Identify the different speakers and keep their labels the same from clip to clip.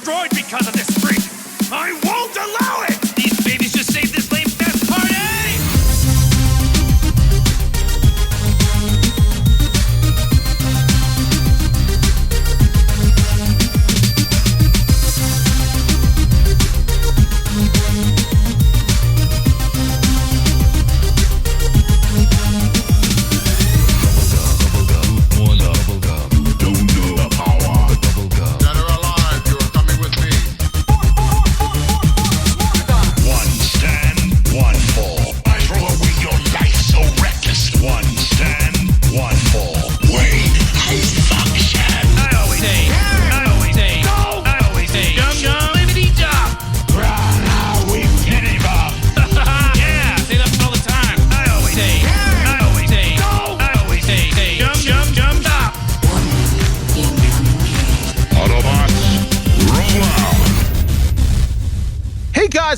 Speaker 1: destroyed because of this freak. I won't allow it! These babies just saved this lame fest party!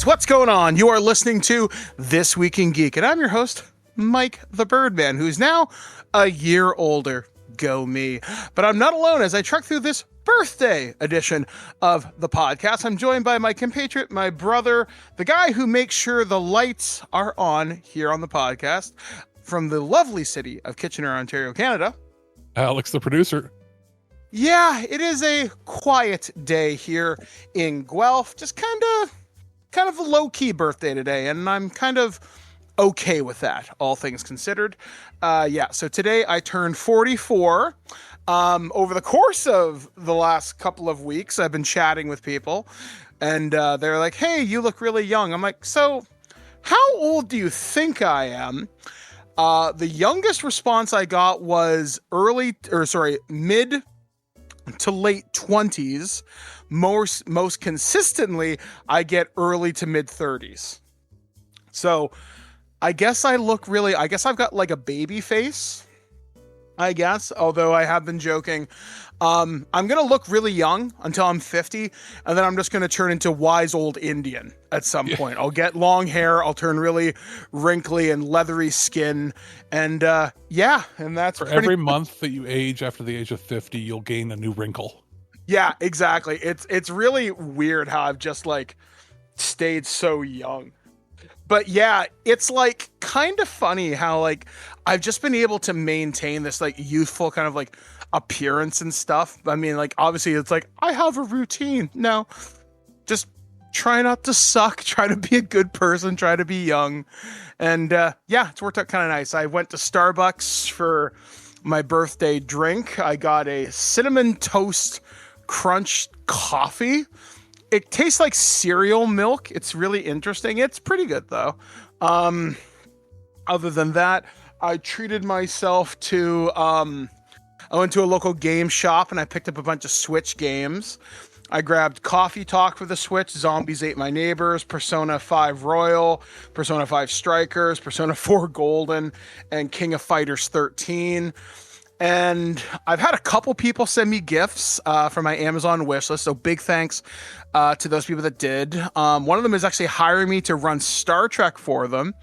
Speaker 2: What's going on? You are listening to This Week in Geek, and I'm your host, Mike the Birdman, who's now a year older. Go me. But I'm not alone as I trek through this birthday edition of the podcast. I'm joined by my compatriot, my brother, the guy who makes sure the lights are on here on the podcast, from the lovely city of Kitchener, Ontario, Canada.
Speaker 3: Alex, the producer.
Speaker 2: Yeah, it is a quiet day here in Guelph. Just kind of a low-key birthday today, and I'm kind of okay with that, all things considered. So today I turned 44. Over the course of the last couple of weeks, I've been chatting with people, and they're like, hey, you look really young. I'm like, so how old do you think I am? The youngest response I got was mid to late 20s. Most consistently, I get early to mid 30s. So I guess I've got like a baby face, I guess, although I have been joking. I'm going to look really young until I'm 50, and then I'm just going to turn into wise old Indian at some point. I'll get long hair, I'll turn really wrinkly and leathery skin, and and that's
Speaker 3: for every month that you age after the age of 50, you'll gain a new wrinkle. Yeah,
Speaker 2: exactly. It's really weird how I've just like stayed so young. But yeah, it's like kind of funny how like I've just been able to maintain this like youthful kind of like appearance and stuff. I mean, like obviously it's like I have a routine. No, just try not to suck, try to be a good person, try to be young. And it's worked out kind of nice. I went to Starbucks for my birthday drink. I got a cinnamon toast crunch coffee. It tastes like cereal milk. It's really interesting. It's pretty good though. Other than that, I treated myself to I went to a local game shop and I picked up a bunch of Switch games. I grabbed Coffee Talk for the Switch, Zombies Ate My Neighbors, Persona 5 Royal, Persona 5 Strikers, Persona 4 Golden, and King of Fighters 13. And I've had a couple people send me gifts from my Amazon wishlist, so big thanks to those people that did. One of them is actually hiring me to run Star Trek for them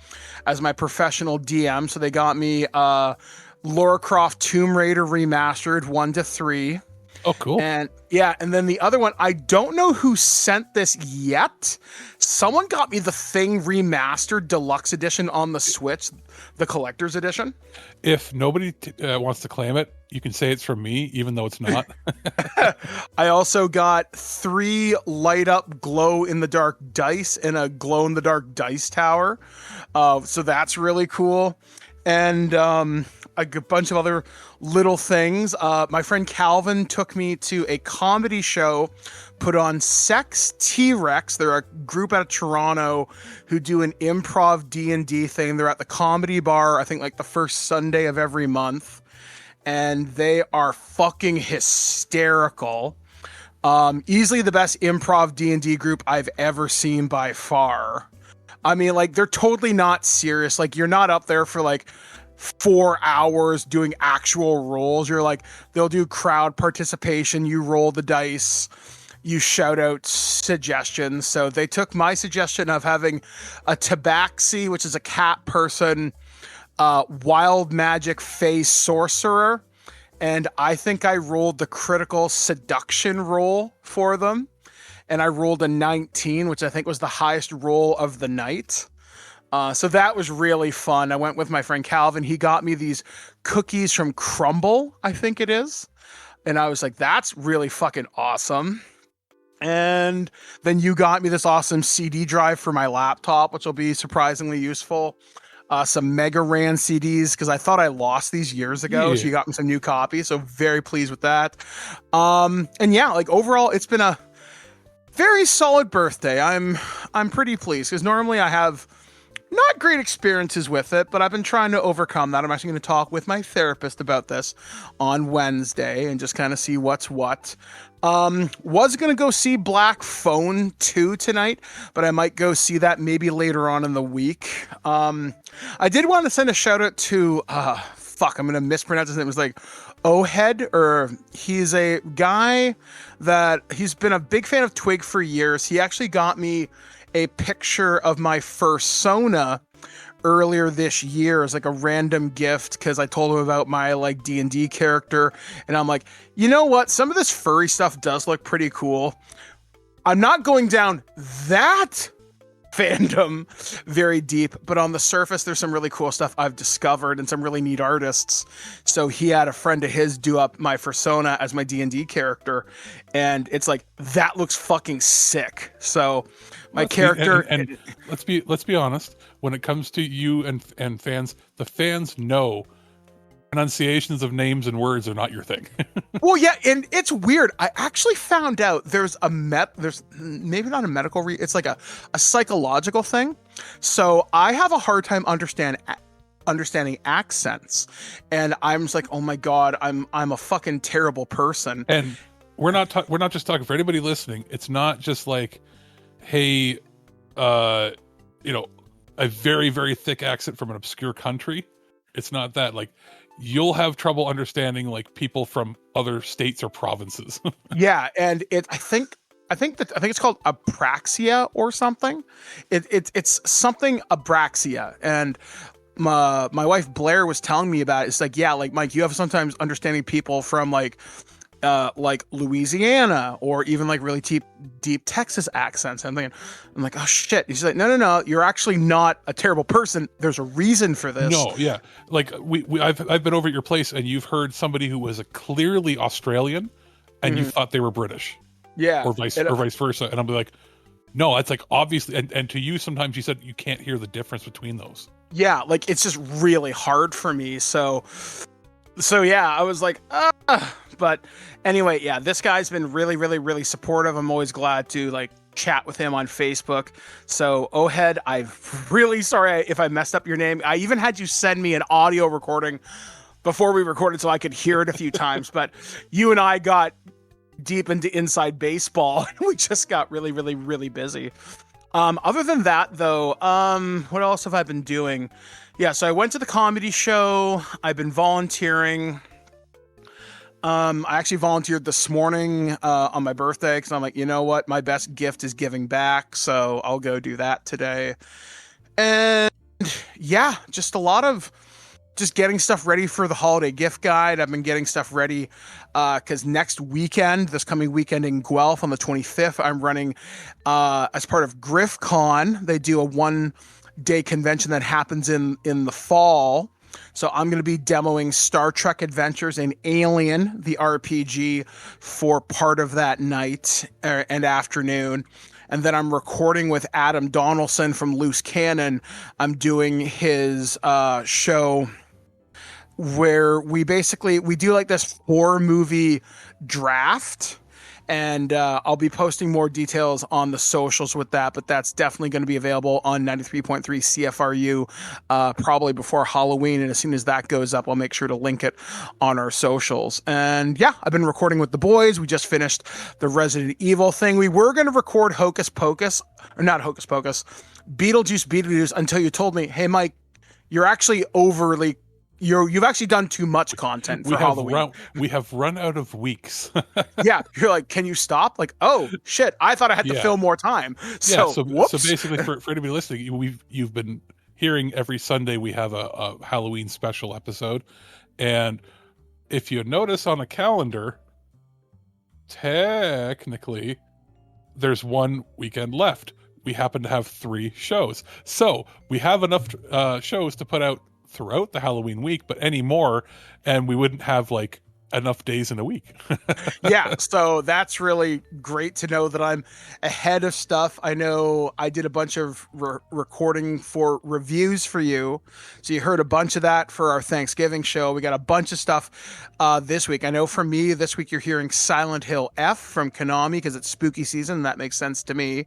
Speaker 2: as my professional DM, so they got me Lara Croft Tomb Raider Remastered 1 to 3.
Speaker 3: Oh, cool.
Speaker 2: And then the other one, I don't know who sent this yet. Someone got me the Thing Remastered Deluxe Edition on the Switch, the Collector's Edition.
Speaker 3: If nobody wants to claim it, you can say it's from me, even though it's not.
Speaker 2: I also got 3 light-up glow-in-the-dark dice and a glow-in-the-dark dice tower. So that's really cool. And a bunch of other little things. My friend Calvin took me to a comedy show put on Sex T-Rex. They're a group out of Toronto who do an improv D&D thing. They're at the Comedy Bar, I think like the first Sunday of every month. And they are fucking hysterical. Easily the best improv D&D group I've ever seen by far. I mean, like, they're totally not serious. Like, you're not up there for like 4 hours doing actual rolls. You're like, they'll do crowd participation. You roll the dice, you shout out suggestions. So they took my suggestion of having a tabaxi, which is a cat person, wild magic fae sorcerer. And I think I rolled the critical seduction roll for them. and I rolled a 19, which I think was the highest roll of the night. So that was really fun. I went with my friend Calvin. He got me these cookies from Crumble, I think it is. And I was like, that's really fucking awesome. And then you got me this awesome CD drive for my laptop, which will be surprisingly useful. Some Mega Ran CDs, because I thought I lost these years ago.
Speaker 3: Yeah.
Speaker 2: So you got me some new copies. So very pleased with that. And yeah, like overall, it's been a very solid birthday. I'm pretty pleased because normally I have not great experiences with it, but I've been trying to overcome that. I'm actually going to talk with my therapist about this on Wednesday and just kind of see what's what. Was going to go see Black Phone 2 tonight, but I might go see that maybe later on in the week. I did want to send a shout out to, I'm going to mispronounce his name. It was like Ohead, or he's a guy that he's been a big fan of TWIG for years. He actually got me a picture of my Fursona earlier this year as like a random gift because I told him about my like D&D character, and I'm like, you know what? Some of this furry stuff does look pretty cool. I'm not going down that fandom very deep, but on the surface there's some really cool stuff I've discovered and some really neat artists. So he had a friend of his do up my Fursona as my D&D character, and it's like, that looks fucking sick. So my character,
Speaker 3: and let's be honest, when it comes to you and fans, the fans know pronunciations of names and words are not your thing.
Speaker 2: well, yeah, and it's weird. I actually found out there's maybe not a medical it's like a psychological thing. So I have a hard time understanding accents, and I'm just like, oh my god, I'm a fucking terrible person.
Speaker 3: And we're not just talking for anybody listening. It's not just like, hey, a very, very thick accent from an obscure country. It's not that. Like, you'll have trouble understanding like people from other states or provinces.
Speaker 2: Yeah, and I think it's called apraxia or something. It's something abraxia, and my wife Blair was telling me about it. It's like, yeah, like Mike, you have sometimes understanding people from like Louisiana or even like really deep Texas accents. I'm like, oh shit. She's like, no, you're actually not a terrible person. There's a reason for this.
Speaker 3: No, yeah. Like I've been over at your place and you've heard somebody who was a clearly Australian and you thought they were British.
Speaker 2: Yeah.
Speaker 3: Or vice versa. And I'll be like, no, it's like obviously, and to you, sometimes you said you can't hear the difference between those.
Speaker 2: Yeah. Like it's just really hard for me. So yeah, I was like, but anyway, yeah, this guy's been really, really, really supportive. I'm always glad to like chat with him on Facebook. So Ohead, I'm really sorry if I messed up your name. I even had you send me an audio recording before we recorded so I could hear it a few times, but you and I got deep into inside baseball and we just got really, really, really busy. Other than that though, what else have I been doing? Yeah, so I went to the comedy show. I've been volunteering. I actually volunteered this morning on my birthday because I'm like, you know what? My best gift is giving back. So I'll go do that today. And yeah, just a lot of just getting stuff ready for the holiday gift guide. I've been getting stuff ready because this coming weekend in Guelph on the 25th, I'm running as part of GriffCon. They do a one-day convention that happens in the fall. So I'm going to be demoing Star Trek Adventures and Alien, the RPG, for part of that night and afternoon. And then I'm recording with Adam Donaldson from Loose Cannon. I'm doing his show where we do like this 4-movie draft. And I'll be posting more details on the socials with that, but that's definitely going to be available on 93.3 CFRU probably before Halloween. And as soon as that goes up, I'll make sure to link it on our socials. And yeah, I've been recording with the boys. We just finished the Resident Evil thing. We were going to record Beetlejuice until you told me, hey, Mike, you're actually you've actually done too much content for Halloween.
Speaker 3: We have run out of weeks.
Speaker 2: Yeah, you're like, can you stop? Like, oh shit, I thought I had to fill more time. So
Speaker 3: basically, for anybody listening, you've been hearing every Sunday we have a Halloween special episode, and if you notice on the calendar, technically, there's one weekend left. We happen to have 3 shows. So we have enough shows to put out throughout the Halloween week, but any more, and we wouldn't have like enough days in a week.
Speaker 2: Yeah, so that's really great to know that I'm ahead of stuff. I know I did a bunch of recording for reviews for you, so you heard a bunch of that for our Thanksgiving show. We got a bunch of stuff this week. I know for me, this week you're hearing Silent Hill F from Konami because it's spooky season, and that makes sense to me.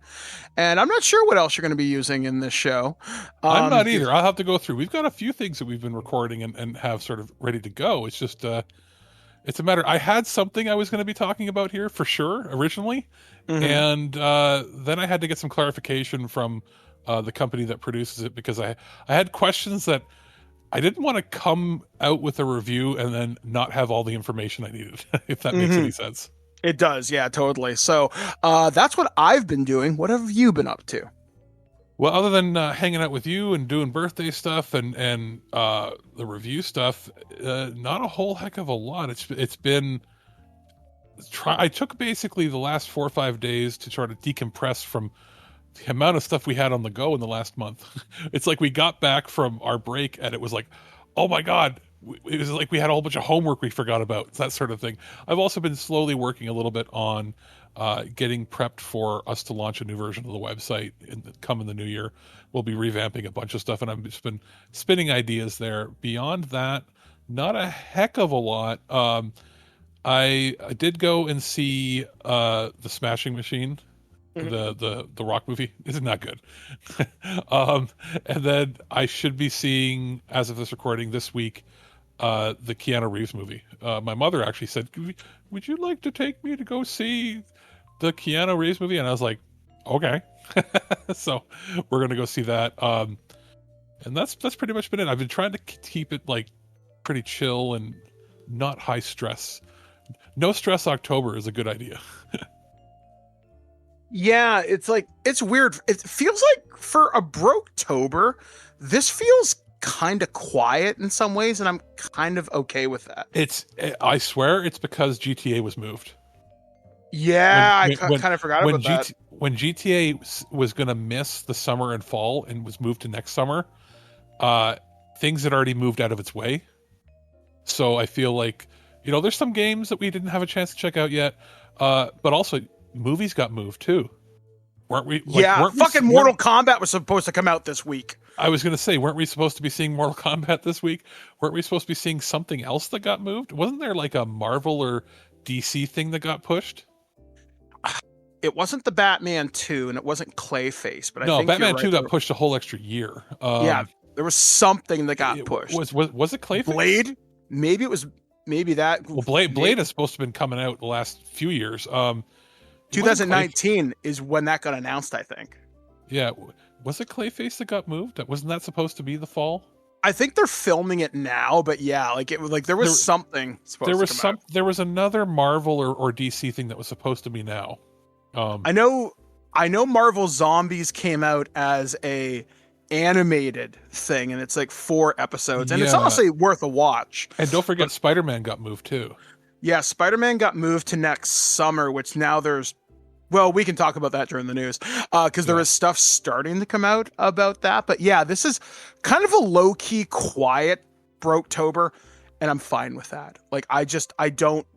Speaker 2: And I'm not sure what else you're going to be using in this show.
Speaker 3: I'm not either. I'll have to go through. We've got a few things that we've been recording and have sort of ready to go. It's just... it's a matter. I had something I was going to be talking about here for sure originally, and then I had to get some clarification from the company that produces it because I had questions that I didn't want to come out with a review and then not have all the information I needed. If that makes any sense.
Speaker 2: It does, yeah, totally. So that's what I've been doing. What have you been up to?
Speaker 3: Well, other than hanging out with you and doing birthday stuff and the review stuff, not a whole heck of a lot. It's been. I took basically the last 4 or 5 days to try to decompress from the amount of stuff we had on the go in the last month. It's like we got back from our break and it was like, oh my God. It was like we had a whole bunch of homework we forgot about. It's that sort of thing. I've also been slowly working a little bit on getting prepped for us to launch a new version of the website come in the new year. We'll be revamping a bunch of stuff, and I've just been spinning ideas there. Beyond that, not a heck of a lot. I did go and see the Smashing Machine, the rock movie. Isn't that good? And then I should be seeing, as of this recording this week, the Keanu Reeves movie. My mother actually said, would you like to take me to go see the Keanu Reeves movie? And I was like, okay. So we're going to go see that. And that's pretty much been it. I've been trying to keep it like pretty chill and not high stress. No stress October is a good idea.
Speaker 2: Yeah, it's like, it's weird. It feels like for a Broketober, this feels kind of quiet in some ways, and I'm kind of okay with that.
Speaker 3: I swear it's because GTA was moved.
Speaker 2: Yeah, I kind of forgot about that.
Speaker 3: When GTA was going to miss the summer and fall and was moved to next summer, things had already moved out of its way. So I feel like, there's some games that we didn't have a chance to check out yet, but also movies got moved too. Weren't we? Mortal Kombat was supposed to come out this week. I was going to say, weren't we supposed to be seeing Mortal Kombat this week? Weren't we supposed to be seeing something else that got moved? Wasn't there like a Marvel or DC thing that got pushed?
Speaker 2: It wasn't the Batman 2, and it wasn't Clayface, but I think
Speaker 3: Batman 2 got pushed a whole extra year.
Speaker 2: Yeah, there was something that got pushed.
Speaker 3: Was it Clayface?
Speaker 2: Blade? Maybe it was. Maybe that.
Speaker 3: Well, Blade is supposed to have been coming out the last few years.
Speaker 2: 2019 is when that got announced, I think.
Speaker 3: Yeah, was it Clayface that got moved? Wasn't that supposed to be the fall?
Speaker 2: I think they're filming it now, but yeah, there was something supposed to come out.
Speaker 3: There was another Marvel or DC thing that was supposed to be now.
Speaker 2: I know Marvel Zombies came out as a animated thing, and it's like 4 episodes, and it's honestly worth a watch.
Speaker 3: And don't forget, Spider-Man got moved too.
Speaker 2: Yeah, Spider-Man got moved to next summer, which now we can talk about that during the news, because there is stuff starting to come out about that. But yeah, this is kind of a low-key, quiet Broketober, and I'm fine with that. Like, I don't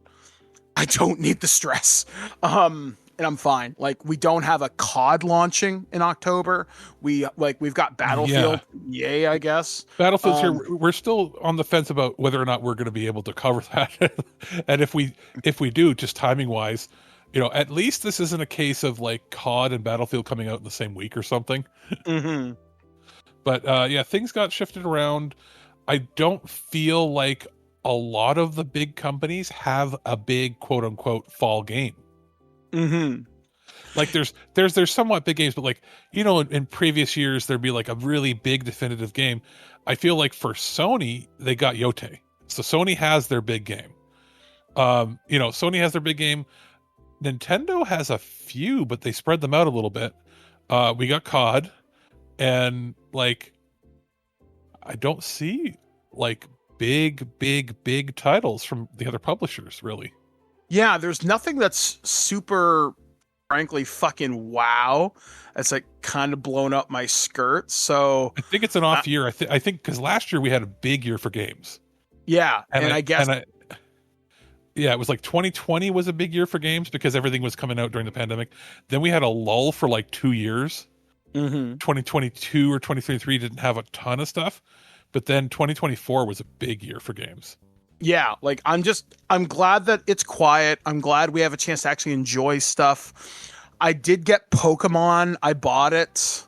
Speaker 2: need the stress. And I'm fine. Like, we don't have a COD launching in October. We've got Battlefield. Yeah. Yay, I guess.
Speaker 3: Battlefield's here. We're still on the fence about whether or not we're going to be able to cover that. And if we do, just timing wise, at least this isn't a case of like COD and Battlefield coming out in the same week or something.
Speaker 2: Mm-hmm.
Speaker 3: But things got shifted around. I don't feel like a lot of the big companies have a big quote unquote fall game.
Speaker 2: Mm-hmm.
Speaker 3: Like there's somewhat big games, but like, in previous years there'd be like a really big definitive game. I feel like for Sony, they got Yote. So Sony has their big game. Sony has their big game. Nintendo has a few, but they spread them out a little bit. We got COD, and like, I don't see like big titles from the other publishers really.
Speaker 2: Yeah, there's nothing that's super frankly fucking wow. It's like kind of blown up my skirt. So
Speaker 3: I think it's an off year. I think because last year we had a big year for games.
Speaker 2: Yeah, and I guess
Speaker 3: yeah, it was like 2020 was a big year for games because everything was coming out during the pandemic. Then we had a lull for like 2 years. 2022 or 2023 didn't have a ton of stuff, but then 2024 was a big year for games.
Speaker 2: Yeah, like I'm glad that it's quiet. I'm glad we have a chance to actually enjoy stuff. I did get Pokemon. I bought it.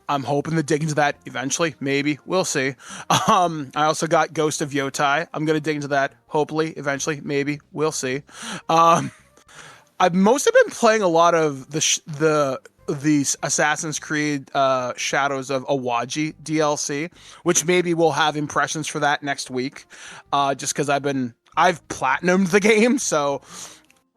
Speaker 2: I'm hoping to dig into that eventually. Maybe. We'll see. I also got Ghost of Yotai. I'm going to dig into that. Hopefully. Eventually. Maybe. We'll see. I've mostly been playing a lot of the Assassin's Creed Shadows of Awaji DLC, which maybe we'll have impressions for that next week. Just because I've platinumed the game, so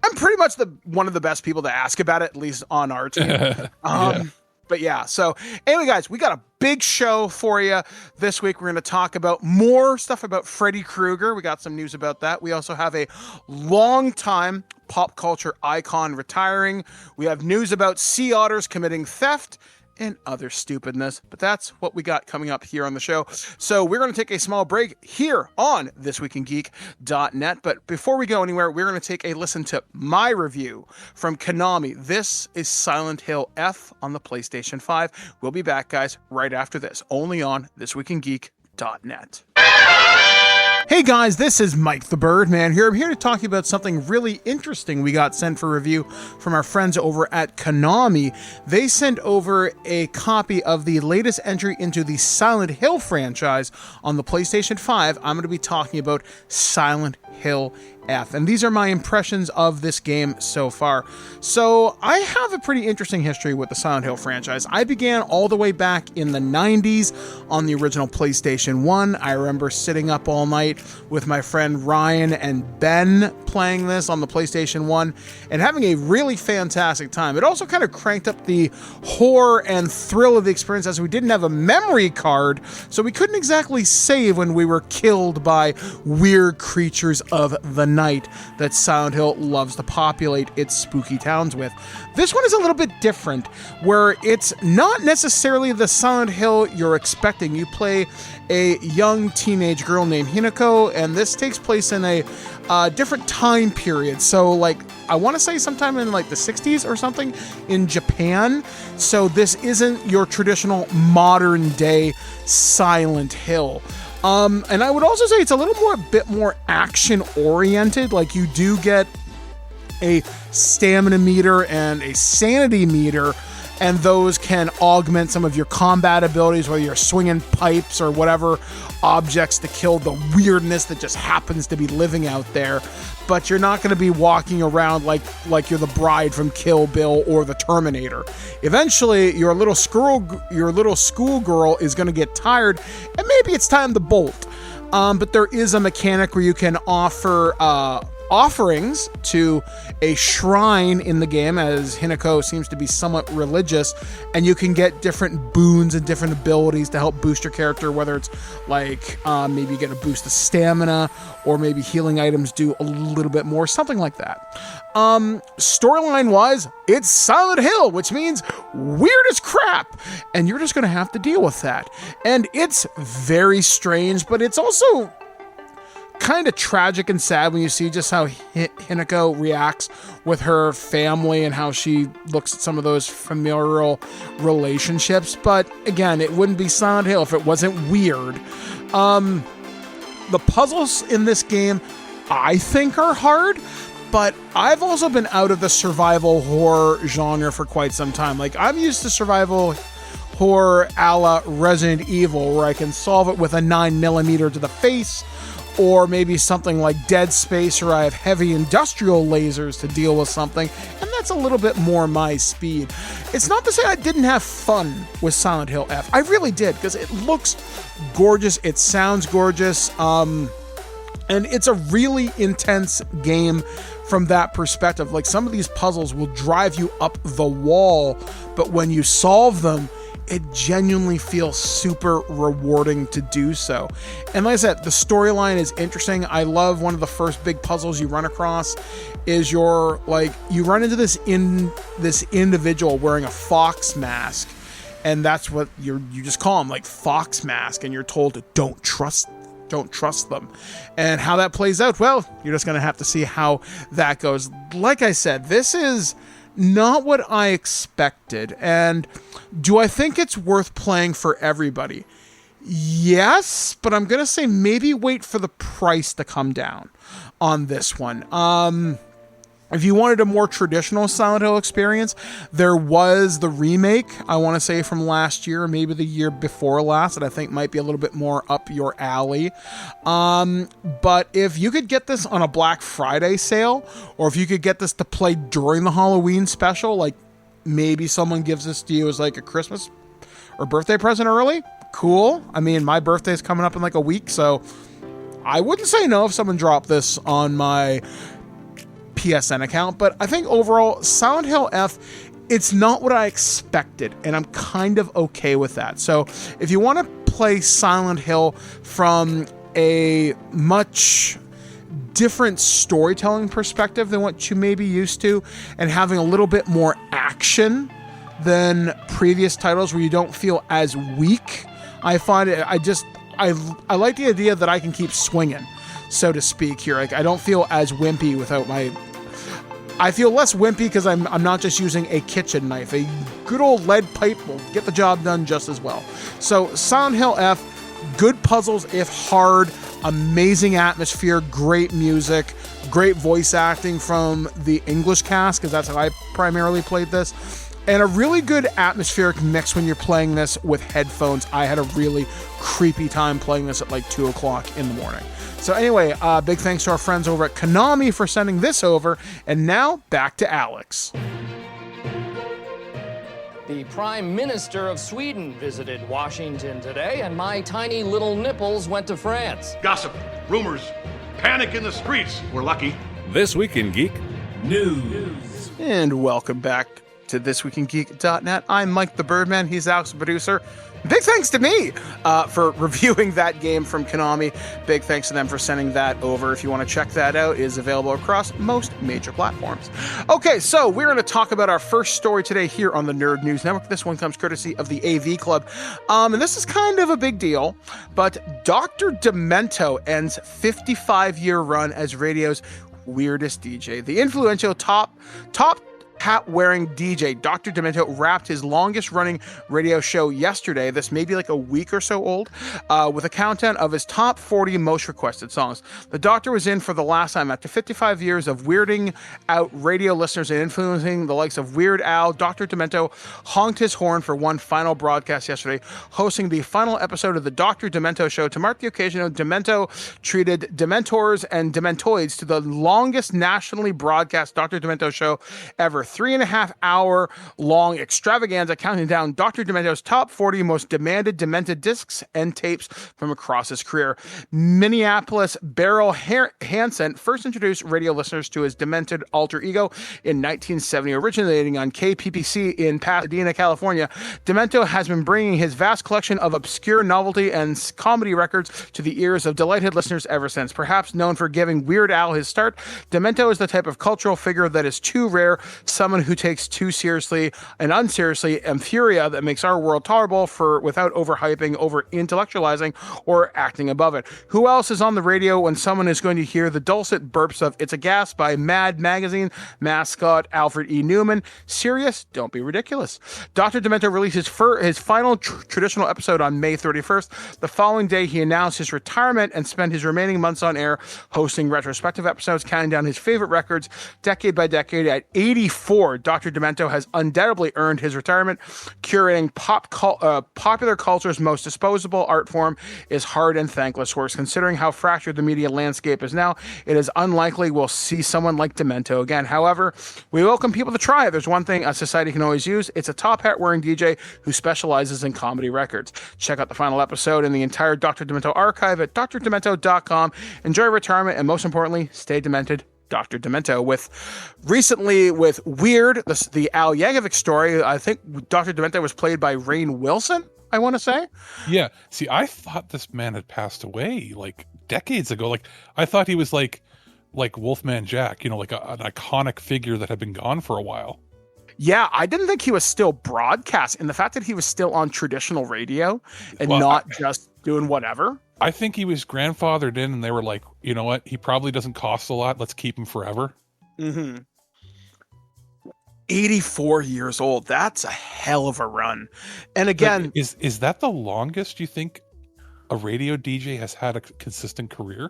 Speaker 2: I'm pretty much one of the best people to ask about it, at least on our team.
Speaker 3: Yeah.
Speaker 2: But yeah, so anyway, guys, we got a big show for you this week. We're going to talk about more stuff about Freddy Krueger. We got some news about that. We also have a long-time pop culture icon retiring. We have news about sea otters committing theft and other stupidness. But that's what we got coming up here on the show. So we're going to take a small break here on thisweekingeek.net. But before we go anywhere, we're going to take a listen to my review from Konami. This is Silent Hill F on the PlayStation 5. We'll be back, guys, right after this, only on thisweekingeek.net. Hey guys, this is Mike the Birdman here. I'm here to talk to you about something really interesting we got sent for review from our friends over at Konami. They sent over a copy of the latest entry into the Silent Hill franchise on the PlayStation 5. I'm going to be talking about Silent Hill F, and these are my impressions of this game so far. So I have a pretty interesting history with the Silent Hill franchise. I began all the way back in the 90s on the original PlayStation 1. I remember sitting up all night with my friend Ryan and Ben playing this on the PlayStation 1 and having a really fantastic time. It also kind of cranked up the horror and thrill of the experience as we didn't have a memory card, so we couldn't exactly save when we were killed by weird creatures of the night that Silent Hill loves to populate its spooky towns with. This one is a little bit different, where it's not necessarily the Silent Hill you're expecting. You play a young teenage girl named Hinako, and this takes place in a different time period. So, like, I want to say sometime in like the 60s or something in Japan. So this isn't your traditional modern day Silent Hill. And I would also say it's a bit more action oriented. Like, you do get a stamina meter and a sanity meter, and those can augment some of your combat abilities, whether you're swinging pipes or whatever objects to kill the weirdness that just happens to be living out there. But you're not going to be walking around like you're the bride from Kill Bill or the Terminator. Eventually, your little schoolgirl is going to get tired, and maybe it's time to bolt. But there is a mechanic where you can offer offerings to a shrine in the game, as Hinako seems to be somewhat religious, and you can get different boons and different abilities to help boost your character, whether it's like maybe you get a boost of stamina, or maybe healing items do a little bit more, something like that. Storyline wise, it's Silent Hill, which means weird as crap, and you're just going to have to deal with that. And it's very strange, but it's also kind of tragic and sad when you see just how Hinako reacts with her family and how she looks at some of those familial relationships. But again, it wouldn't be Silent Hill if it wasn't weird. The puzzles in this game, I think, are hard, but I've also been out of the survival horror genre for quite some time. Like, I'm used to survival horror a la Resident Evil, where I can solve it with a 9mm to the face, or maybe something like Dead Space, where I have heavy industrial lasers to deal with something, and that's a little bit more my speed. It's not to say I didn't have fun with Silent Hill F. I really did, because it looks gorgeous, it sounds gorgeous, and it's a really intense game from that perspective. Like, some of these puzzles will drive you up the wall, but when you solve them, it genuinely feels super rewarding to do so. And like I said, the storyline is interesting. I love one of the first big puzzles you run across is you run into this individual wearing a fox mask, and that's what you just call him, like Fox Mask, and you're told to don't trust them. And how that plays out, well, you're just going to have to see how that goes. Like I said, this is not what I expected. And do I think it's worth playing for everybody? Yes, but I'm going to say maybe wait for the price to come down on this one. If you wanted a more traditional Silent Hill experience, there was the remake, I want to say from last year, maybe the year before last, that I think might be a little bit more up your alley. But if you could get this on a Black Friday sale, or if you could get this to play during the Halloween special, like maybe someone gives this to you as like a Christmas or birthday present early, cool. I mean, my birthday is coming up in like a week, so I wouldn't say no if someone dropped this on my PSN account. But I think overall, Silent Hill F, it's not what I expected, and I'm kind of okay with that. So if you want to play Silent Hill from a much different storytelling perspective than what you may be used to, and having a little bit more action than previous titles where you don't feel as weak, I find it, I like the idea that I can keep swinging, so to speak here. Like, I don't feel as wimpy without I feel less wimpy because I'm not just using a kitchen knife. A good old lead pipe will get the job done just as well. So Silent Hill F, good puzzles if hard, amazing atmosphere, great music, great voice acting from the English cast, because that's how I primarily played this. And a really good atmospheric mix when you're playing this with headphones. I had a really creepy time playing this at like 2 o'clock in the morning. So anyway, big thanks to our friends over at Konami for sending this over. And now, back to Alex.
Speaker 4: The Prime Minister of Sweden visited Washington today, and my tiny little nipples went to France.
Speaker 1: Gossip, rumors, panic in the streets. We're lucky.
Speaker 5: This Week in Geek
Speaker 1: News.
Speaker 2: And welcome back to thisweekingeek.net. I'm Mike the Birdman. He's Alex, the producer. Big thanks to me for reviewing that game from Konami. Big thanks to them for sending that over. If you want to check that out, it is available across most major platforms. Okay, so we're going to talk about our first story today here on the Nerd News Network. This one comes courtesy of the AV Club. And this is kind of a big deal, but Dr. Demento ends 55-year run as radio's weirdest DJ. The influential top hat-wearing DJ Dr. Demento wrapped his longest-running radio show yesterday. This may be like a week or so old, with a countdown of his top 40 most requested songs. The Doctor was in for the last time after 55 years of weirding out radio listeners and influencing the likes of Weird Al. Dr. Demento honked his horn for one final broadcast yesterday, hosting the final episode of the Dr. Demento Show. To mark the occasion, Demento treated Dementors and Dementoids to the longest nationally broadcast Dr. Demento show ever. 3.5 hour long extravaganza counting down Dr. Demento's top 40 most demanded demented discs and tapes from across his career. Minneapolis Beryl Hansen first introduced radio listeners to his demented alter ego in 1970, originating on KPPC in Pasadena, California. Demento has been bringing his vast collection of obscure novelty and comedy records to the ears of delighted listeners ever since. Perhaps known for giving Weird Al his start, Demento is the type of cultural figure that is too rare, someone who takes too seriously and unseriously Amphiria that makes our world tolerable without overhyping, over-intellectualizing, or acting above it. Who else is on the radio when someone is going to hear the dulcet burps of It's a Gas by Mad Magazine mascot Alfred E. Newman? Serious? Don't be ridiculous. Dr. Demento released his final traditional episode on May 31st. The following day, he announced his retirement and spent his remaining months on air hosting retrospective episodes, counting down his favorite records decade by decade. At 84, Dr. Demento has undoubtedly earned his retirement. Curating popular culture's most disposable art form is hard and thankless work. Considering how fractured the media landscape is now, it is unlikely we'll see someone like Demento again. However, we welcome people to try it. There's one thing a society can always use. It's a top hat-wearing DJ who specializes in comedy records. Check out the final episode and the entire Dr. Demento archive at drdemento.com. Enjoy retirement, and most importantly, stay demented Dr. Demento with recently with Weird, the Al Yankovic story. I think Dr. Demento was played by Rainn Wilson, I want to say.
Speaker 3: Yeah. See, I thought this man had passed away like decades ago. Like I thought he was like Wolfman Jack, you know, like an iconic figure that had been gone for a while.
Speaker 2: Yeah, I didn't think he was still broadcast, and the fact that he was still on traditional radio and not just doing whatever.
Speaker 3: I think he was grandfathered in, and they were like, you know what? He probably doesn't cost a lot. Let's keep him forever.
Speaker 2: 84 years old. That's a hell of a run. And again,
Speaker 3: but is that the longest you think a radio DJ has had a consistent career?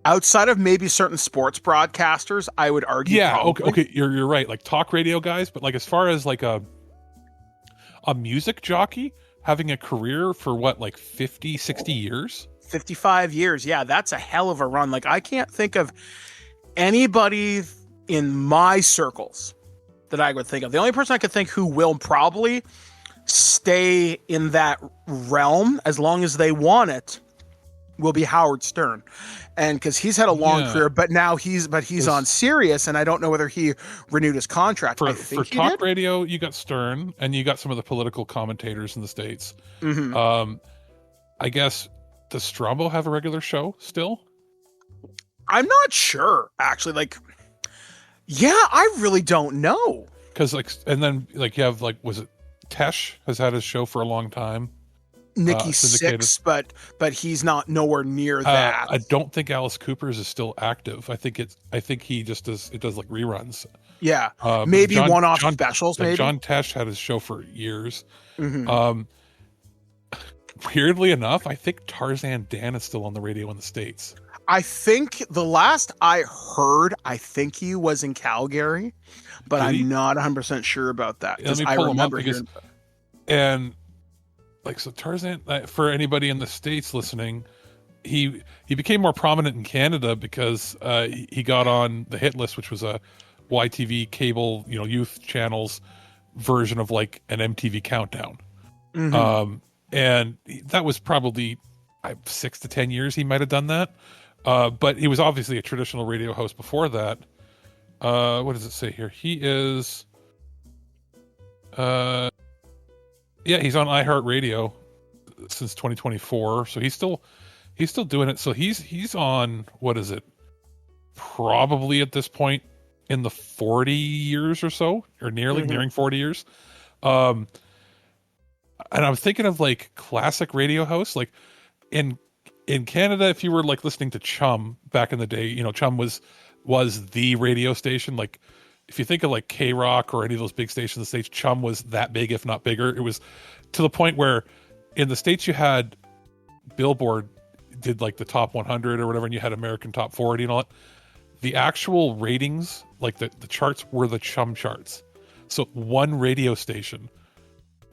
Speaker 2: Outside of maybe certain sports broadcasters, I would argue.
Speaker 3: Yeah,
Speaker 2: probably.
Speaker 3: okay, you're right. Like talk radio guys, but like as far as like a music jockey having a career for what, like 50, 60 years?
Speaker 2: 55 years. Yeah, that's a hell of a run. Like I can't think of anybody in my circles that I would think of. The only person I could think who will probably stay in that realm as long as they want it will be Howard Stern. And because he's had a long career, but now he's on Sirius, and I don't know whether he renewed his contract.
Speaker 3: For talk radio, you got Stern, and you got some of the political commentators in the States. I guess, does Strombo have a regular show still?
Speaker 2: I'm not sure, actually. Like, yeah, I really don't know.
Speaker 3: Because and then you have was it Tesh has had his show for a long time.
Speaker 2: Nikki Six, but he's not nowhere near that.
Speaker 3: I don't think Alice Cooper's is still active. I think he just does like reruns.
Speaker 2: Yeah, maybe one-off specials. Maybe
Speaker 3: John Tesh had his show for years. Weirdly enough, I think Tarzan Dan is still on the radio in the States.
Speaker 2: I think the last I heard, I think he was in Calgary, but I'm not 100% sure about that because I remember hearing.
Speaker 3: And so Tarzan, for anybody in the States listening, he became more prominent in Canada because he got on the hit list, which was a YTV cable, youth channels version of like an MTV Countdown. And that was probably 6 to 10 years he might have done that. But he was obviously a traditional radio host before that. What does it say here? He is... he's on iHeartRadio since 2024, so he's still doing it. So he's on, what is it? Probably at this point in the 40 years or so, or nearing 40 years. And I was thinking of like classic radio hosts, like in Canada, if you were like listening to Chum back in the day, Chum was the radio station. Like if you think of like K-Rock or any of those big stations in the States, Chum was that big, if not bigger. It was to the point where in the States you had Billboard did like the top 100 or whatever, and you had American Top 40 and all that. The actual ratings, like the charts, were the Chum charts. So one radio station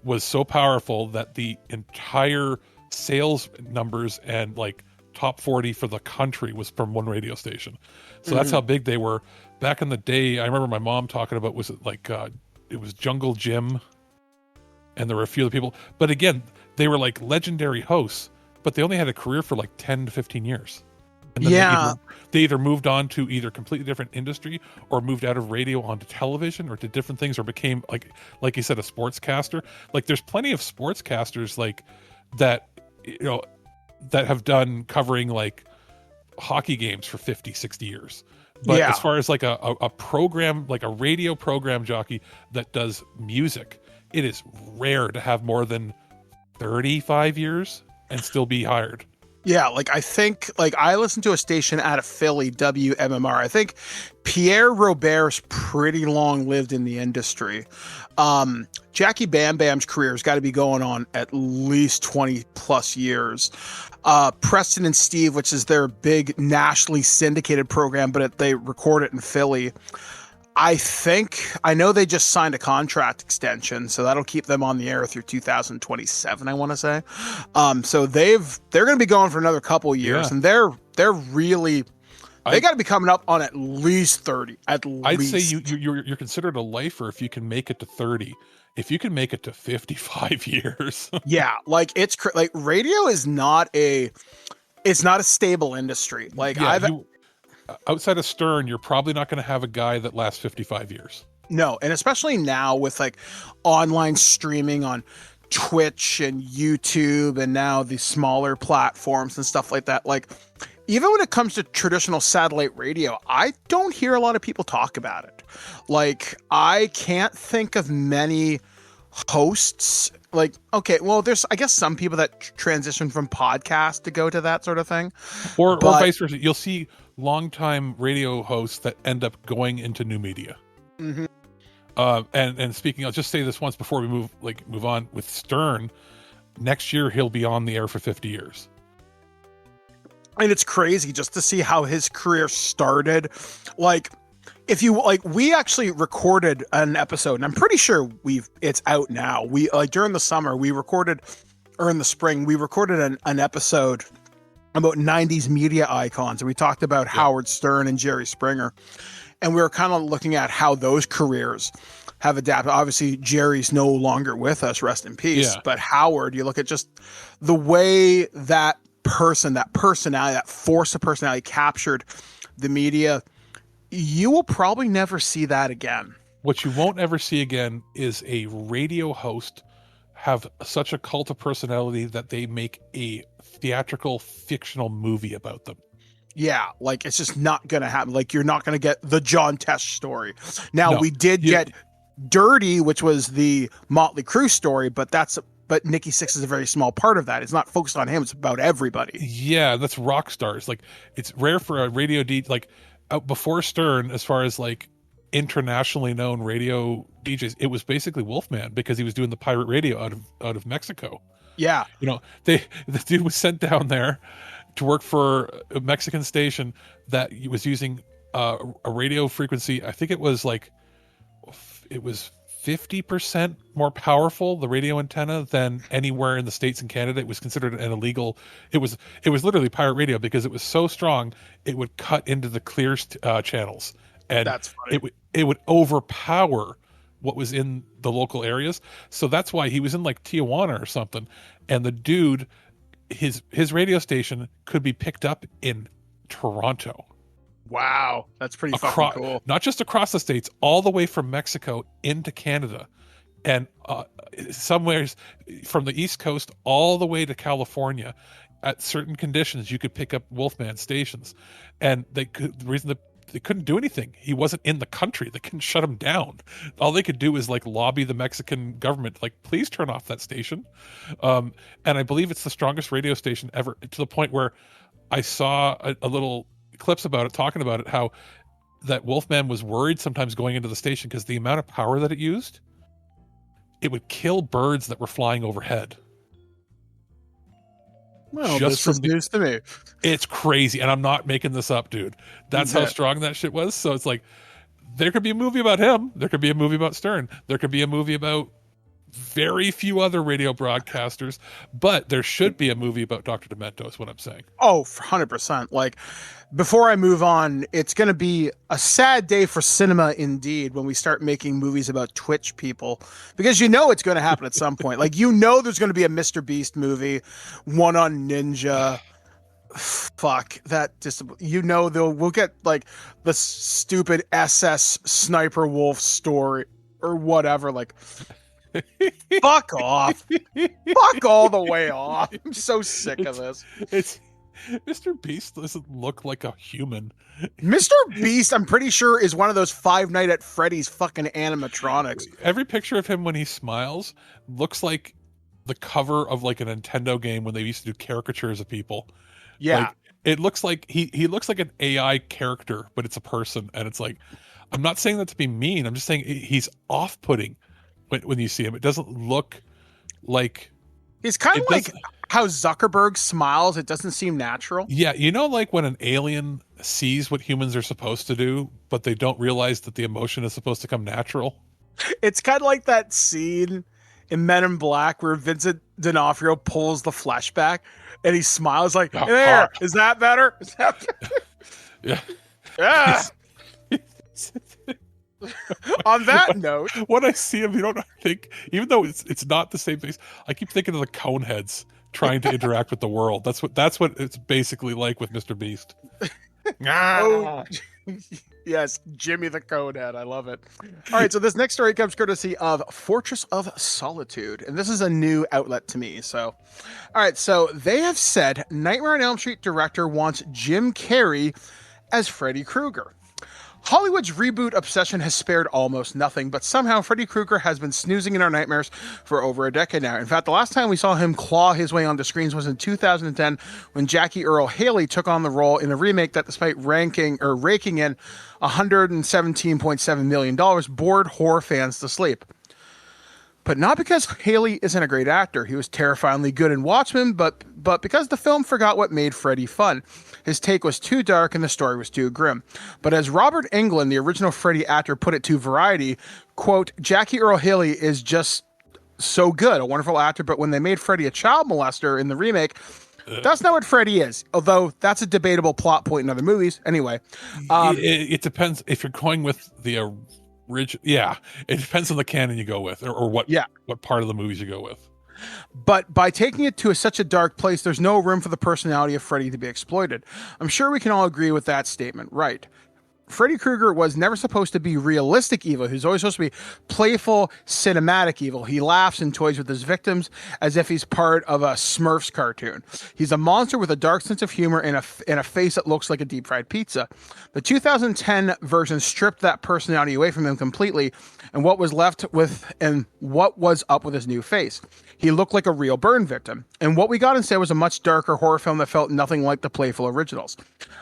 Speaker 3: was so powerful that the entire sales numbers and like top 40 for the country was from one radio station. So that's how big they were. Back in the day, I remember my mom talking about, was it like, it was Jungle Jim, and there were a few other people. But again, they were like legendary hosts, but they only had a career for like 10 to 15 years. And then they either moved on to either completely different industry or moved out of radio onto television or to different things, or became like you said, a sportscaster. Like there's plenty of sportscasters like that, that have done covering like hockey games for 50, 60 years. But as far as like a program, like a radio program jockey that does music, it is rare to have more than 35 years and still be hired.
Speaker 2: Yeah, like I think, like I listened to a station out of Philly, WMMR. I think Pierre Robert's pretty long lived in the industry. Jackie Bam Bam's career has got to be going on at least 20 plus years. Preston and Steve, which is their big nationally syndicated program, but they record it in Philly. I know they just signed a contract extension, so that'll keep them on the air through 2027, I want to say. So they're going to be going for another couple years, and they're really, they got to be coming up on at least 30. I'd
Speaker 3: say you're considered a lifer if you can make it to 30. If you can make it to 55 years. Yeah,
Speaker 2: like radio is not a stable industry. Like
Speaker 3: outside of Stern, you're probably not going to have a guy that lasts 55 years.
Speaker 2: No, and especially now with like online streaming on Twitch and YouTube and now the smaller platforms and stuff like that. Like, even when it comes to traditional satellite radio, I don't hear a lot of people talk about it. Like, I can't think of many hosts. Like, okay, well, there's, I guess, some people that transition from podcast to go to that sort of thing.
Speaker 3: Or vice versa. You'll see longtime radio hosts that end up going into new media.
Speaker 2: Mm-hmm.
Speaker 3: And speaking, I'll just say this once before we move on with Stern. Next year, he'll be on the air for 50 years.
Speaker 2: And it's crazy just to see how his career started. Like, if you like, we actually recorded an episode, and I'm pretty sure it's out now. We like during the summer we recorded, or in the spring we recorded an episode about 90s media icons, and we talked about Howard Stern and Jerry Springer, and we were kind of looking at how those careers have adapted. Obviously, Jerry's no longer with us, rest in peace. Yeah. But Howard, you look at just the way that person, that personality, that force of personality captured the media. You will probably never see that again.
Speaker 3: What you won't ever see again is a radio host have such a cult of personality that they make a theatrical fictional movie about them.
Speaker 2: Yeah, like it's just not going to happen. Like you're not going to get the John Tesh story. Now, we did get Dirty, which was the Motley Crue story, but Nikki Sixx is a very small part of that. It's not focused on him. It's about everybody.
Speaker 3: Yeah, that's rock stars. Like it's rare for a radio like before Stern, as far as like internationally known radio DJs, it was basically Wolfman because he was doing the pirate radio out of Mexico.
Speaker 2: Yeah.
Speaker 3: You know, the dude was sent down there to work for a Mexican station that was using a radio frequency. I think it was 50% more powerful, the radio antenna, than anywhere in the States and Canada. It was considered an illegal. It was literally pirate radio because it was so strong it would cut into the clear channels, and
Speaker 2: that's funny.
Speaker 3: it would overpower what was in the local areas. So that's why he was in like Tijuana or something, and the dude, his radio station could be picked up in Toronto.
Speaker 2: Wow, that's pretty fucking cool.
Speaker 3: Not just across the states, all the way from Mexico into Canada, and somewhere from the East Coast all the way to California. At certain conditions, you could pick up Wolfman stations, and the reason that they couldn't do anything, he wasn't in the country. They couldn't shut him down. All they could do is like lobby the Mexican government, like, please turn off that station. And I believe it's the strongest radio station ever, to the point where I saw a little clips about it, talking about it, how that Wolfman was worried sometimes going into the station because the amount of power that it used, it would kill birds that were flying overhead.
Speaker 2: Well, this is news to me.
Speaker 3: It's crazy, and I'm not making this up, dude. That's how strong that shit was. So it's like, there could be a movie about him. There could be a movie about Stern. There could be a movie about very few other radio broadcasters, but there should be a movie about Dr. Demento, is what I'm saying.
Speaker 2: Oh, 100%. Like, before I move on, it's going to be a sad day for cinema indeed when we start making movies about Twitch people, because you know it's going to happen at some point. Like, you know there's going to be a Mr. Beast movie, one on Ninja. Fuck that. Just, you know, we'll get like the stupid SS Sniper Wolf story or whatever. Like, fuck off. Fuck all the way off. I'm so sick of this.
Speaker 3: It's Mr. Beast doesn't look like a human.
Speaker 2: Mr. Beast, I'm pretty sure, is one of those Five Nights at Freddy's fucking animatronics.
Speaker 3: Every picture of him when he smiles looks like the cover of like a Nintendo game when they used to do caricatures of people.
Speaker 2: Yeah.
Speaker 3: Like, it looks like he looks like an AI character, but it's a person. And it's like, I'm not saying that to be mean. I'm just saying he's off-putting when you see him. It doesn't look like...
Speaker 2: He's kind of like how Zuckerberg smiles. It doesn't seem natural.
Speaker 3: Yeah, you know, like when an alien sees what humans are supposed to do, but they don't realize that the emotion is supposed to come natural?
Speaker 2: It's kind of like that scene in Men in Black where Vincent D'Onofrio pulls the flesh back and he smiles like, there, is that better? Is that better?
Speaker 3: Yeah.
Speaker 2: Yeah. On that note,
Speaker 3: when I see him, you don't think, even though it's not the same face, I keep thinking of the Coneheads trying to interact with the world. That's what it's basically like with Mr. Beast. Ah!
Speaker 2: Yes, Jimmy the Conehead. I love it. All right, so this next story comes courtesy of Fortress of Solitude, and this is a new outlet to me. So, all right, so they have said Nightmare on Elm Street director wants Jim Carrey as Freddy Krueger. Hollywood's reboot obsession has spared almost nothing, but somehow Freddy Krueger has been snoozing in our nightmares for over a decade now. In fact, the last time we saw him claw his way onto screens was in 2010 when Jackie Earle Haley took on the role in a remake that, despite raking in $117.7 million, bored horror fans to sleep. But not because Haley isn't a great actor. He was terrifyingly good in Watchmen, but because the film forgot what made Freddy fun. His take was too dark and the story was too grim. But as Robert Englund, the original Freddy actor, put it to Variety, quote, Jackie Earle Haley is just so good, a wonderful actor, but when they made Freddy a child molester in the remake, that's not what Freddy is, although that's a debatable plot point in other movies. Anyway.
Speaker 3: It depends if you're going with the original. Yeah, it depends on the canon you go with or what part of the movies you go with.
Speaker 2: But by taking it to such a dark place, there's no room for the personality of Freddy to be exploited. I'm sure we can all agree with that statement, right? Freddy Krueger was never supposed to be realistic evil. He was always supposed to be playful, cinematic evil. He laughs and toys with his victims as if he's part of a Smurfs cartoon. He's a monster with a dark sense of humor and a face that looks like a deep-fried pizza. The 2010 version stripped that personality away from him completely, and what was up with his new face? He looked like a real burn victim. And what we got instead was a much darker horror film that felt nothing like the playful originals.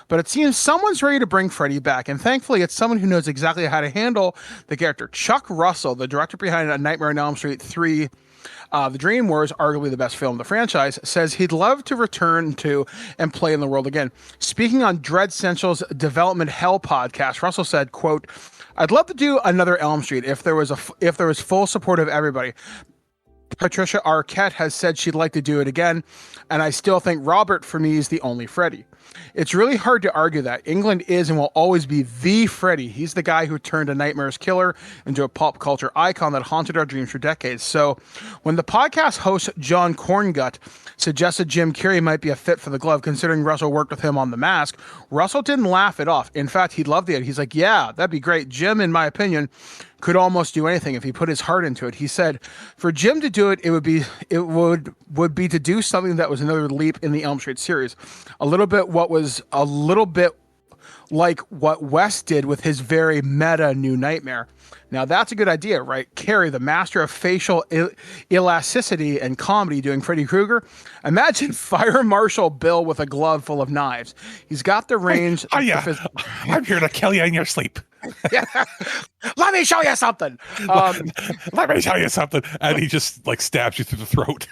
Speaker 2: But it seems someone's ready to bring Freddy back, and thankfully it's someone who knows exactly how to handle the character. Chuck Russell, the director behind A Nightmare on Elm Street 3, The Dream Wars, arguably the best film of the franchise, says he'd love to return to and play in the world again. Speaking on Dread Central's Development Hell podcast, Russell said, quote, I'd love to do another Elm Street if there was full support of everybody. Patricia Arquette has said she'd like to do it again, and I still think Robert, for me, is the only Freddy. It's really hard to argue that. England is and will always be the Freddy. He's the guy who turned a nightmare's killer into a pop culture icon that haunted our dreams for decades. So when the podcast host John Corngut suggested Jim Carrey might be a fit for the glove, considering Russell worked with him on The Mask, Russell didn't laugh it off. In fact, he loved it. He's like, yeah, that'd be great. Jim, in my opinion, could almost do anything if he put his heart into it. He said, for Jim to do it, it would be to do something that was another leap in the Elm Street series. A little bit like what Wes did with his very meta New Nightmare. Now that's a good idea, right? Carrey, the master of facial elasticity and comedy, doing Freddy Krueger. Imagine Fire Marshal Bill with a glove full of knives. He's got the range.
Speaker 3: I'm here to kill you in your sleep.
Speaker 2: Yeah. Let me show you something.
Speaker 3: Let me tell you something. And he just like stabs you through the throat.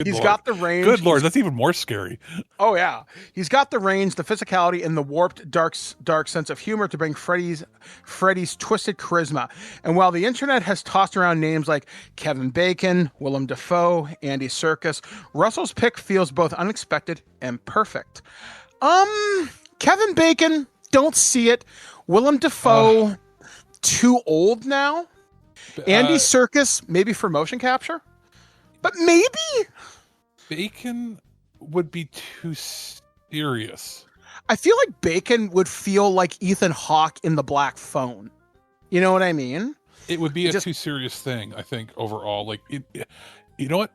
Speaker 2: He's got the range.
Speaker 3: Good Lord, that's even more scary.
Speaker 2: Oh yeah. He's got the range, the physicality, and the warped dark sense of humor to bring Freddy's twisted charisma. And while the internet has tossed around names like Kevin Bacon, Willem Dafoe, Andy Serkis, Russell's pick feels both unexpected and perfect. Kevin Bacon, don't see it. Willem Dafoe, too old now. Andy Serkis, maybe for motion capture, but maybe
Speaker 3: Bacon would be too serious.
Speaker 2: I feel like Bacon would feel like Ethan Hawke in The Black Phone. You know what I mean?
Speaker 3: It would be too serious thing, I think, overall. Like, you know what?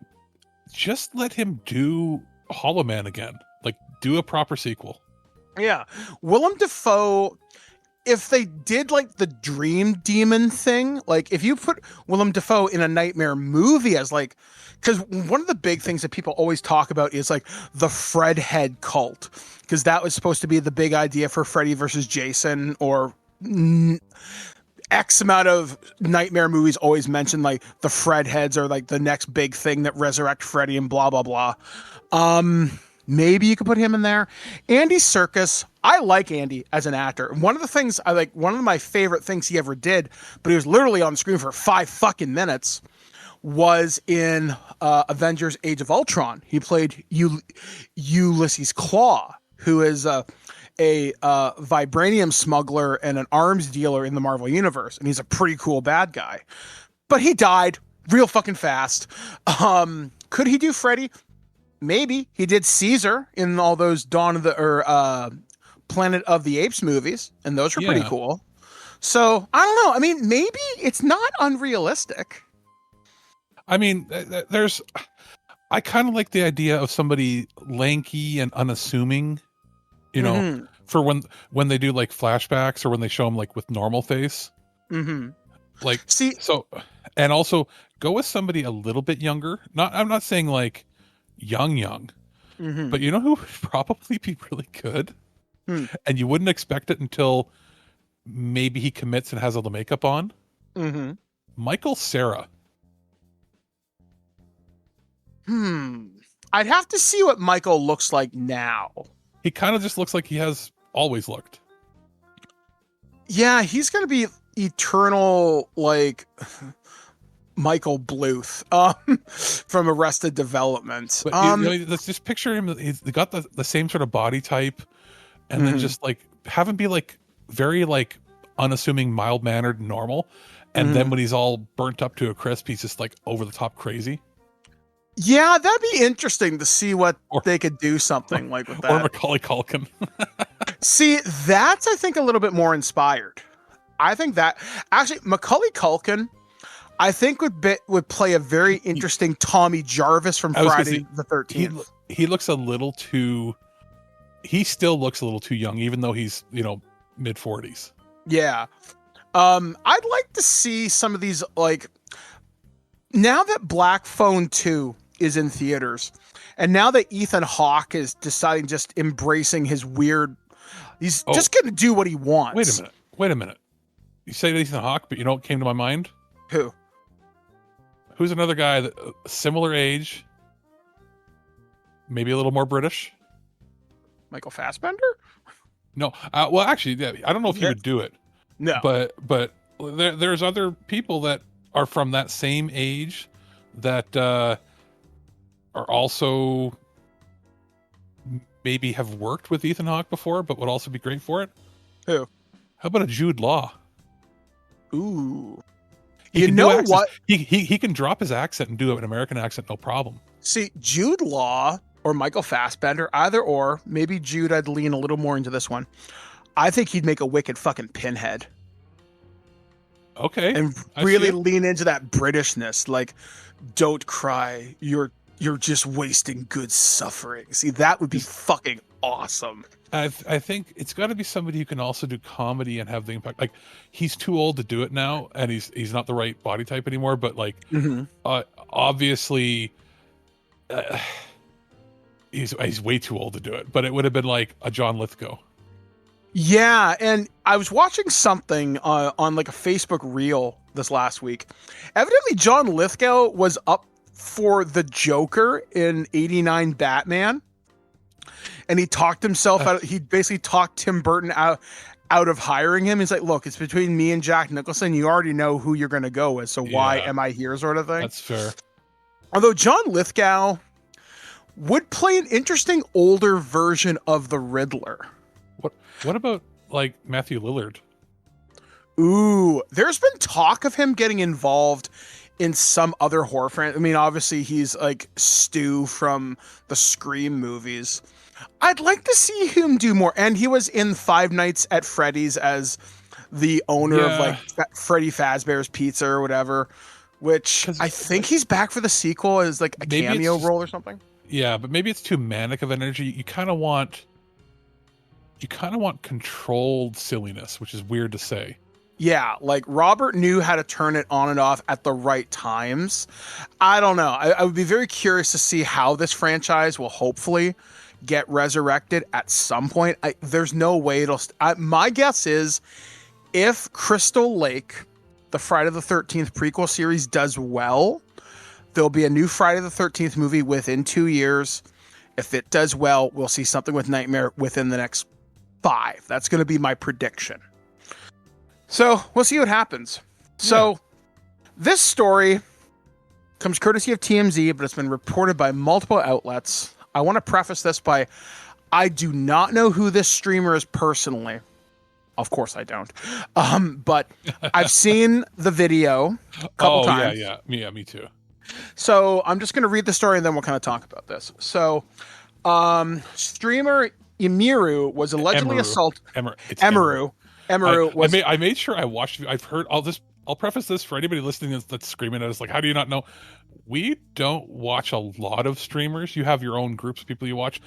Speaker 3: Just let him do Hollow Man again. Like, do a proper sequel. Yeah.
Speaker 2: Willem Dafoe, if they did like the Dream Demon thing, like if you put Willem Dafoe in a Nightmare movie as like, because one of the big things that people always talk about is like the Fred head cult, because that was supposed to be the big idea for Freddy versus Jason, or X amount of Nightmare movies always mention like the Fred heads are like the next big thing that resurrect Freddy and blah, blah, blah. Maybe you could put him in there. Andy Serkis, I like Andy as an actor. One of the things I like, one of my favorite things he ever did, but he was literally on screen for 5 fucking minutes, was in Avengers Age of Ultron. He played Ulysses Claw, who is a vibranium smuggler and an arms dealer in the Marvel Universe. And he's a pretty cool bad guy. But he died real fucking fast. Could he do Freddy? Maybe. He did Caesar in all those Planet of the Apes movies, and those were pretty
Speaker 3: Yeah.
Speaker 2: cool. So I don't know. I mean, maybe it's not unrealistic.
Speaker 3: I mean, I kind of like the idea of somebody lanky and unassuming, you know,
Speaker 2: Mhm.
Speaker 3: for when they do like flashbacks or when they show them like with normal face.
Speaker 2: Mm-hmm.
Speaker 3: Like,
Speaker 2: See,
Speaker 3: so, and also go with somebody a little bit younger. I'm not saying like young,
Speaker 2: mhm.
Speaker 3: but you know who would probably be really good?
Speaker 2: Hmm.
Speaker 3: And you wouldn't expect it until maybe he commits and has all the makeup on.
Speaker 2: Mm-hmm.
Speaker 3: Michael Cera.
Speaker 2: I'd have to see what Michael looks like now.
Speaker 3: He kind of just looks like he has always looked.
Speaker 2: Yeah, he's gonna be eternal, like Michael Bluth from Arrested Development.
Speaker 3: But let's just picture him. He's got the same sort of body type, and then
Speaker 2: Mhm.
Speaker 3: just like have him be like very like unassuming, mild mannered, normal, and then when he's all burnt up to a crisp, he's just like over the top crazy.
Speaker 2: Yeah, that'd be interesting to see what
Speaker 3: Or-
Speaker 2: they could do something like with
Speaker 3: Or
Speaker 2: that.
Speaker 3: Macaulay Culkin.
Speaker 2: See, that's I think a little bit more inspired. I think that actually Macaulay Culkin, I think would play a very interesting Tommy Jarvis from
Speaker 3: I was gonna
Speaker 2: Friday
Speaker 3: say,
Speaker 2: the 13th.
Speaker 3: He looks a little too. He still looks a little too young, even though he's mid 40s.
Speaker 2: Yeah. I'd like to see some of these, like, now that Black Phone 2 is in theaters, and now that Ethan Hawke is deciding just embracing his weird, he's just going to do what he wants.
Speaker 3: Wait a minute. You say Ethan Hawke, but you know what came to my mind?
Speaker 2: Who?
Speaker 3: Who's another guy that similar age, maybe a little more British?
Speaker 2: Michael Fassbender?
Speaker 3: No, well, actually, yeah, I don't know if he would do it,
Speaker 2: No.
Speaker 3: but there's other people that are from that same age that are also maybe have worked with Ethan Hawke before, but would also be great for it.
Speaker 2: Who?
Speaker 3: How about a Jude Law?
Speaker 2: Ooh.
Speaker 3: He
Speaker 2: You
Speaker 3: can do
Speaker 2: know
Speaker 3: accents.
Speaker 2: what?
Speaker 3: He can drop his accent and do an American accent, no problem.
Speaker 2: See, Jude Law or Michael Fassbender, either or, maybe Jude, I'd lean a little more into this one. I think he'd make a wicked fucking Pinhead.
Speaker 3: Okay,
Speaker 2: And
Speaker 3: I see
Speaker 2: really
Speaker 3: it.
Speaker 2: lean into that Britishness, like, don't cry, you're just wasting good suffering. See, that would be fucking awesome.
Speaker 3: I think it's got to be somebody who can also do comedy and have the impact. Like, he's too old to do it now, and he's not the right body type anymore. But like, obviously, he's way too old to do it. But it would have been like a John Lithgow.
Speaker 2: Yeah, and I was watching something on like a Facebook reel this last week. Evidently, John Lithgow was up for the Joker in '89 Batman, and he talked himself out. He basically talked Tim Burton out of hiring him. He's like, "Look, it's between me and Jack Nicholson. You already know who you're going to go with, so why
Speaker 3: Yeah.
Speaker 2: am I here?" Sort of thing.
Speaker 3: That's fair.
Speaker 2: Although John Lithgow would play an interesting older version of the Riddler.
Speaker 3: What about like Matthew Lillard?
Speaker 2: Ooh, there's been talk of him getting involved in some other horror franchise. I mean, obviously he's like Stu from the Scream movies. I'd like to see him do more. And he was in Five Nights at Freddy's as the owner of like Freddy Fazbear's Pizza or whatever, which I think he's back for the sequel as like a
Speaker 3: Maybe
Speaker 2: cameo
Speaker 3: it's-
Speaker 2: role or something.
Speaker 3: Yeah, but maybe it's too manic of energy. You kind of want controlled silliness, which is weird to say.
Speaker 2: Yeah, like Robert knew how to turn it on and off at the right times. I don't know. I would be very curious to see how this franchise will hopefully get resurrected at some point. There's no way it'll... my guess is if Crystal Lake, the Friday the 13th prequel series, does well, there'll be a new Friday the 13th movie within 2 years. If it does well, we'll see something with Nightmare within the next 5. That's going to be my prediction. So we'll see what happens. So this story comes courtesy of TMZ, but it's been reported by multiple outlets. I want to preface this by, I do not know who this streamer is personally. Of course I don't. But I've seen the video a couple times.
Speaker 3: Yeah, me too.
Speaker 2: So I'm just going to read the story and then we'll kind of talk about this. So streamer Emiru was allegedly assaulted.
Speaker 3: It's
Speaker 2: Emiru. Emiru was.
Speaker 3: I made sure I watched. I've heard. I'll preface this for anybody listening that's screaming at us like, "How do you not know?" We don't watch a lot of streamers. You have your own groups of people you watch.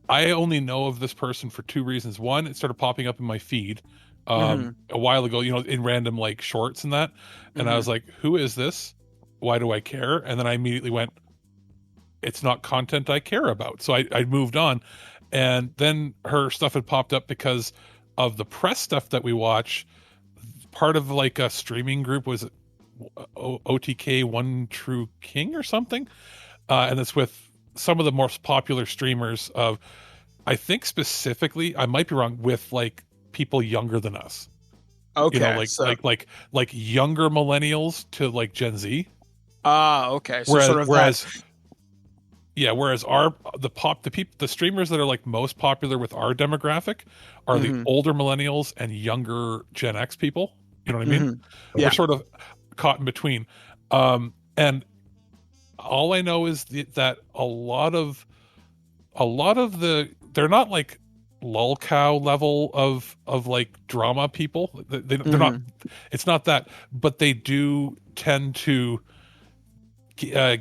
Speaker 3: I only know of this person for two reasons. One, it started popping up in my feed a while ago, in random like shorts and that. And I was like, who is this? Why do I care? And then I immediately went, it's not content I care about. So I moved on. And then her stuff had popped up because of the press stuff that we watch. Part of like a streaming group was OTK One True King or something. And it's with some of the most popular streamers of, I think specifically, I might be wrong, with like people younger than us.
Speaker 2: Okay.
Speaker 3: Like younger millennials to like Gen Z.
Speaker 2: Okay. So
Speaker 3: whereas the streamers that are like most popular with our demographic are the older millennials and younger Gen X people. You know what I mean?
Speaker 2: Yeah.
Speaker 3: We're sort of caught in between. And all I know is that a lot of they're not like lolcow level of like drama people. They're not. It's not that, but they do tend to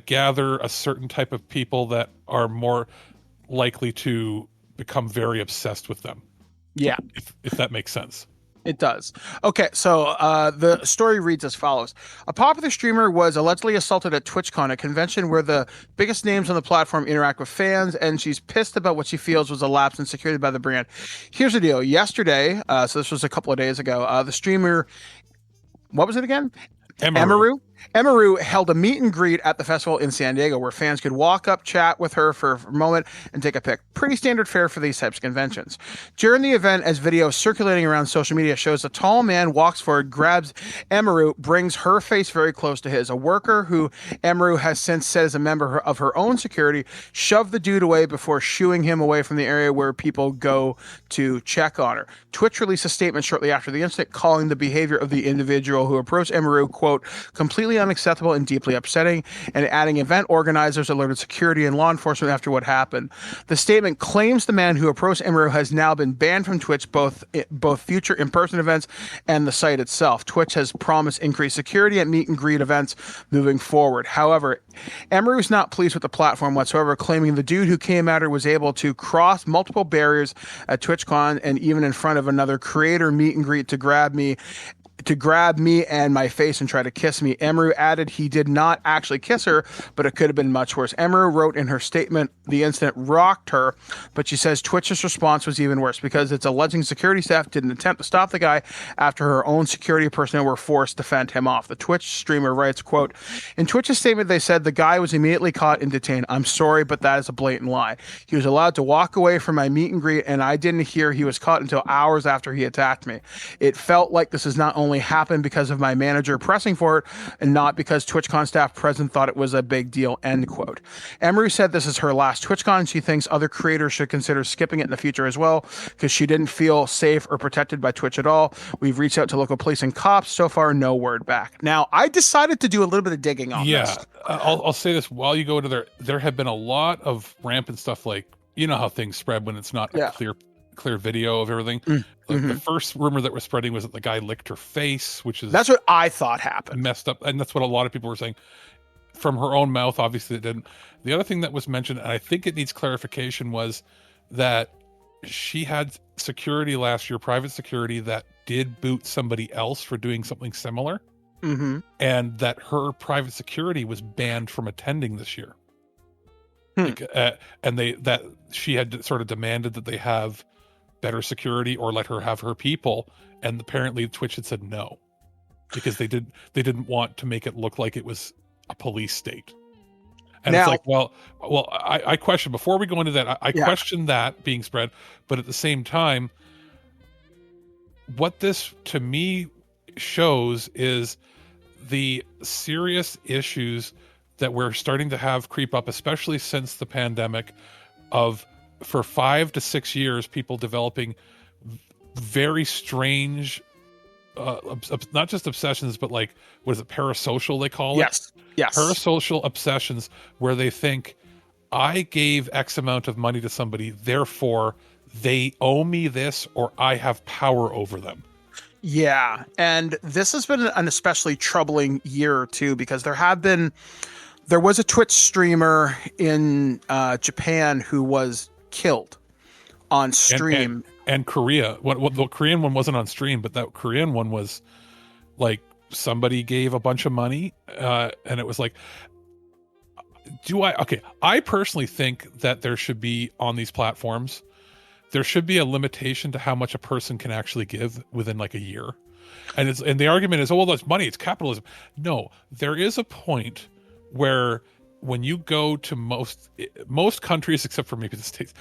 Speaker 3: gather a certain type of people that are more likely to become very obsessed with them.
Speaker 2: Yeah,
Speaker 3: if that makes sense.
Speaker 2: It does. Okay, so the story reads as follows. A popular streamer was allegedly assaulted at TwitchCon, a convention where the biggest names on the platform interact with fans, and she's pissed about what she feels was a lapse in security by the brand. Here's the deal. Yesterday, so this was a couple of days ago, the streamer, what was it again? Emiru held a meet and greet at the festival in San Diego where fans could walk up, chat with her for a moment, and take a pic. Pretty standard fare for these types of conventions. During the event, as video circulating around social media shows, a tall man walks forward, grabs Emiru, brings her face very close to his. A worker who Emiru has since said is a member of her own security shoved the dude away before shooing him away from the area where people go to check on her. Twitch released a statement shortly after the incident calling the behavior of the individual who approached Emiru, quote, completely unacceptable and deeply upsetting, and adding event organizers alerted security and law enforcement after what happened. The statement claims the man who approached Emiru has now been banned from Twitch, both future in-person events and the site itself. Twitch has promised increased security at meet and greet events moving forward. However, Emiru is not pleased with the platform whatsoever, claiming the dude who came at her was able to cross multiple barriers at TwitchCon and even in front of another creator meet and greet to grab me and my face and try to kiss me. Emiru added he did not actually kiss her, but it could have been much worse. Emiru wrote in her statement, the incident rocked her, but she says Twitch's response was even worse because its alleging security staff did an attempt to stop the guy after her own security personnel were forced to fend him off. The Twitch streamer writes, quote, in Twitch's statement, they said the guy was immediately caught and detained. I'm sorry, but that is a blatant lie. He was allowed to walk away from my meet and greet, and I didn't hear he was caught until hours after he attacked me. It felt like this is not only happened because of my manager pressing for it and not because TwitchCon staff present thought it was a big deal, end quote. Emiru said this is her last TwitchCon. She thinks other creators should consider skipping it in the future as well because she didn't feel safe or protected by Twitch at all. We've reached out to local police and cops. So far, no word back. Now, I decided to do a little bit of digging on this.
Speaker 3: I'll say this while you go to there have been a lot of rampant stuff like, you know how things spread when it's not a clear video of everything. The first rumor that was spreading was that the guy licked her face, that's
Speaker 2: what I thought happened.
Speaker 3: Messed up, and that's what a lot of people were saying from her own mouth. Obviously it didn't. The other thing that was mentioned, and I think it needs clarification, was that she had security last year, private security, that did boot somebody else for doing something similar, and that her private security was banned from attending this year. And that she had sort of demanded that they have better security or let her have her people, and apparently Twitch had said no because they didn't want to make it look like it was a police state. And now, it's like, well, I question, before we go into that, I question that being spread, but at the same time, what this to me shows is the serious issues that we're starting to have creep up, especially since the pandemic, of for 5 to 6 years, people developing very strange, not just obsessions, but like, what is it, parasocial they call it? Yes. Parasocial obsessions where they think, I gave X amount of money to somebody, therefore they owe me this or I have power over them.
Speaker 2: Yeah, and this has been an especially troubling year too, because there was a Twitch streamer in Japan who was killed on stream.
Speaker 3: And Korea. The Korean one wasn't on stream, but that Korean one was like somebody gave a bunch of money, and it was like, I personally think that there should be, on these platforms, there should be a limitation to how much a person can actually give within like a year. And the argument is, oh, well, that's money, it's capitalism. No, there is a point where when you go to most countries, except for maybe the States,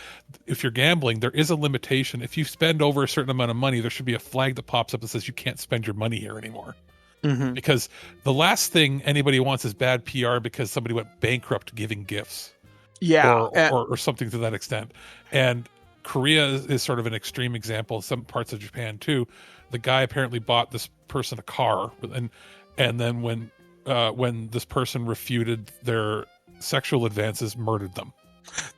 Speaker 3: if you're gambling, there is a limitation. If you spend over a certain amount of money, there should be a flag that pops up that says you can't spend your money here anymore.
Speaker 2: Mm-hmm.
Speaker 3: Because the last thing anybody wants is bad PR because somebody went bankrupt giving gifts.
Speaker 2: Yeah.
Speaker 3: Or something to that extent. And Korea is sort of an extreme example. Some parts of Japan too. The guy apparently bought this person a car, and then when this person refuted their sexual advances, murdered them.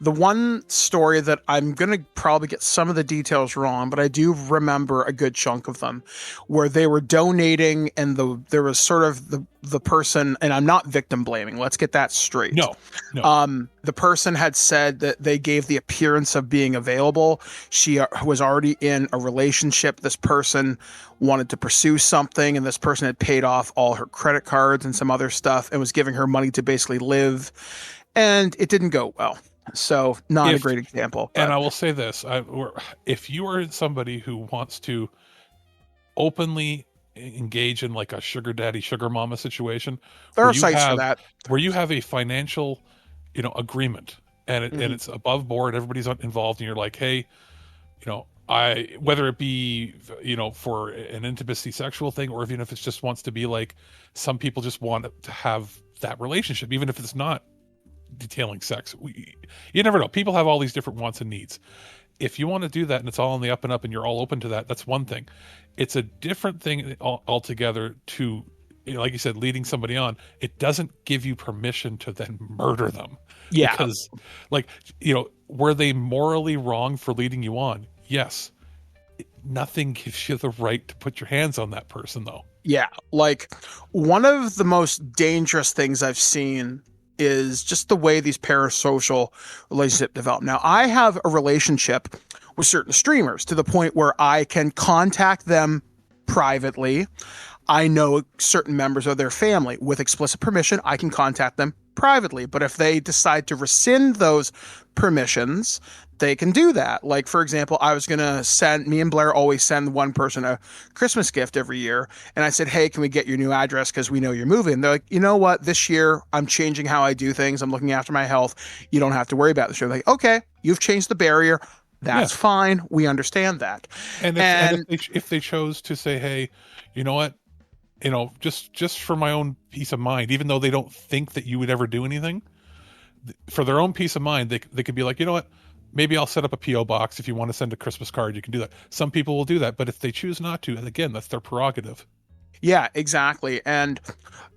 Speaker 2: The one story that I'm going to probably get some of the details wrong, but I do remember a good chunk of them, where they were donating, and there was sort of the person, and I'm not victim blaming, let's get that straight.
Speaker 3: No.
Speaker 2: The person had said that they gave the appearance of being available. She was already in a relationship. This person wanted to pursue something, and this person had paid off all her credit cards and some other stuff and was giving her money to basically live. And it didn't go well. So not a great example. But.
Speaker 3: And I will say this, if you are somebody who wants to openly engage in like a sugar daddy, sugar mama situation,
Speaker 2: there are sites for that,
Speaker 3: where you have a financial, agreement, and it's above board, everybody's involved, and you're like, hey, whether it be, for an intimacy sexual thing, or even if it just wants to be like, some people just want to have that relationship, even if it's not detailing sex. You never know. People have all these different wants and needs. If you want to do that and it's all on the up and up and you're all open to that, that's one thing. It's a different thing altogether to, like you said, leading somebody on. It doesn't give you permission to then murder them.
Speaker 2: Yeah.
Speaker 3: Because, were they morally wrong for leading you on? Yes. Nothing gives you the right to put your hands on that person, though.
Speaker 2: Yeah. Like, one of the most dangerous things I've seen is just the way these parasocial relationships develop. Now, I have a relationship with certain streamers to the point where I can contact them privately. I know certain members of their family. With explicit permission, I can contact them privately. But if they decide to rescind those permissions, they can do that. Like, for example, I was going to me and Blair always send one person a Christmas gift every year. And I said, hey, can we get your new address? Because we know you're moving. And they're like, you know what? This year, I'm changing how I do things. I'm looking after my health. You don't have to worry about this. You're like, okay, you've changed the barrier. That's fine. We understand that.
Speaker 3: And if they chose to say, hey, you know what? Just for my own peace of mind, even though they don't think that you would ever do anything, for their own peace of mind, they could be like, you know what? Maybe I'll set up a P.O. box. If you want to send a Christmas card, you can do that. Some people will do that, but if they choose not to, again, that's their prerogative.
Speaker 2: Yeah, exactly. And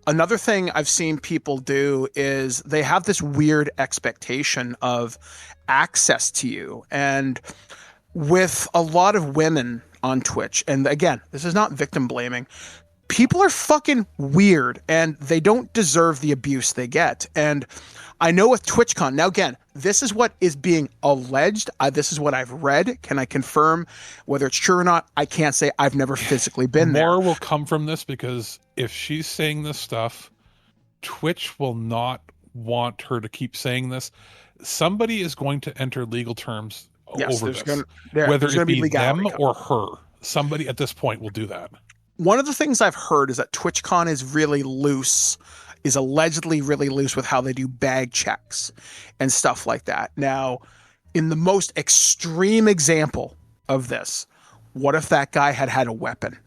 Speaker 2: another thing I've seen people do is they have this weird expectation of access to you. And with a lot of women on Twitch, and again, this is not victim blaming, people are fucking weird and they don't deserve the abuse they get. And I know with TwitchCon, now again, this is what is being alleged. This is what I've read. Can I confirm whether it's true or not? I can't say. I've never physically been there.
Speaker 3: More will come from this, because if she's saying this stuff, Twitch will not want her to keep saying this. Somebody is going to enter legal terms over this. Whether it be them or her. Somebody at this point will do that.
Speaker 2: One of the things I've heard is that TwitchCon is really loose, is allegedly really loose with how they do bag checks and stuff like that. Now, in the most extreme example of this, what if that guy had a weapon?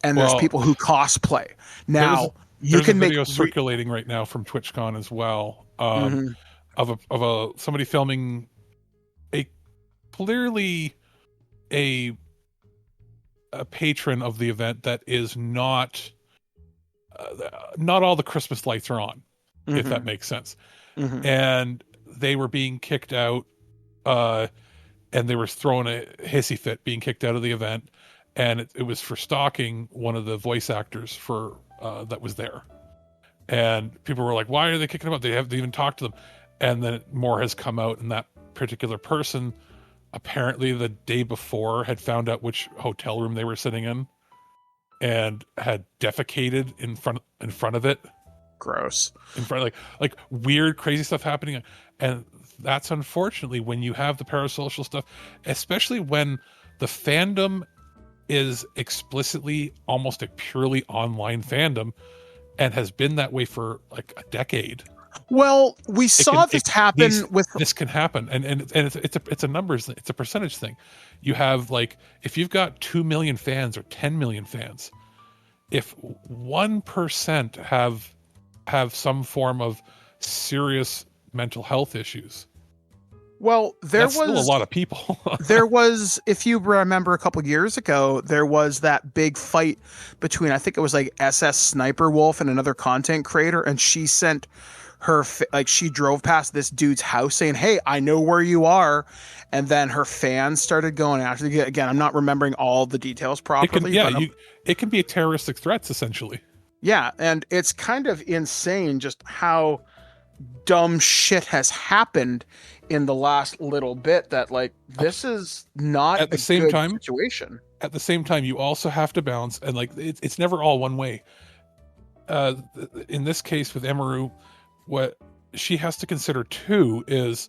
Speaker 2: And there's people who cosplay. Now, you can make
Speaker 3: video circulating right now from TwitchCon as well, of somebody filming clearly a patron of the event that is not all the Christmas lights are on, if that makes sense. And they were being kicked out and they were throwing a hissy fit, being kicked out of the event, and it was for stalking one of the voice actors for that was there. And people were like, why are they kicking him out? They haven't even talked to them. And then more has come out, and that particular person apparently the day before had found out which hotel room they were sitting in and had defecated in front of it.
Speaker 2: Gross.
Speaker 3: In front of like weird, crazy stuff happening. And that's unfortunately when you have the parasocial stuff, especially when the fandom is explicitly almost a purely online fandom and has been that way for like a decade.
Speaker 2: Well, we saw this happen with...
Speaker 3: This can happen. And it's a numbers, it's a percentage thing. You have like, if you've got 2 million fans or 10 million fans, if 1% have some form of serious mental health issues,
Speaker 2: well, that's
Speaker 3: still a lot of people.
Speaker 2: There was, if you remember a couple years ago, there was that big fight between, I think it was like SS Sniper Wolf and another content creator, and she sent her, like, she drove past this dude's house saying, hey, I know where you are, and then her fans started going after the, again, I'm not remembering all the details properly.
Speaker 3: It can be a terroristic threats, essentially.
Speaker 2: Yeah, and it's kind of insane just how dumb shit has happened in the last little bit, that like this is not
Speaker 3: at the same time
Speaker 2: situation.
Speaker 3: At the same time, you also have to balance, and like it's never all one way. In this case with Emaru, what she has to consider too is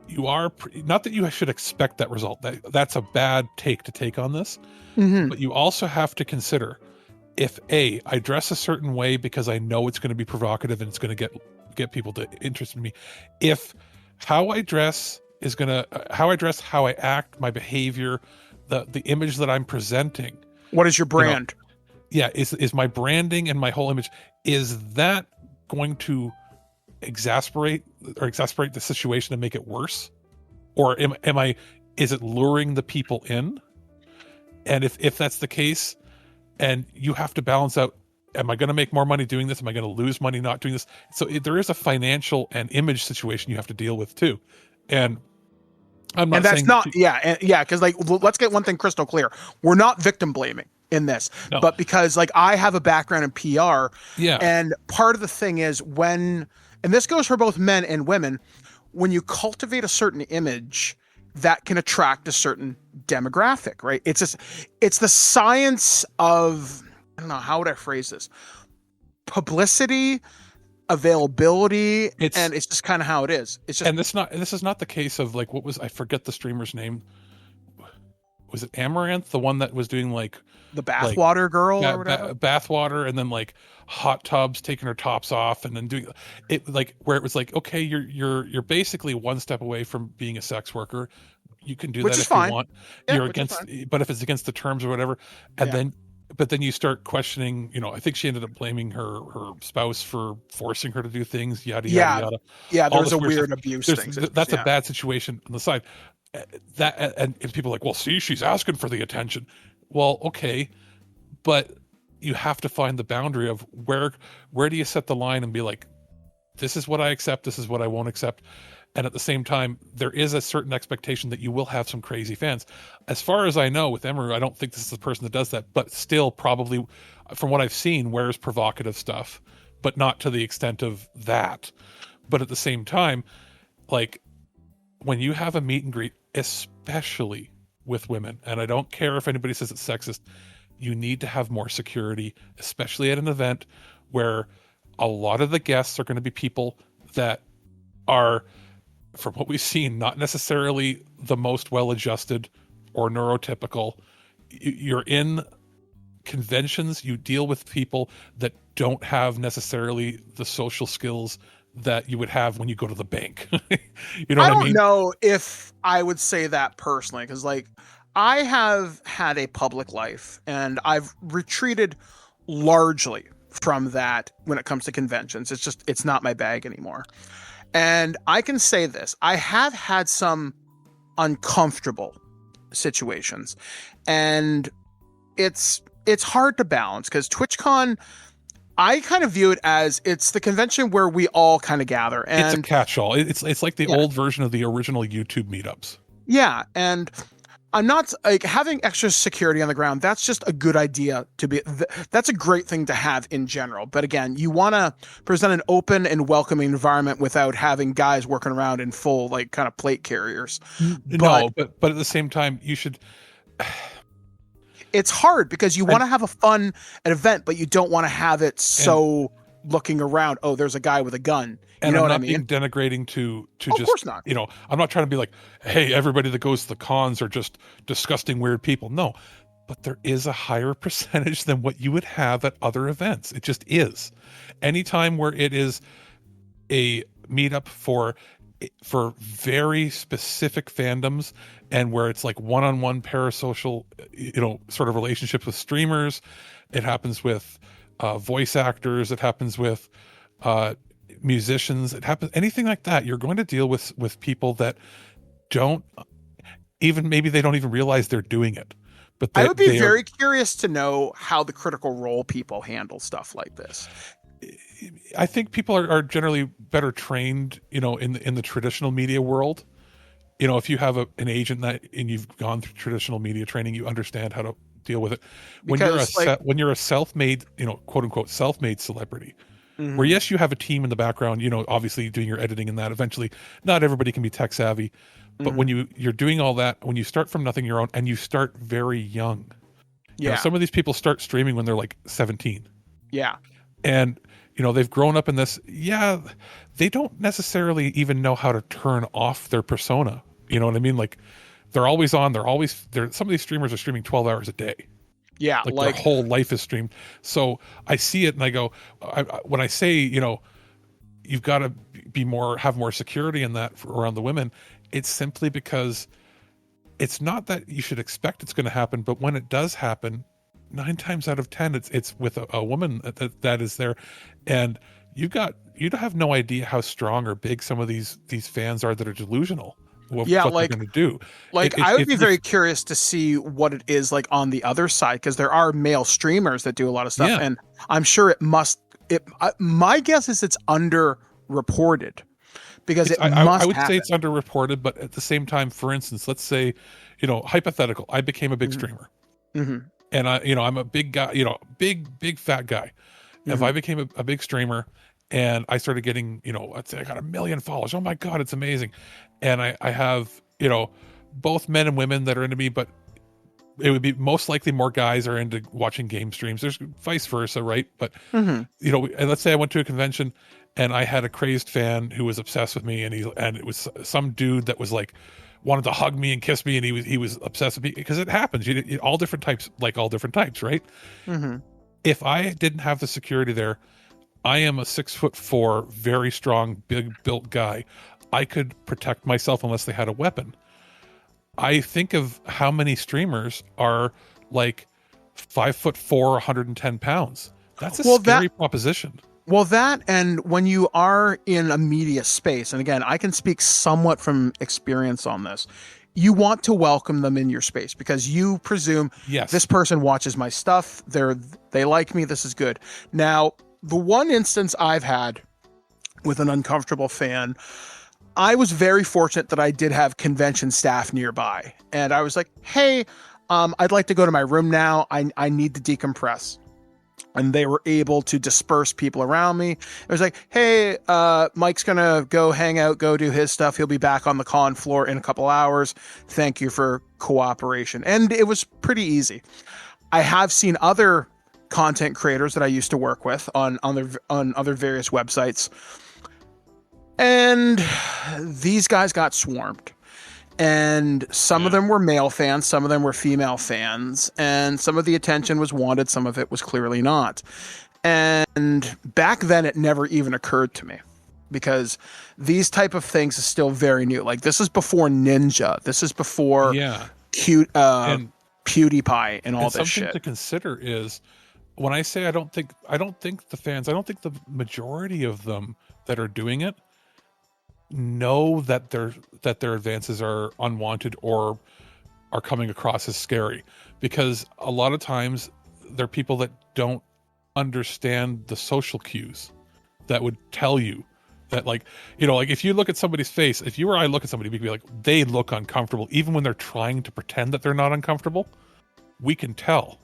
Speaker 3: you are not that you should expect that result. That's a bad take on this, but you also have to consider, if I dress a certain way because I know it's going to be provocative and it's going to get people to interest in me, if how I dress, how I act, my behavior, the image that I'm presenting.
Speaker 2: What is your brand?
Speaker 3: Is my branding and my whole image, is that going to exasperate the situation and make it worse? Or is it luring the people in? And if that's the case, and you have to balance out, am I going to make more money doing this? Am I going to lose money not doing this? So there is a financial and image situation you have to deal with too. And I'm not saying because like, let's get one thing crystal clear. We're not victim blaming in this, but because like I have a background in PR, and part of the thing is and this goes for both men and women, when you cultivate a certain image, that can attract a certain demographic, right? It's the science of, I don't know, how would I phrase this? Publicity, availability, and it's just kind of how it is. It's just, and this is not the case of like, I forget the streamer's name. Was it Amaranth, the one that was doing like
Speaker 2: the bathwater girl or whatever?
Speaker 3: Bathwater, and then like hot tubs, taking her tops off, and then doing it, like where it was like, okay, you're basically one step away from being a sex worker. You can do that if you want. You're against, but if it's against the terms or whatever, and then you start questioning, I think she ended up blaming her spouse for forcing her to do things, yada, yada, yada.
Speaker 2: Yeah, there was a weird abuse thing.
Speaker 3: That's a bad situation on the side. And people are like, well, see, she's asking for the attention. Well, okay, but you have to find the boundary of where do you set the line and be like, this is what I accept, this is what I won't accept. And at the same time, there is a certain expectation that you will have some crazy fans. As far as I know, with Emaru, I don't think this is the person that does that, but still probably, from what I've seen, wears provocative stuff, but not to the extent of that. But at the same time, like, when you have a meet and greet, especially with women, and I don't care if anybody says it's sexist, you need to have more security, especially at an event where a lot of the guests are going to be people that are, from what we've seen, not necessarily the most well-adjusted or neurotypical. You're in conventions, you deal with people that don't have necessarily the social skills that you would have when you go to the bank. You know what I mean?
Speaker 2: I don't know if I would say that personally, because like I have had a public life and I've retreated largely from that when it comes to conventions. It's not my bag anymore. And I can say this, I have had some uncomfortable situations, and it's hard to balance because TwitchCon, I kind of view it as it's the convention where we all kind of gather. And
Speaker 3: it's a catch-all. It's like the old version of the original YouTube meetups.
Speaker 2: Yeah, and I'm not like having extra security on the ground. That's just a good idea to be. That's a great thing to have in general. But again, you want to present an open and welcoming environment without having guys working around in full like kind of plate carriers.
Speaker 3: No, but at the same time, you should.
Speaker 2: It's hard because you want to have an event, but you don't want to have it so looking around. Oh, there's a guy with a gun. You know what I mean?
Speaker 3: Being denigrating to
Speaker 2: Of
Speaker 3: just,
Speaker 2: course not.
Speaker 3: you know, I'm not trying to be like, hey, everybody that goes to the cons are just disgusting, weird people. No, but there is a higher percentage than what you would have at other events. It just is. Anytime where it is a meetup for very specific fandoms and where it's like one-on-one parasocial, you know, sort of relationships with streamers, it happens with voice actors, it happens with musicians, it happens anything like that. You're going to deal with people that don't even, maybe they don't even realize they're doing it. But
Speaker 2: I would be very curious to know how the Critical Role people handle stuff like this.
Speaker 3: I think people are generally better trained, you know, in the traditional media world. You know, if you have an agent and you've gone through traditional media training, you understand how to deal with it. When you're a self-made, you know, quote unquote self-made celebrity, where yes, you have a team in the background, you know, obviously doing your editing and that. Eventually, not everybody can be tech savvy, but when you're doing all that, when you start from nothing your own, and you start very young, you know, some of these people start streaming when they're like 17.
Speaker 2: Yeah, and
Speaker 3: you know, they've grown up in this. Yeah, they don't necessarily even know how to turn off their persona. You know what I mean? Like they're always on. Some of these streamers are streaming 12 hours a day.
Speaker 2: Yeah,
Speaker 3: like their whole life is streamed. So I see it and I go, when I say, you know, you've got to have more security in that around the women, it's simply because it's not that you should expect it's going to happen, but when it does happen, 9 times out of 10, it's with a woman that is there, and you have no idea how strong or big some of these fans are that are delusional. What they're going to do.
Speaker 2: Like I would be very curious to see what it is like on the other side, because there are male streamers that do a lot of stuff, and I'm sure my guess is it's underreported because I would
Speaker 3: say it's underreported, but at the same time, for instance, let's say, you know, hypothetical, I became a big streamer, and I'm a big guy, you know, big fat guy. If I became a big streamer and I started getting, you know, let's say I got 1 million followers. Oh my God, it's amazing. And I have, you know, both men and women that are into me, but it would be most likely more guys are into watching game streams. There's vice versa, right? But, you know, and let's say I went to a convention and I had a crazed fan who was obsessed with me, and it was some dude that was like, wanted to hug me and kiss me, and he was obsessed with me, because it happens. All different types, like all different types, right? If I didn't have the security there, I am a 6'4", very strong, big built guy. I could protect myself unless they had a weapon. I think of how many streamers are like 5'4", 110 pounds. That's a scary proposition.
Speaker 2: Well, that, and when you are in a media space, and again, I can speak somewhat from experience on this, you want to welcome them in your space because you presume this person watches my stuff. They like me. This is good. Now, the one instance I've had with an uncomfortable fan, I was very fortunate that I did have convention staff nearby. And I was like, hey, I'd like to go to my room now. I need to decompress. And they were able to disperse people around me. It was like, hey, Mike's going to go hang out, go do his stuff. He'll be back on the con floor in a couple hours. Thank you for cooperation. And it was pretty easy. I have seen other content creators that I used to work with on other various websites, and these guys got swarmed. And some of them were male fans, some of them were female fans, and some of the attention was wanted, some of it was clearly not. And back then, it never even occurred to me, because these type of things is still very new. Like, this is before Ninja, this is before PewDiePie and all this shit.
Speaker 3: Something to consider is, when I say I don't think the majority of them that are doing it know that their advances are unwanted or are coming across as scary, because a lot of times they're people that don't understand the social cues that would tell you that, like, like if you look at somebody's face, if you or I look at somebody, we can be like, they look uncomfortable, even when they're trying to pretend that they're not uncomfortable. We can tell.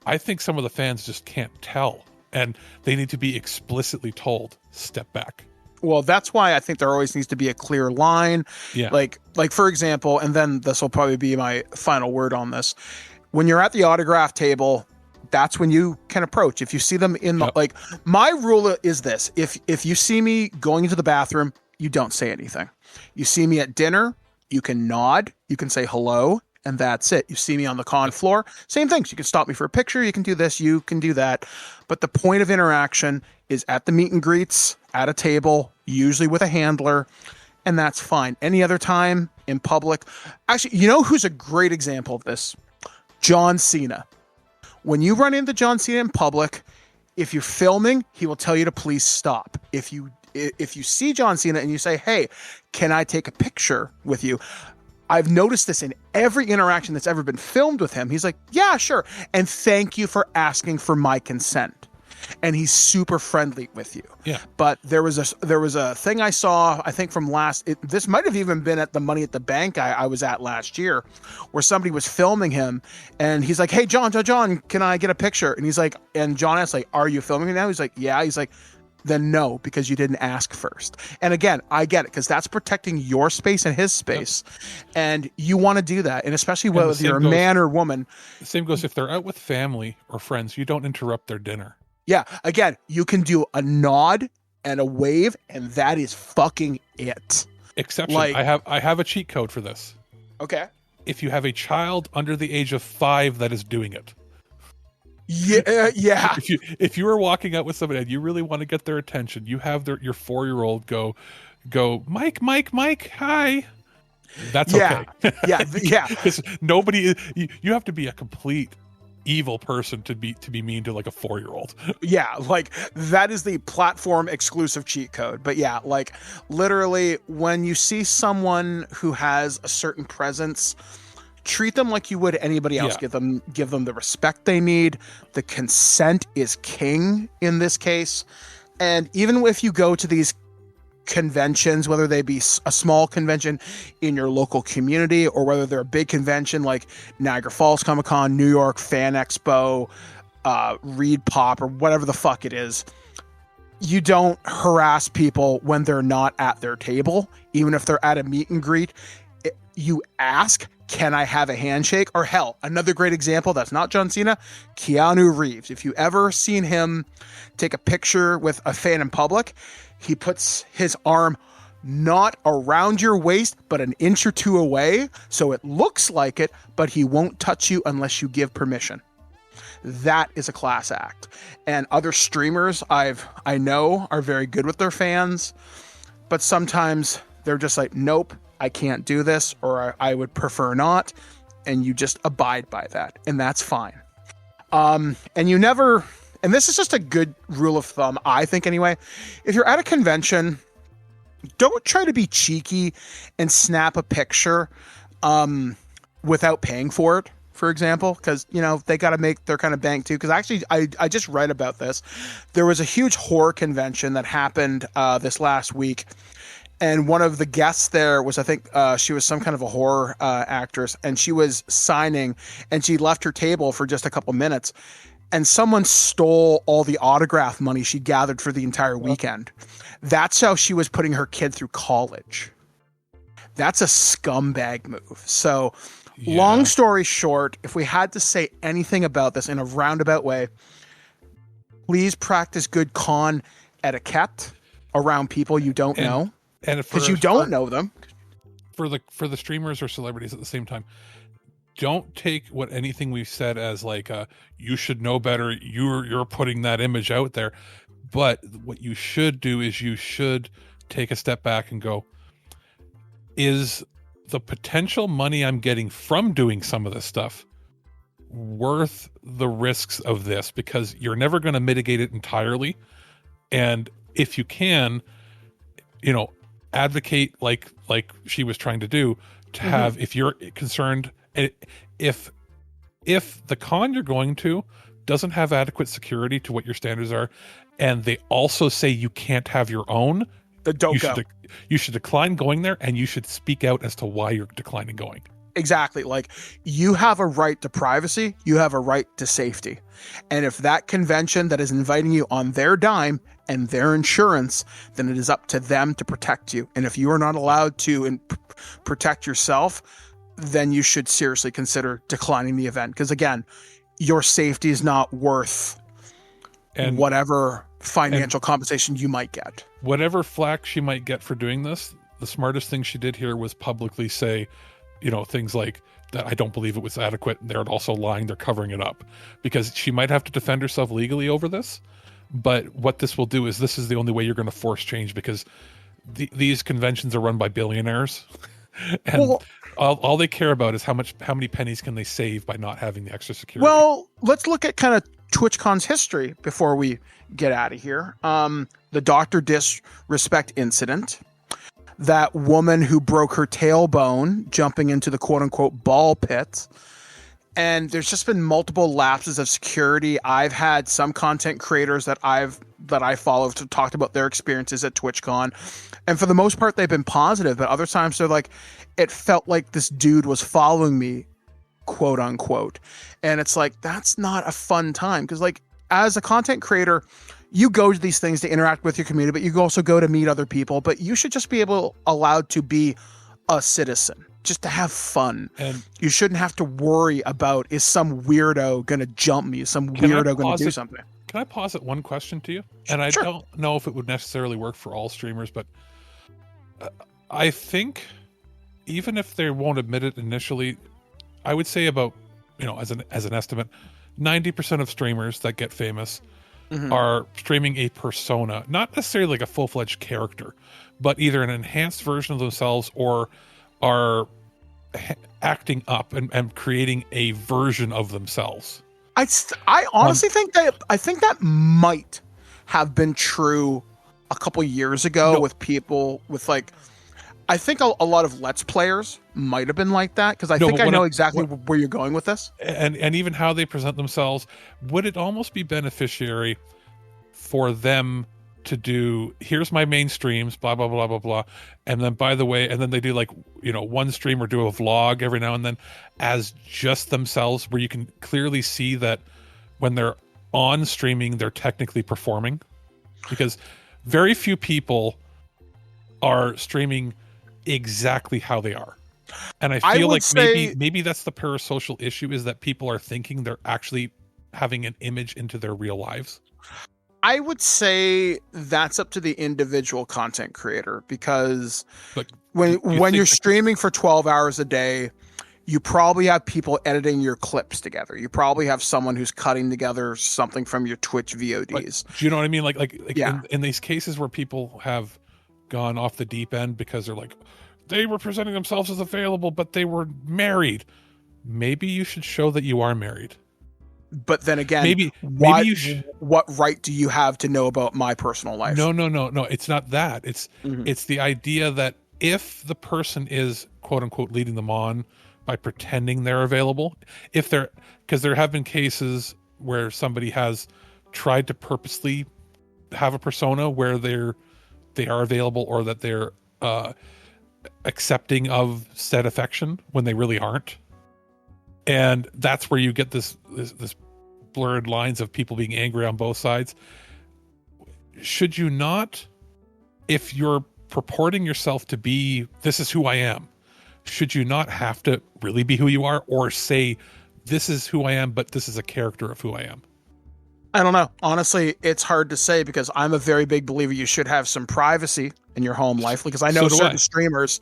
Speaker 3: I think some of the fans just can't tell, and they need to be explicitly told, step back.
Speaker 2: Well, that's why I think there always needs to be a clear line.
Speaker 3: Yeah.
Speaker 2: Like for example, and then this will probably be my final word on this. When you're at the autograph table, that's when you can approach. If you see them in the,
Speaker 3: Yep.
Speaker 2: like, my rule is this: if you see me going into the bathroom, you don't say anything. You see me at dinner, you can nod, you can say hello, and that's it. You see me on the con floor, same things. You can stop me for a picture, you can do this, you can do that. But the point of interaction is at the meet and greets, at a table, usually with a handler, and that's fine. Any other time in public. Actually, you know who's a great example of this? John Cena. When you run into John Cena in public, if you're filming, he will tell you to please stop. If you see John Cena and you say, "Hey, can I take a picture with you?" I've noticed this in every interaction that's ever been filmed with him. He's like, "Yeah, sure. And thank you for asking for my consent." And he's super friendly with you.
Speaker 3: Yeah.
Speaker 2: But there was a thing I saw, I think from this might have even been at the Money at the Bank I was at last year, where somebody was filming him and he's like, "Hey, John, can I get a picture?" And he's like, and John asked, like, "Are you filming me now?" He's like, "Yeah." He's like, "Then no, because you didn't ask first." And again, I get it, because that's protecting your space and his space. Yep. And you want to do that. And especially whether you're a man or woman.
Speaker 3: The same goes if they're out with family or friends, you don't interrupt their dinner.
Speaker 2: Yeah, again, you can do a nod and a wave, and that is fucking it.
Speaker 3: Exception.
Speaker 2: Like,
Speaker 3: I have a cheat code for this.
Speaker 2: Okay.
Speaker 3: If you have a child under the age of 5 that is doing it.
Speaker 2: Yeah.
Speaker 3: If you are walking out with somebody and you really want to get their attention, you have your 4-year-old go, Mike, hi. That's okay.
Speaker 2: Yeah.
Speaker 3: Because nobody, you have to be a complete evil person to be mean to like a 4-year-old.
Speaker 2: Yeah, like that is the platform exclusive cheat code. But yeah, like literally when you see someone who has a certain presence, treat them like you would anybody else.
Speaker 3: Yeah.
Speaker 2: Give them the respect they need. The consent is king in this case. And even if you go to these conventions, whether they be a small convention in your local community or whether they're a big convention like Niagara Falls Comic Con, New York Fan Expo, Reed Pop, or whatever the fuck it is, you don't harass people when they're not at their table. Even if they're at a meet and greet, you ask, "Can I have a handshake?" Or hell, another great example that's not John Cena, Keanu Reeves. If you ever seen him take a picture with a fan in public, he puts his arm not around your waist, but an inch or two away, so it looks like it, but he won't touch you unless you give permission. That is a class act. And other streamers I know are very good with their fans, but sometimes they're just like, "Nope, I can't do this," or "I would prefer not," and you just abide by that, and that's fine. And you never... And this is just a good rule of thumb, I think anyway. If you're at a convention, don't try to be cheeky and snap a picture without paying for it, for example, because, they got to make their kind of bank too. Because actually, I just read about this. There was a huge horror convention that happened this last week. And one of the guests there was, I think she was some kind of a horror actress, and she was signing, and she left her table for just a couple minutes. And someone stole all the autograph money she gathered for the entire weekend. That's how she was putting her kid through college. That's a scumbag move. So, long story short, if we had to say anything about this in a roundabout way, please practice good con etiquette around people you don't know.
Speaker 3: And
Speaker 2: because you don't know them.
Speaker 3: For the streamers or celebrities at the same time, don't take what anything we've said as like you should know better. You're putting that image out there. But what you should do is you should take a step back and go, is the potential money I'm getting from doing some of this stuff worth the risks of this? Because you're never going to mitigate it entirely. And if you can, advocate like she was trying to do, to have, if you're concerned, if the con you're going to, doesn't have adequate security to what your standards are, and they also say you can't have your own,
Speaker 2: The don't go.
Speaker 3: you should decline going there, and you should speak out as to why you're declining going.
Speaker 2: Exactly. Like, you have a right to privacy, you have a right to safety. And if that convention that is inviting you on their dime and their insurance, then it is up to them to protect you. And if you are not allowed to protect yourself, then you should seriously consider declining the event. Because again, your safety is not worth whatever financial compensation you might get.
Speaker 3: Whatever flack she might get for doing this, the smartest thing she did here was publicly say, things like that I don't believe it was adequate. They're also lying. They're covering it up, because she might have to defend herself legally over this. But what this will do is this is the only way you're going to force change, because these conventions are run by billionaires, and all they care about is how many pennies can they save by not having the extra security.
Speaker 2: Well, let's look at kind of TwitchCon's history before we get out of here. The Dr. Disrespect incident. That woman who broke her tailbone jumping into the quote-unquote ball pit. And there's just been multiple lapses of security. I've had some content creators that I follow have talked about their experiences at TwitchCon. And for the most part, they've been positive. But other times they're like, it felt like this dude was following me, quote unquote. And it's like, that's not a fun time. Because like, as a content creator, you go to these things to interact with your community, but you also go to meet other people. But you should just be allowed to be a citizen, just to have fun. And you shouldn't have to worry about, is some weirdo going to jump me? Is some weirdo going to do something?
Speaker 3: Can I posit one question to you? And I don't know if it would necessarily work for all streamers, but I think even if they won't admit it initially, I would say about, as an estimate, 90% of streamers that get famous are streaming a persona, not necessarily like a full-fledged character, but either an enhanced version of themselves or are acting up and creating a version of themselves.
Speaker 2: I honestly think that might have been true a couple years ago with people with like, I think a lot of Let's Players might have been like that, because I think I know exactly where you're going with this.
Speaker 3: And even how they present themselves, would it almost be beneficiary for them to do, here's my main streams, blah, blah, blah, blah, blah. And then, by the way, and then they do like, one stream or do a vlog every now and then as just themselves, where you can clearly see that when they're on streaming, they're technically performing, because very few people are streaming exactly how they are. And I feel like maybe that's the parasocial issue, is that people are thinking they're actually having an image into their real lives.
Speaker 2: I would say that's up to the individual content creator, because when you're streaming for 12 hours a day, you probably have people editing your clips together. You probably have someone who's cutting together something from your Twitch VODs.
Speaker 3: Do you know what I mean? Like yeah. in these cases where people have gone off the deep end because they're like, they were presenting themselves as available, but they were married. Maybe you should show that you are married.
Speaker 2: But then again,
Speaker 3: maybe
Speaker 2: what right do you have to know about my personal life?
Speaker 3: No. It's not that. It's the idea that if the person is quote unquote leading them on by pretending they're available, because there have been cases where somebody has tried to purposely have a persona where they are available, or that they're accepting of said affection when they really aren't. And that's where you get this blurred lines of people being angry on both sides. Should you not, if you're purporting yourself to be, this is who I am, should you not have to really be who you are, or say, this is who I am, but this is a character of who I am?
Speaker 2: I don't know. Honestly, it's hard to say, because I'm a very big believer you should have some privacy in your home life, because I know certain streamers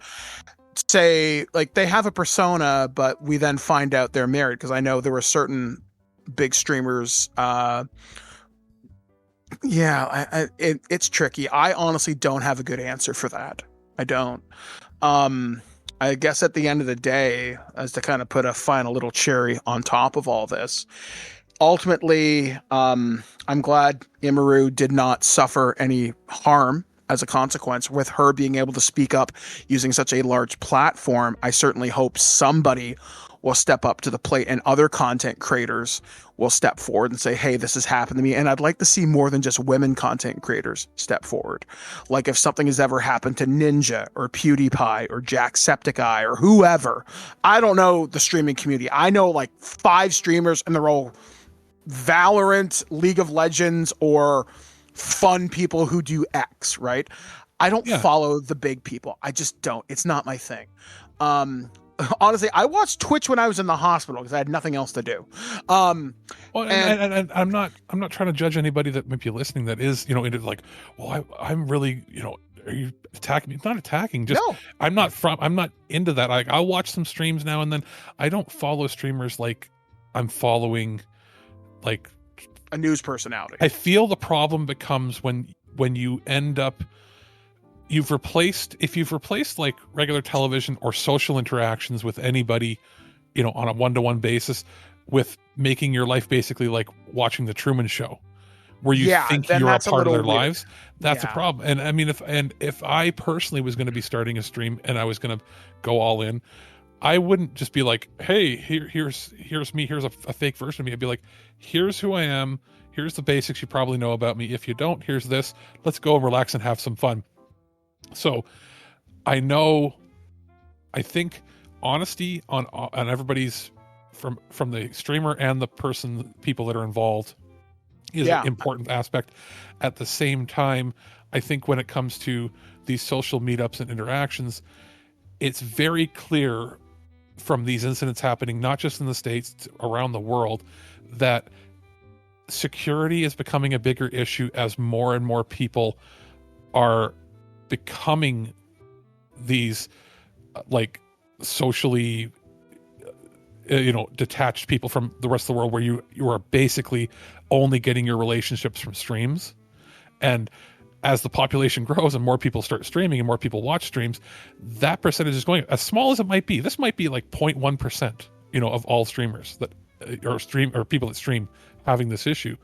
Speaker 2: say like they have a persona, but we then find out they're married, because I know there were certain big streamers. It's tricky. I honestly don't have a good answer for that. I don't. I guess at the end of the day, as to kind of put a final little cherry on top of all this, ultimately, I'm glad Imaru did not suffer any harm as a consequence with her being able to speak up using such a large platform. I certainly hope somebody will step up to the plate, and other content creators will step forward and say, hey, this has happened to me. And I'd like to see more than just women content creators step forward. Like if something has ever happened to Ninja or PewDiePie or Jacksepticeye or whoever, I don't know the streaming community. I know like 5 streamers, and they're all Valorant, League of Legends, or fun people who do X, right? I don't follow the big people. I just don't. It's not my thing. Honestly, I watched Twitch when I was in the hospital because I had nothing else to do.
Speaker 3: Well, and I'm not trying to judge anybody that might be listening that is, into like, well, I'm really, are you attacking me? It's not attacking. Just
Speaker 2: No.
Speaker 3: I'm not into that. I'll watch some streams now and then. I don't follow streamers like I'm following like
Speaker 2: a news personality.
Speaker 3: I feel the problem becomes when you end up if you've replaced like regular television or social interactions with anybody, on a one-to-one basis, with making your life basically like watching the Truman Show, where you think you're a part of their lives. That's a problem. And I mean, if I personally was going to be starting a stream and I was going to go all in, I wouldn't just be like, hey, here's me, here's a fake version of me. I'd be like, here's who I am, here's the basics you probably know about me. If you don't, here's this. Let's go relax and have some fun. So I think honesty on everybody's from the streamer and the people that are involved is an important aspect. At the same time, I think when it comes to these social meetups and interactions, it's very clear from these incidents happening, not just in the States, around the world, that security is becoming a bigger issue as more and more people are becoming these like socially detached people from the rest of the world, where you are basically only getting your relationships from streams. And as the population grows and more people start streaming and more people watch streams, that percentage is going, as small as it might be. This might be like 0.1%, of all streamers that or people that stream having this issue.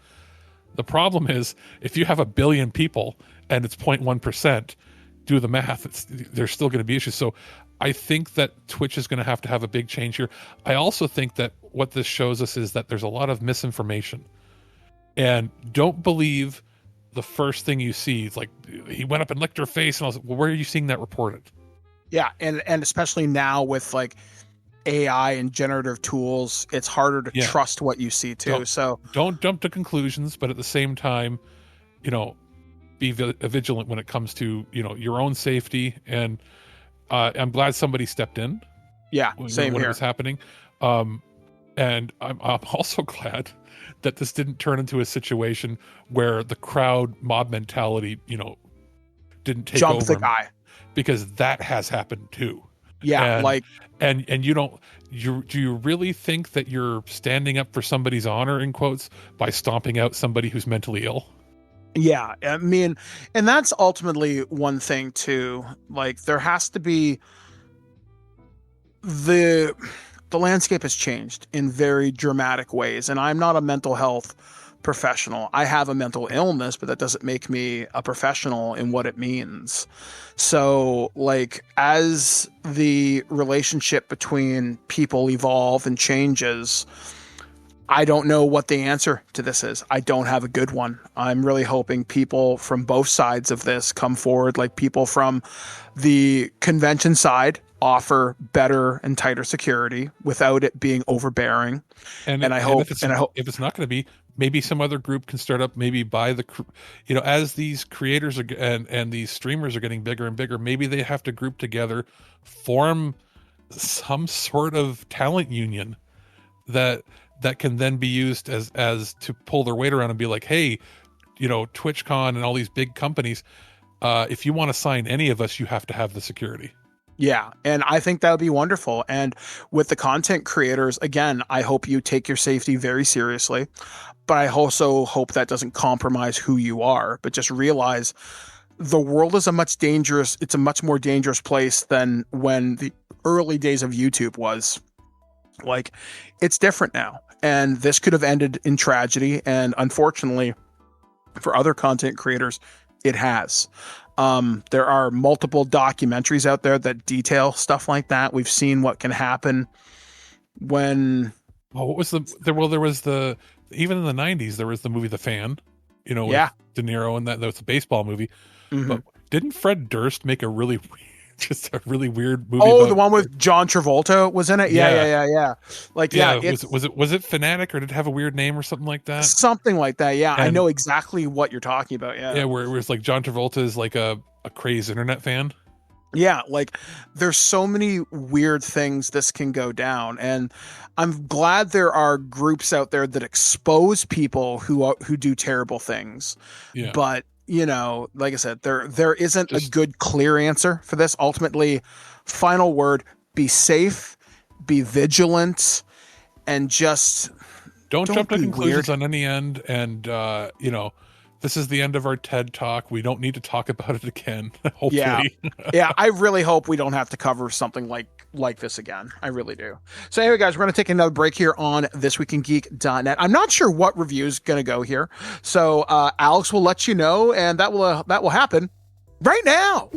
Speaker 3: The problem is, if you have 1 billion people and it's 0.1%, do the math, there's still going to be issues. So I think that Twitch is going to have a big change here. I also think that what this shows us is that there's a lot of misinformation, and don't believe the first thing you see. It's like, he went up and licked her face, and I was like, well, where are you seeing that reported?
Speaker 2: Yeah, and especially now with like AI and generative tools, it's harder to trust what you see too.
Speaker 3: Don't jump to conclusions, but at the same time, be vigilant when it comes to your own safety. And I'm glad somebody stepped in.
Speaker 2: Yeah, same
Speaker 3: when
Speaker 2: here.
Speaker 3: It was happening. And I'm also glad that this didn't turn into a situation where the crowd mob mentality, didn't take
Speaker 2: jump
Speaker 3: over
Speaker 2: the
Speaker 3: him,
Speaker 2: guy,
Speaker 3: because that has happened too.
Speaker 2: Yeah,
Speaker 3: and do you really think that you're standing up for somebody's honor, in quotes, by stomping out somebody who's mentally ill?
Speaker 2: Yeah, I mean, and that's ultimately one thing too. Like, there has to be the landscape has changed in very dramatic ways, and I'm not a mental health professional. I have a mental illness, but that doesn't make me a professional in what it means. So, like, as the relationship between people evolve and changes, I don't know what the answer to this is. I don't have a good one. I'm really hoping people from both sides of this come forward, like people from the convention side offer better and tighter security without it being overbearing. And I hope if
Speaker 3: it's not going to be, maybe some other group can start up, maybe by as these creators are and these streamers are getting bigger and bigger, maybe they have to group together, form some sort of talent union that can then be used as to pull their weight around and be like, hey, TwitchCon and all these big companies, if you want to sign any of us, you have to have the security.
Speaker 2: Yeah, and I think that would be wonderful. And with the content creators, again, I hope you take your safety very seriously, but I also hope that doesn't compromise who you are, but just realize the world is a much more dangerous place than when the early days of YouTube was. Like, it's different now, and this could have ended in tragedy, and unfortunately for other content creators, it has. There are multiple documentaries out there that detail stuff like that. We've seen what can happen when
Speaker 3: what was there was the, even in the 90s, there was the movie The Fan, you know, with
Speaker 2: Yeah.
Speaker 3: De Niro, and that was a baseball movie.
Speaker 2: Mhm.
Speaker 3: But didn't Fred Durst make a really just a really weird movie?
Speaker 2: Oh,
Speaker 3: about,
Speaker 2: the one with John Travolta was in it. Yeah. Like,
Speaker 3: yeah,
Speaker 2: it's
Speaker 3: was it Fanatic, or did it have a weird name or something like that?
Speaker 2: something like that. Yeah, I
Speaker 3: And-
Speaker 2: know exactly what you're talking about. Yeah.
Speaker 3: Yeah, where it was like John Travolta is like a crazed internet fan.
Speaker 2: Yeah, like there's so many weird things this can go down, and I'm glad there are groups out there that expose people who do terrible things.
Speaker 3: Yeah.
Speaker 2: But you know, like I said, there isn't a
Speaker 3: Just-
Speaker 2: good clear answer for this. Ultimately, final word: be safe, be vigilant, and just
Speaker 3: Don't jump to
Speaker 2: be
Speaker 3: conclusions
Speaker 2: weird.
Speaker 3: on any end. And you know, this is the end of our TED talk. We don't need to talk about it again. Hopefully.
Speaker 2: Yeah, I really hope we don't have to cover something like this again. I really do. So anyway, guys, we're going to take another break here on thisweekingeek.net. I'm not sure what review is going to go here. So Alex will let you know, and that will happen right now.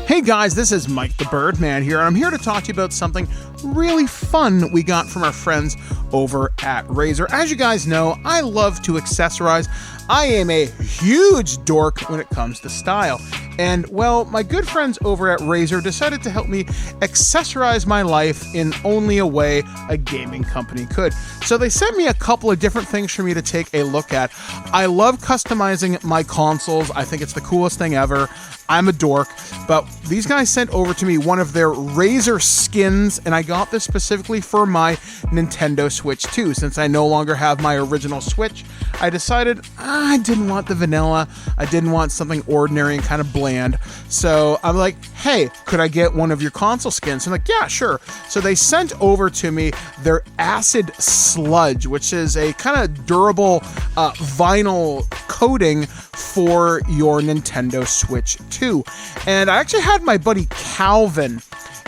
Speaker 2: Hey guys, this is Mike the Birdman here, and I'm here to talk to you about something really fun we got from our friends over at Razer. As you guys know, I love to accessorize. I am a huge dork when it comes to style. And, well, my good friends over at Razer decided to help me accessorize my life in only a way a gaming company could. So they sent me a couple of different things for me to take a look at. I love customizing my consoles. I think it's the coolest thing ever. I'm a dork, but these guys sent over to me one of their Razer skins, and I got this specifically for my Nintendo Switch 2. Since I no longer have my original Switch, I decided I didn't want the vanilla. I didn't want something ordinary and kind of bland. So I'm like, hey, could I get one of your console skins? I'm like, yeah, sure. So they sent over to me their Acid Sludge, which is a kind of durable vinyl coating for your Nintendo Switch 2. And I actually had my buddy Calvin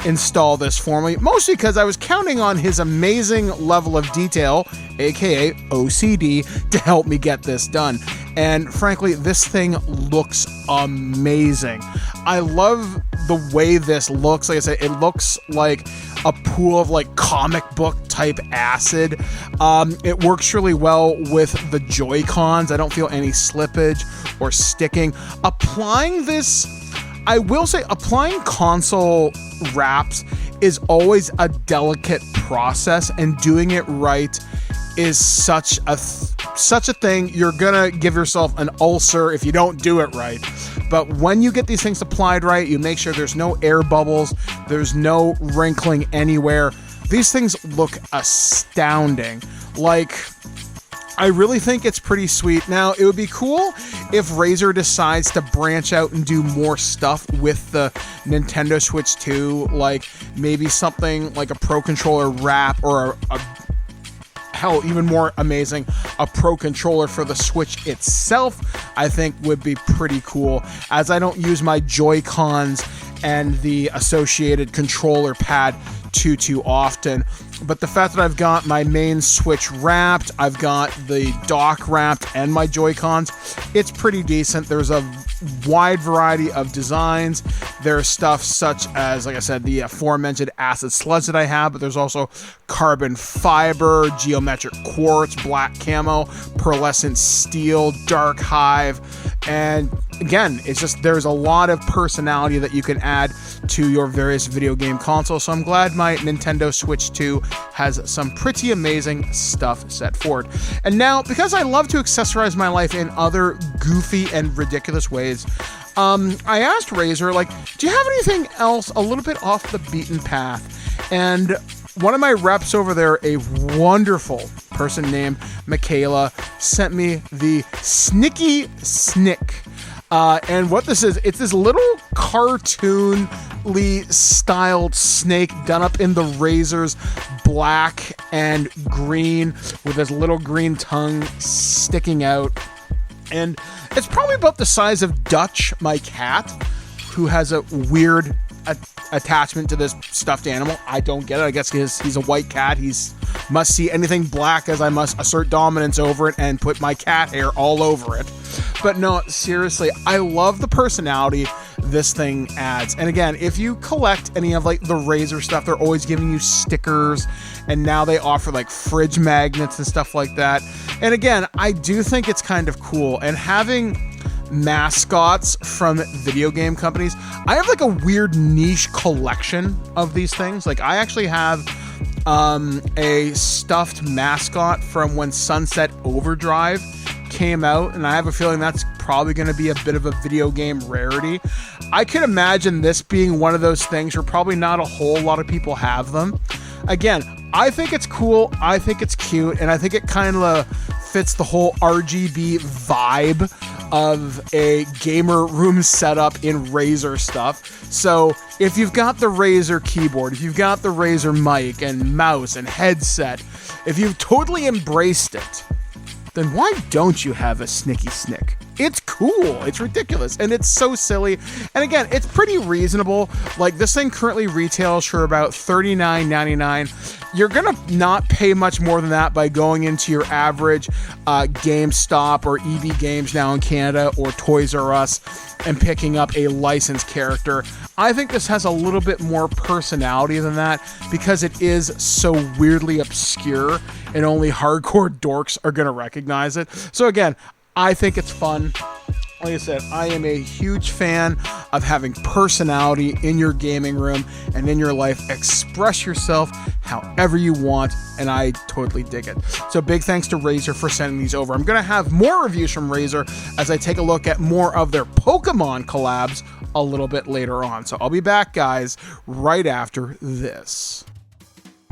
Speaker 2: install this for me, mostly because I was counting on his amazing level of detail, aka OCD, to help me get this done. And frankly, this thing looks amazing. I love the way this looks. Like I said, it looks like a pool of like comic book type acid. It works really well with the Joy-Cons. I don't feel any slippage or sticking. Applying this, I will say, applying console wraps is always a delicate process, and doing it right is such a thing. You're gonna give yourself an ulcer if you don't do it right. But when you get these things applied right, you make sure there's no air bubbles, there's no wrinkling anywhere. These things look astounding. Like, I really think it's pretty sweet. Now, it would be cool if Razer decides to branch out and do more stuff with the Nintendo Switch 2, like maybe something like a Pro Controller wrap, or hell, even more amazing, a Pro Controller for the Switch itself. I think would be pretty cool, as I don't use my Joy-Cons and the associated controller pad too often. But the fact that I've got my main Switch wrapped, I've got the dock wrapped, and my Joy-Cons, it's pretty decent. There's a wide variety of designs. There's stuff such as, like I said, the aforementioned Acid Sludge that I have, but there's also carbon fiber, geometric quartz, black camo, pearlescent steel, dark hive, and again, it's just, there's a lot of personality that you can add to your various video game consoles. So I'm glad my Nintendo Switch 2 has some pretty amazing stuff set forward. And now, because I love to accessorize my life in other goofy and ridiculous ways, I asked Razer, like, do you have anything else a little bit off the beaten path? And one of my reps over there, a wonderful person named Michaela, sent me the Sneki Snek. And what this is, it's this little cartoonly styled snake done up in the Razer's black and green with this little green tongue sticking out. And it's probably about the size of Dutch, my cat, who has a weird attachment to this stuffed animal. I don't get it. I guess he's a white cat. He's must see anything black, as I must assert dominance over it and put my cat hair all over it. But no, seriously, I love the personality this thing adds. And again, if you collect any of like the Razer stuff, they're always giving you stickers, and now they offer like fridge magnets and stuff like that. And again, I do think it's kind of cool. And having mascots from video game companies, I have like a weird niche collection of these things. Like I actually have a stuffed mascot from when Sunset Overdrive came out, and I have a feeling that's probably going to be a bit of a video game rarity. I could imagine this being one of those things where probably not a whole lot of people have them. Again, I think it's cool, I think it's cute, and I think it kind of fits the whole RGB vibe of a gamer room setup in Razer stuff. So if you've got the Razer keyboard, if you've got the Razer mic and mouse and headset, if you've totally embraced it, then why don't you have a Sneki Snek? It's cool, it's ridiculous, and it's so silly. And again, it's pretty reasonable. Like this thing currently retails for about $39.99. You're gonna not pay much more than that by going into your average GameStop or EB Games now in Canada or Toys R Us and picking up a licensed character. I think this has a little bit more personality than that because it is so weirdly obscure and only hardcore dorks are gonna recognize it. So again, I think it's fun. Like I said, I am a huge fan of having personality in your gaming room and in your life. Express yourself however you want, and I totally dig it. So big thanks to Razer for sending these over. I'm going to have more reviews from Razer as I take a look at more of their Pokemon collabs a little bit later on. So I'll be back, guys, right after this.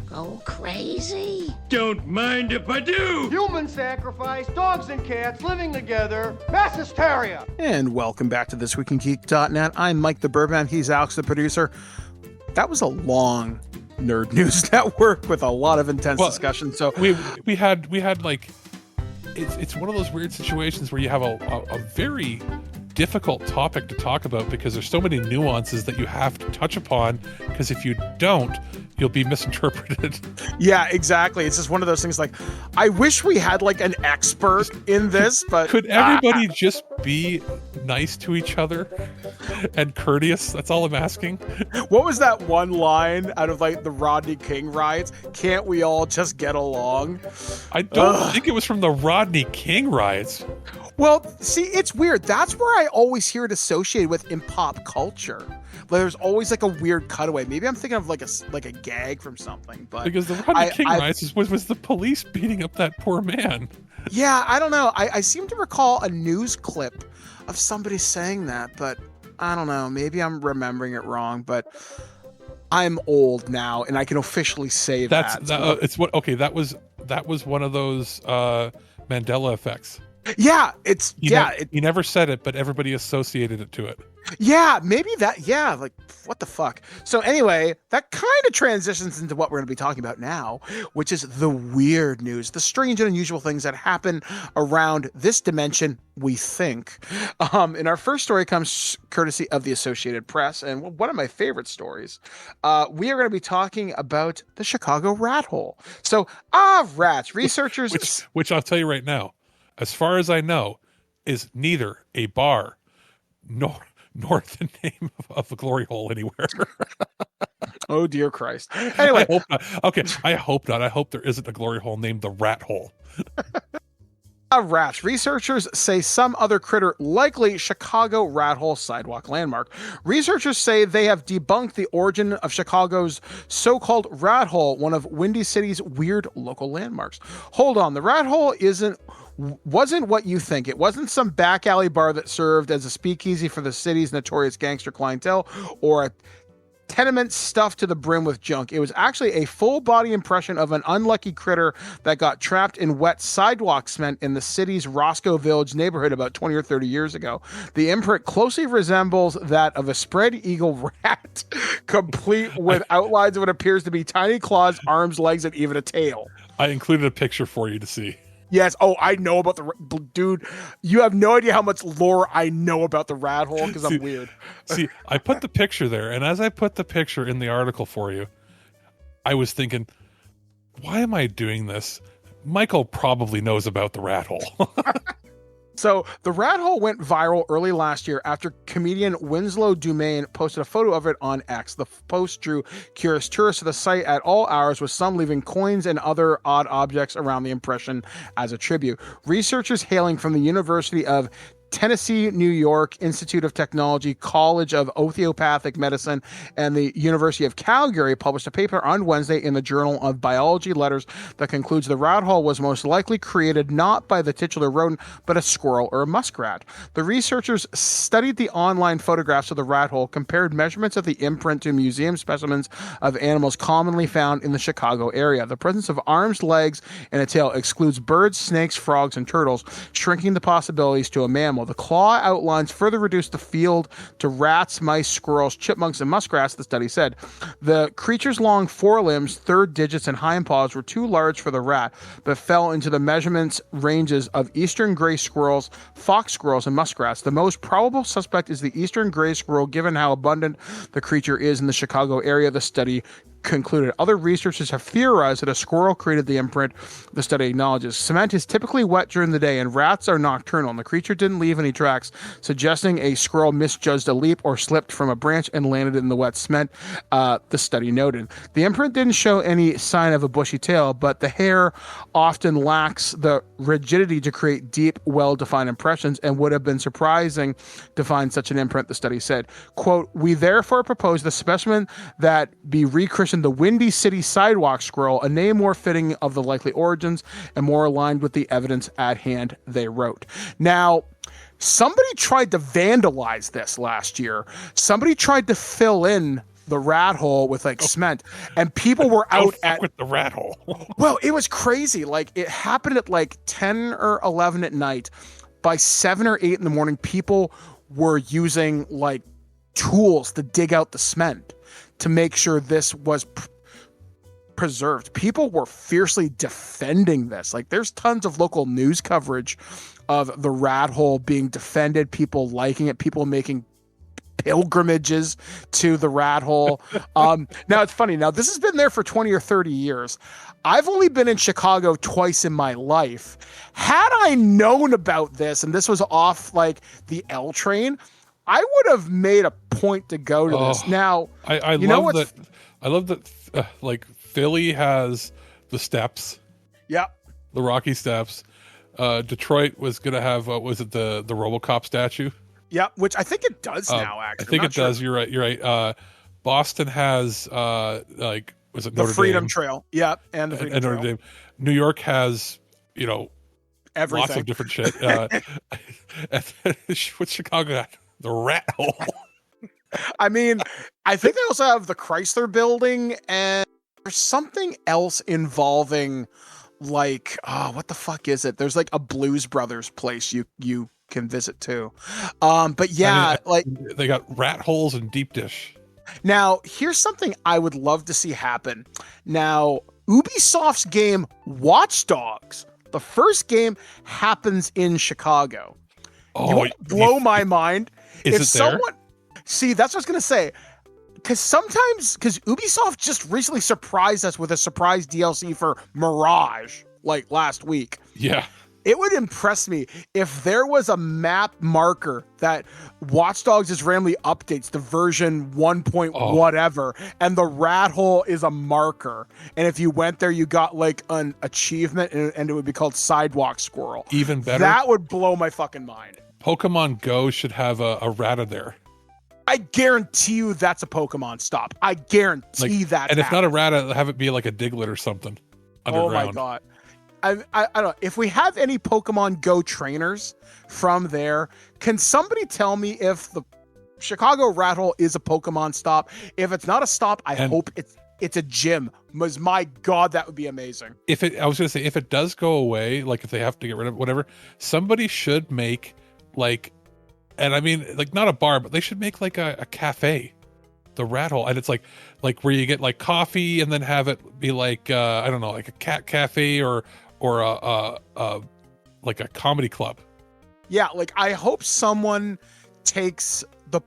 Speaker 5: Go crazy?
Speaker 1: Don't mind if I do!
Speaker 6: Human sacrifice, dogs and cats living together, mass hysteria!
Speaker 2: And welcome back to This Week in Geek.net. I'm Mike the Birdman. He's Alex the producer. That was a long Nerd News Network with a lot of intense discussion. So
Speaker 3: we had like it's one of those weird situations where you have a very difficult topic to talk about because there's so many nuances that you have to touch upon, because if you don't, you'll be misinterpreted.
Speaker 2: Yeah, exactly. It's just one of those things like, I wish we had like an expert in this, but
Speaker 3: could everybody just be nice to each other and courteous? That's all I'm asking.
Speaker 2: What was that one line out of like the Rodney King riots? Can't we all just get along?
Speaker 3: I don't think it was from the Rodney King riots.
Speaker 2: Well, see, it's weird. That's where I always hear it associated with in pop culture. Like, there's always like a weird cutaway. Maybe I'm thinking of like a gag from something. But
Speaker 3: because the Rodney King riots was the police beating up that poor man.
Speaker 2: Yeah, I don't know. I seem to recall a news clip of somebody saying that, but I don't know. Maybe I'm remembering it wrong. But I'm old now, and I can officially say that.
Speaker 3: That was one of those Mandela effects.
Speaker 2: Yeah,
Speaker 3: he never said it, but everybody associated it to it.
Speaker 2: Yeah, maybe that. Yeah, like what the fuck. So anyway, that kind of transitions into what we're going to be talking about now, which is the weird news, the strange and unusual things that happen around this dimension, we think. And our first story comes courtesy of the Associated Press, and one of my favorite stories. We are going to be talking about the Chicago rat hole. So, rats. Researchers,
Speaker 3: which I'll tell you right now, as far as I know, is neither a bar nor the name of a glory hole anywhere.
Speaker 2: Oh, dear Christ. Anyway.
Speaker 3: I hope not. Okay, I hope not. I hope there isn't a glory hole named the rat hole.
Speaker 2: Rats. Researchers say some other critter, likely Chicago rat hole sidewalk landmark. Researchers say they have debunked the origin of Chicago's so-called rat hole, one of Windy City's weird local landmarks. Hold on, the rat hole wasn't what you think. It wasn't some back alley bar that served as a speakeasy for the city's notorious gangster clientele or a tenement stuffed to the brim with junk. It was actually a full body impression of an unlucky critter that got trapped in wet sidewalk cement in the city's Roscoe Village neighborhood about 20 or 30 years ago. The imprint closely resembles that of a spread eagle rat, complete with outlines of what appears to be tiny claws, arms, legs, and even a tail.
Speaker 3: I included a picture for you to see.
Speaker 2: Yes. Oh, I know about the dude. You have no idea how much lore I know about the rat hole because I'm weird.
Speaker 3: See, I put the picture there, and as I put the picture in the article for you, I was thinking, why am I doing this? Michael probably knows about the rat hole.
Speaker 2: So the rat hole went viral early last year after comedian Winslow Dumaine posted a photo of it on X. The post drew curious tourists to the site at all hours, with some leaving coins and other odd objects around the impression as a tribute. Researchers hailing from the University of Tennessee, New York, Institute of Technology, College of Osteopathic Medicine, and the University of Calgary published a paper on Wednesday in the Journal of Biology Letters that concludes the rat hole was most likely created not by the titular rodent, but a squirrel or a muskrat. The researchers studied the online photographs of the rat hole, compared measurements of the imprint to museum specimens of animals commonly found in the Chicago area. The presence of arms, legs, and a tail excludes birds, snakes, frogs, and turtles, shrinking the possibilities to a mammal. The claw outlines further reduced the field to rats, mice, squirrels, chipmunks, and muskrats, the study said. The creature's long forelimbs, third digits, and hind paws were too large for the rat, but fell into the measurements ranges of eastern gray squirrels, fox squirrels, and muskrats. The most probable suspect is the eastern gray squirrel, given how abundant the creature is in the Chicago area, the study concluded. Other researchers have theorized that a squirrel created the imprint. The study acknowledges cement is typically wet during the day and rats are nocturnal, and the creature didn't leave any tracks, suggesting a squirrel misjudged a leap or slipped from a branch and landed in the wet cement, the study noted. The imprint didn't show any sign of a bushy tail, but the hair often lacks the rigidity to create deep, well-defined impressions and would have been surprising to find such an imprint, the study said. Quote, "We therefore propose the specimen that be rechristened the Windy City Sidewalk Squirrel, a name more fitting of the likely origins and more aligned with the evidence at hand," they wrote. Now, somebody tried to vandalize this last year. Somebody tried to fill in the rat hole with like cement, and people were out at
Speaker 3: with the rat hole.
Speaker 2: Well, it was crazy. Like, it happened at like 10 or 11 at night. By 7 or 8 in the morning, people were using like tools to dig out the cement to make sure this was preserved. People were fiercely defending this. Like, there's tons of local news coverage of the rat hole being defended, people liking it, people making pilgrimages to the rat hole. Now, it's funny. Now, this has been there for 20 or 30 years. I've only been in Chicago twice in my life. Had I known about this and this was off like the L train, I would have made a point to go to this. Now,
Speaker 3: I love that. Like, Philly has the steps.
Speaker 2: Yeah.
Speaker 3: The Rocky Steps. Detroit was gonna have was it the RoboCop statue?
Speaker 2: Yeah, which I think it does now. Actually,
Speaker 3: I think it does. You're right. You're right. Boston has like, was it
Speaker 2: the
Speaker 3: Notre
Speaker 2: Freedom
Speaker 3: Dame?
Speaker 2: Trail? Yeah, and the Freedom Trail.
Speaker 3: Notre Dame. New York has, you know,
Speaker 2: everything.
Speaker 3: Lots of different shit. What's Chicago got? The rat hole.
Speaker 2: I mean, I think they also have the Chrysler Building, and there's something else involving, like, what the fuck is it? There's like a Blues Brothers place you can visit too. But yeah,
Speaker 3: like, they got rat holes and deep dish.
Speaker 2: Now, here's something I would love to see happen. Now, Ubisoft's game Watch Dogs, the first game, happens in Chicago.
Speaker 3: Oh,
Speaker 2: you won't blow my mind.
Speaker 3: Is it there?
Speaker 2: See, that's what I was going to say. Because Ubisoft just recently surprised us with a surprise DLC for Mirage, like last week.
Speaker 3: Yeah.
Speaker 2: It would impress me if there was a map marker that Watch Dogs just randomly updates to version 1. Whatever, and the rat hole is a marker. And if you went there, you got like an achievement, and it would be called Sidewalk Squirrel.
Speaker 3: Even better.
Speaker 2: That would blow my fucking mind.
Speaker 3: Pokemon Go should have a rata there.
Speaker 2: I guarantee you that's a Pokemon stop. I guarantee that.
Speaker 3: And if not a rata, have it be like a Diglett or something underground.
Speaker 2: Oh my god. I don't know. If we have any Pokemon Go trainers from there, can somebody tell me if the Chicago rat hole is a Pokemon stop? If it's not a stop, I hope it's a gym. Because my god, that would be amazing.
Speaker 3: I was going to say, if it does go away, like if they have to get rid of it, whatever, somebody should make like, and I mean, like, not a bar, but they should make like a cafe, the rat hole. And it's like where you get like coffee and then have it be like, I don't know, like a cat cafe or like a comedy club.
Speaker 2: Yeah, like, I hope someone takes the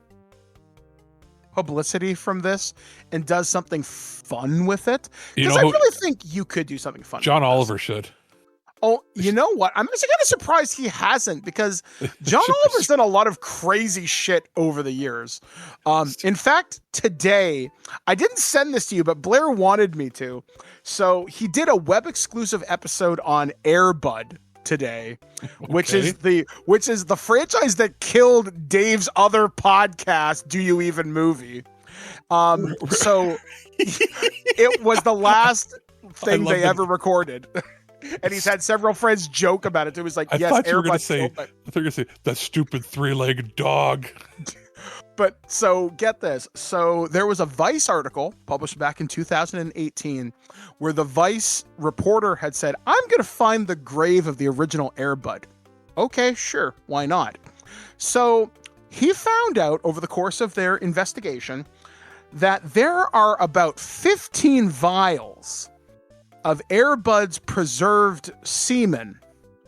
Speaker 2: publicity from this and does something fun with it. Because I really think you could do something fun.
Speaker 3: John Oliver should.
Speaker 2: Oh, you know what? I'm actually kind of surprised he hasn't, because John Oliver's done a lot of crazy shit over the years. In fact, today, I didn't send this to you, but Blair wanted me to. So he did a web exclusive episode on Air Bud today, which is the franchise that killed Dave's other podcast, Do You Even Movie. So it was the last thing they ever recorded. And he's had several friends joke about it too. He's like,
Speaker 3: I
Speaker 2: yes,
Speaker 3: thought you were
Speaker 2: Airbud
Speaker 3: going to say that stupid 3-legged dog.
Speaker 2: But so get this. So there was a Vice article published back in 2018 where the Vice reporter had said, I'm going to find the grave of the original Airbud. Okay, sure. Why not? So he found out over the course of their investigation that there are about 15 vials of Airbud's preserved semen.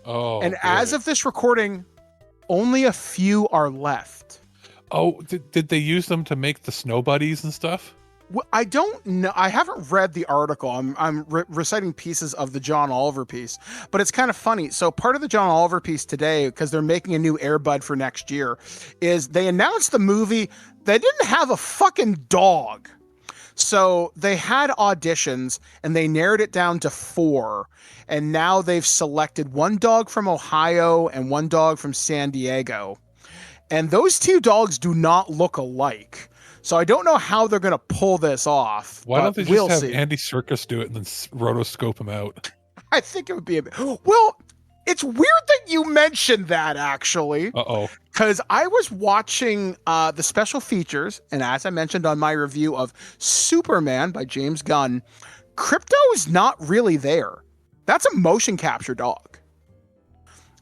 Speaker 3: Oh,
Speaker 2: and as of this recording, only a few are left.
Speaker 3: Oh, did they use them to make the snow buddies and stuff?
Speaker 2: Well, I don't know. I haven't read the article. I'm reciting pieces of the John Oliver piece, but it's kind of funny. So part of the John Oliver piece today, because they're making a new Airbud for next year, is they announced the movie. They didn't have a fucking dog. So they had auditions and they narrowed it down to 4. And now they've selected 1 dog from Ohio and 1 dog from San Diego. And those 2 dogs do not look alike. So I don't know how they're going to pull this off.
Speaker 3: Why don't they just have
Speaker 2: see.
Speaker 3: Andy Serkis do it and then rotoscope him out?
Speaker 2: I think it would be a bit. Well, it's weird that you mentioned that, actually.
Speaker 3: Uh-oh.
Speaker 2: Because I was watching the special features, and as I mentioned on my review of Superman by James Gunn, Crypto is not really there. That's a motion capture dog.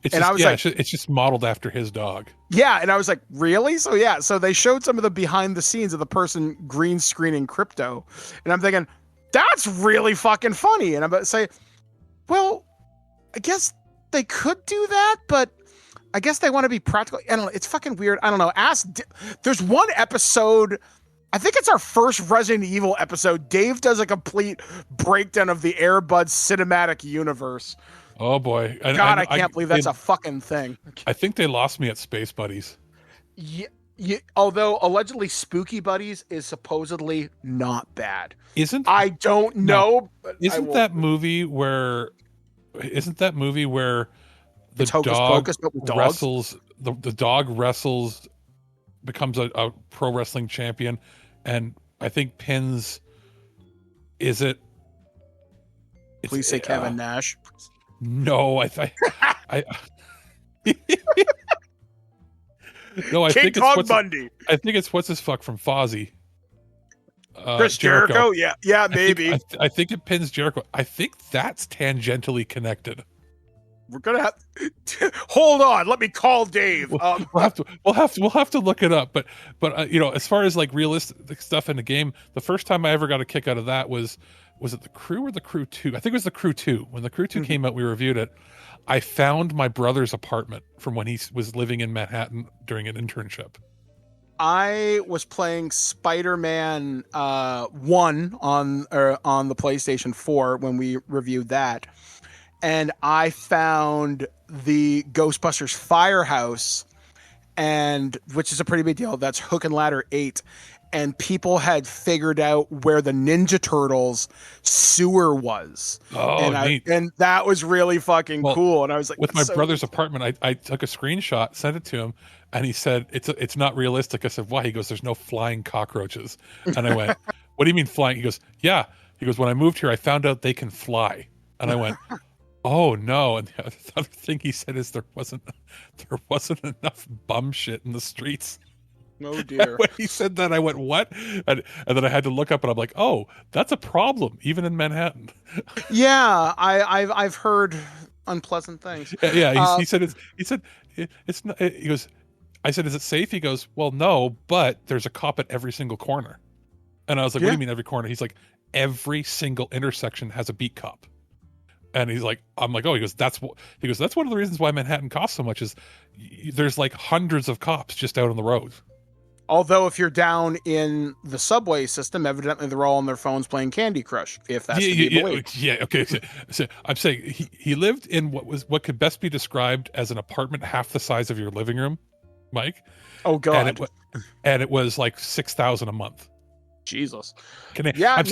Speaker 3: It's just modeled after his dog.
Speaker 2: Yeah, and I was like, really? So yeah, so they showed some of the behind the scenes of the person green screening Crypto, and I'm thinking, that's really fucking funny. And I'm about to say, well, I guess they could do that, but I guess they want to be practical. I don't know. It's fucking weird. I don't know. There's one episode, I think it's our first Resident Evil episode. Dave does a complete breakdown of the Airbud cinematic universe.
Speaker 3: Oh boy.
Speaker 2: God, I can't believe that's a fucking thing.
Speaker 3: I think they lost me at Space Buddies.
Speaker 2: Yeah, although allegedly Spooky Buddies is supposedly not bad. I don't know. But
Speaker 3: isn't that movie where the dog wrestles, the dog wrestles, becomes a pro wrestling champion, and I think pins,
Speaker 2: please say Kevin Nash.
Speaker 3: No, I think
Speaker 2: King Kong Bundy.
Speaker 3: I think it's what's his fuck from Fozzy.
Speaker 2: Chris Jericho? Yeah, maybe.
Speaker 3: I think it pins Jericho. I think that's tangentially connected.
Speaker 2: We're gonna have hold on. Let me call Dave.
Speaker 3: We'll have to look it up. But as far as like realistic stuff in the game, the first time I ever got a kick out of that was it the Crew or the Crew 2? I think it was the Crew 2. When the Crew 2 came out, we reviewed it. I found my brother's apartment from when he was living in Manhattan during an internship.
Speaker 2: I was playing Spider-Man 1 on the PlayStation 4 when we reviewed that. And I found the Ghostbusters Firehouse, which is a pretty big deal. That's Hook and Ladder 8. And people had figured out where the Ninja Turtles sewer was.
Speaker 3: Oh, neat.
Speaker 2: And that was really fucking cool. And I was like,
Speaker 3: with my brother's apartment, I took a screenshot, sent it to him, and he said, it's not realistic. I said, why? He goes, there's no flying cockroaches. And I went, what do you mean flying? He goes, yeah. He goes, when I moved here, I found out they can fly. And I went, oh no. And the other thing he said is there wasn't enough bum shit in the streets.
Speaker 2: Oh dear.
Speaker 3: When he said that, I went, what? And then I had to look up, and I'm like, oh, that's a problem, even in Manhattan.
Speaker 2: Yeah, I've heard unpleasant things.
Speaker 3: Yeah, he said it's not. He goes, I said, is it safe? He goes, well, no, but there's a cop at every single corner. And I was like, what do you mean every corner? He's like, every single intersection has a beat cop. And he's like, I'm like, oh, he goes, that's one of the reasons why Manhattan costs so much is there's like hundreds of cops just out on the road.
Speaker 2: Although if you're down in the subway system, evidently they're all on their phones playing Candy Crush, if that's to be believed.
Speaker 3: Okay. So I'm saying he lived in what could best be described as an apartment half the size of your living room, Mike.
Speaker 2: Oh God.
Speaker 3: And it was like $6,000 a month.
Speaker 2: Jesus.
Speaker 3: I'm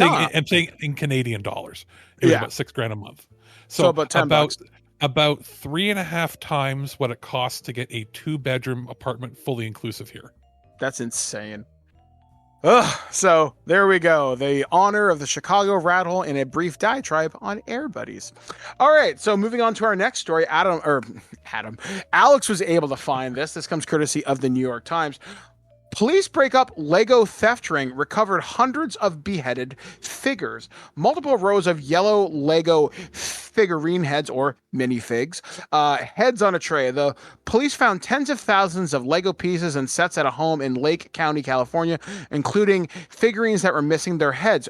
Speaker 3: saying in Canadian dollars. It was about $6,000 a month. So
Speaker 2: about $10.
Speaker 3: About 3.5 times what it costs to get a 2-bedroom apartment fully inclusive here.
Speaker 2: That's insane. Ugh, so there we go. The honor of the Chicago Rat Hole in a brief diatribe on Air Buddies. All right, so moving on to our next story. Alex was able to find this. This comes courtesy of the New York Times. Police break up Lego theft ring, recovered hundreds of beheaded figures. Multiple rows of yellow Lego figurine heads, or minifigs, heads on a tray. The police found tens of thousands of Lego pieces and sets at a home in Lake County, California, including figurines that were missing their heads.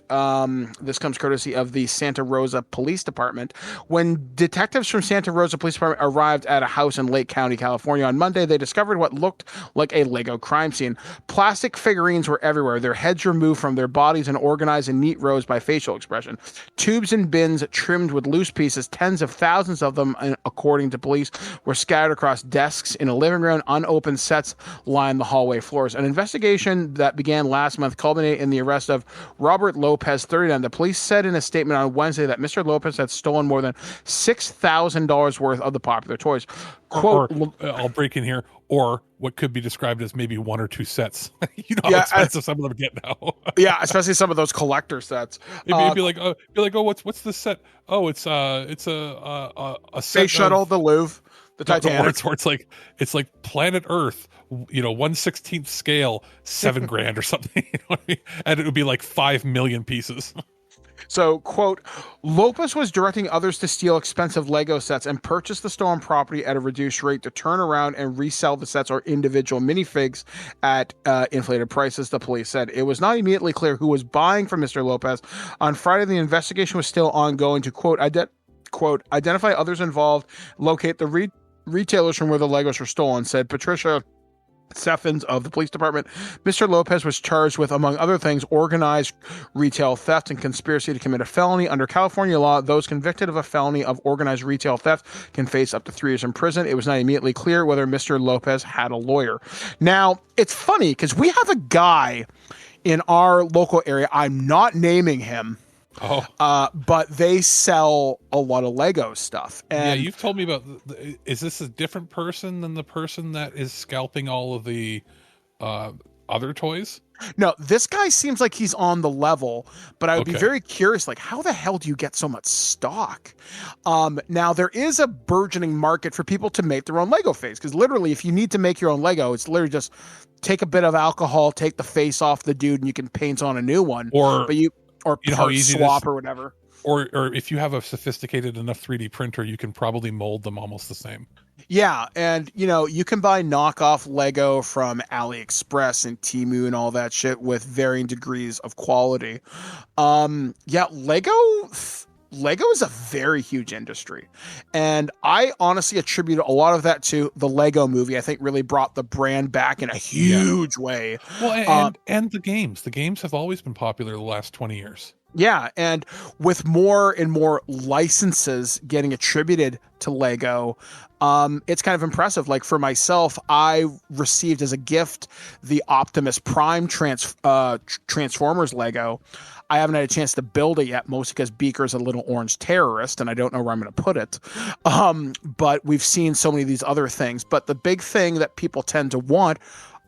Speaker 2: This comes courtesy of the Santa Rosa Police Department. When detectives from Santa Rosa Police Department arrived at a house in Lake County, California on Monday, they discovered what looked like a Lego crime scene. Plastic figurines were everywhere, their heads removed from their bodies and organized in neat rows by facial expression. Tubes and bins trimmed with loose pieces, tens of thousands of them, according to police, were scattered across desks in a living room. Unopened sets lined the hallway floors. An investigation that began last month culminated in the arrest of Robert Lopez, 39. The police said in a statement on Wednesday that Mr. Lopez had stolen more than $6,000 worth of the popular toys. Quote,
Speaker 3: I'll break in here, or what could be described as maybe 1 or 2 sets. You know how expensive some of them get now.
Speaker 2: Yeah, especially some of those collector sets.
Speaker 3: It'd be like, what's this set? Oh, it's a set
Speaker 2: Space Shuttle, the Louvre, the Titanic.
Speaker 3: Or it's like Planet Earth, 1/16 scale, $7,000 or something. You know what I mean? And it would be like 5 million pieces.
Speaker 2: So, quote, Lopez was directing others to steal expensive Lego sets and purchase the stolen property at a reduced rate to turn around and resell the sets or individual minifigs at inflated prices, the police said. It was not immediately clear who was buying from Mr. Lopez. On Friday, the investigation was still ongoing to, quote, identify others involved, locate the retailers from where the Legos were stolen, said Patricia Seffins of the police department. Mr. Lopez was charged with, among other things, organized retail theft and conspiracy to commit a felony. Under California law, those convicted of a felony of organized retail theft can face up to 3 years in prison. It was not immediately clear whether Mr. Lopez had a lawyer. Now, it's funny because we have a guy in our local area. I'm not naming him. But they sell a lot of Lego stuff. And
Speaker 3: you've told me about. Is this a different person than the person that is scalping all of the other toys?
Speaker 2: No, this guy seems like he's on the level, but I would be very curious, like, how the hell do you get so much stock? Now, there is a burgeoning market for people to make their own Lego face, because literally, if you need to make your own Lego, it's literally just take a bit of alcohol, take the face off the dude, and you can paint on a new one. Or part swap or whatever.
Speaker 3: Or if you have a sophisticated enough 3D printer, you can probably mold them almost the same.
Speaker 2: Yeah, and you can buy knockoff Lego from AliExpress and Temu and all that shit with varying degrees of quality. Lego is a very huge industry, and I honestly attribute a lot of that to the Lego movie. I think really brought the brand back in a huge way.
Speaker 3: Well, and the games have always been popular the last 20 years.
Speaker 2: Yeah, and with more and more licenses getting attributed to Lego, it's kind of impressive. Like for myself, I received as a gift the Optimus Prime Transformers Lego. I haven't had a chance to build it yet, mostly because Beaker's a little orange terrorist, and I don't know where I'm going to put it. But we've seen so many of these other things. But the big thing that people tend to want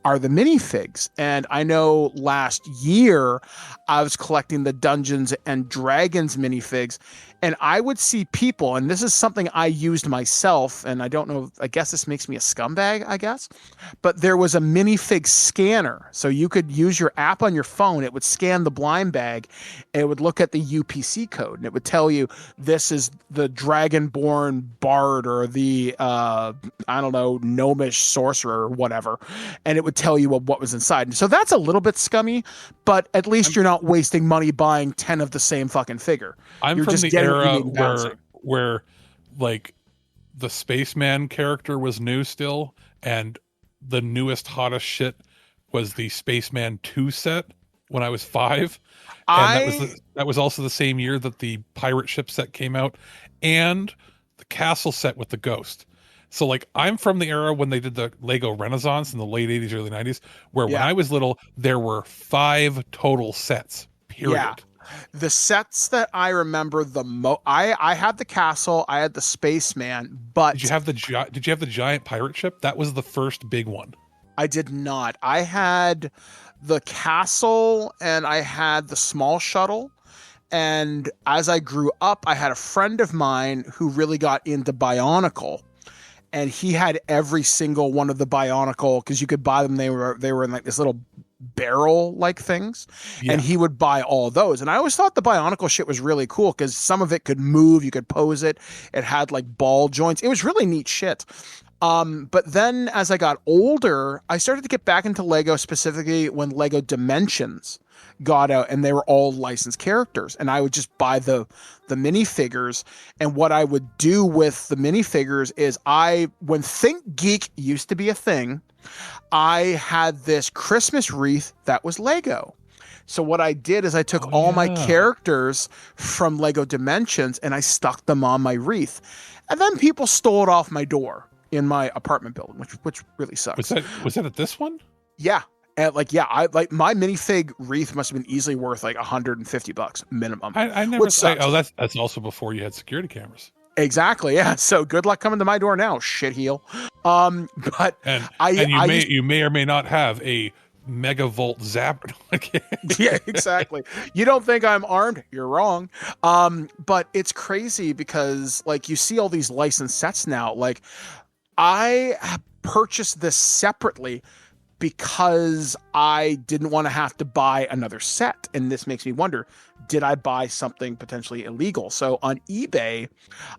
Speaker 2: are the minifigs. And I know last year I was collecting the Dungeons and Dragons minifigs, and I would see people, and this is something I used myself, and I don't know, I guess this makes me a scumbag, I guess, but there was a minifig scanner. So you could use your app on your phone, it would scan the blind bag, and it would look at the UPC code, and it would tell you this is the Dragonborn Bard or the, Gnomish Sorcerer or whatever, and it would tell you what was inside. So that's a little bit scummy, but at least you're not wasting money buying 10 of the same fucking figure.
Speaker 3: I'm
Speaker 2: You're
Speaker 3: from
Speaker 2: just
Speaker 3: the
Speaker 2: getting
Speaker 3: era
Speaker 2: what
Speaker 3: where like the Spaceman character was new still, and the newest hottest shit was the Spaceman 2 set when I was 5. And that was also the same year that the pirate ship set came out, and the castle set with the ghost. So like I'm from the era when they did the Lego Renaissance in the late 80s, early 90s, where when I was little, there were 5 total sets, period.
Speaker 2: Yeah. The sets that I remember the most, I had the castle, I had the Spaceman, but
Speaker 3: did you have the giant pirate ship? That was the first big one.
Speaker 2: I did not. I had the castle and I had the small shuttle. And as I grew up, I had a friend of mine who really got into Bionicle, and he had every single one of the Bionicle, because you could buy them. They were in like this little barrel like things, and he would buy all those. And I always thought the Bionicle shit was really cool because some of it could move, you could pose it, it had like ball joints. It was really neat shit. But then as I got older, I started to get back into Lego, specifically when Lego Dimensions got out and they were all licensed characters, and I would just buy the minifigures. And what I would do with the minifigures is when Think Geek used to be a thing, I had this Christmas wreath that was Lego. So what I did is I took all my characters from Lego Dimensions and I stuck them on my wreath, and then people stole it off my door in my apartment building, which really sucks.
Speaker 3: Was that at this one?
Speaker 2: Yeah. And I like my minifig wreath must have been easily worth like $150 minimum.
Speaker 3: I never. That's also before you had security cameras.
Speaker 2: Exactly. Yeah. So good luck coming to my door now, shitheel. But
Speaker 3: you may or may not have a megavolt zapper.
Speaker 2: Yeah, exactly. You don't think I'm armed? You're wrong. But it's crazy because like you see all these licensed sets now. Like I purchased this separately because I didn't want to have to buy another set. And this makes me wonder, did I buy something potentially illegal? So on eBay,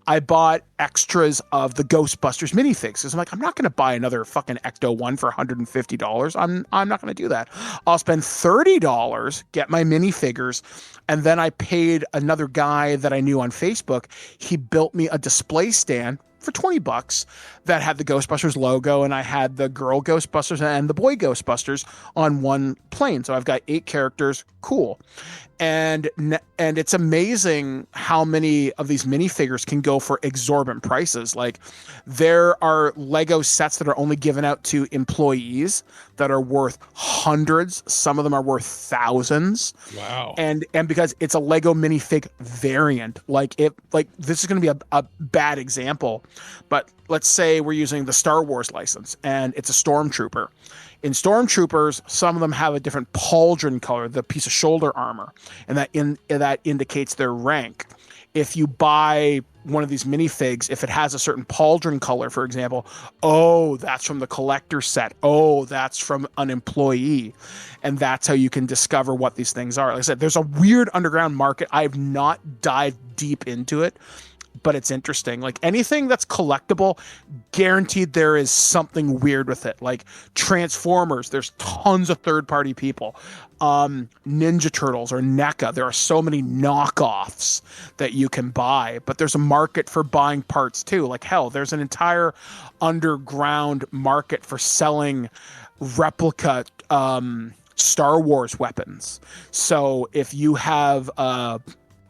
Speaker 2: I bought extras of the Ghostbusters minifigs. Because I'm like, I'm not going to buy another fucking Ecto one for $150. I'm not going to do that. I'll spend $30, get my minifigures, and then I paid another guy that I knew on Facebook. He built me a display stand for $20 that had the Ghostbusters logo, and I had the girl Ghostbusters and the boy Ghostbusters on one plane. So I've got 8 characters. Cool. And it's amazing how many of these minifigures can go for exorbitant prices. Like there are Lego sets that are only given out to employees that are worth hundreds. Some of them are worth thousands.
Speaker 3: Wow.
Speaker 2: And because it's a Lego minifig variant, like this is going to be a bad example, but let's say we're using the Star Wars license and it's a Stormtrooper. In Stormtroopers, some of them have a different pauldron color, the piece of shoulder armor, and that indicates their rank. If you buy one of these minifigs, if it has a certain pauldron color, for example, that's from the collector set. That's from an employee. And that's how you can discover what these things are. Like I said, there's a weird underground market. I've not dived deep into it, but it's interesting. Like anything that's collectible, guaranteed there is something weird with it. Like Transformers, there's tons of third-party people. Ninja Turtles or NECA, there are so many knockoffs that you can buy, but there's a market for buying parts too. Like hell, there's an entire underground market for selling replica Star Wars weapons. So if you have I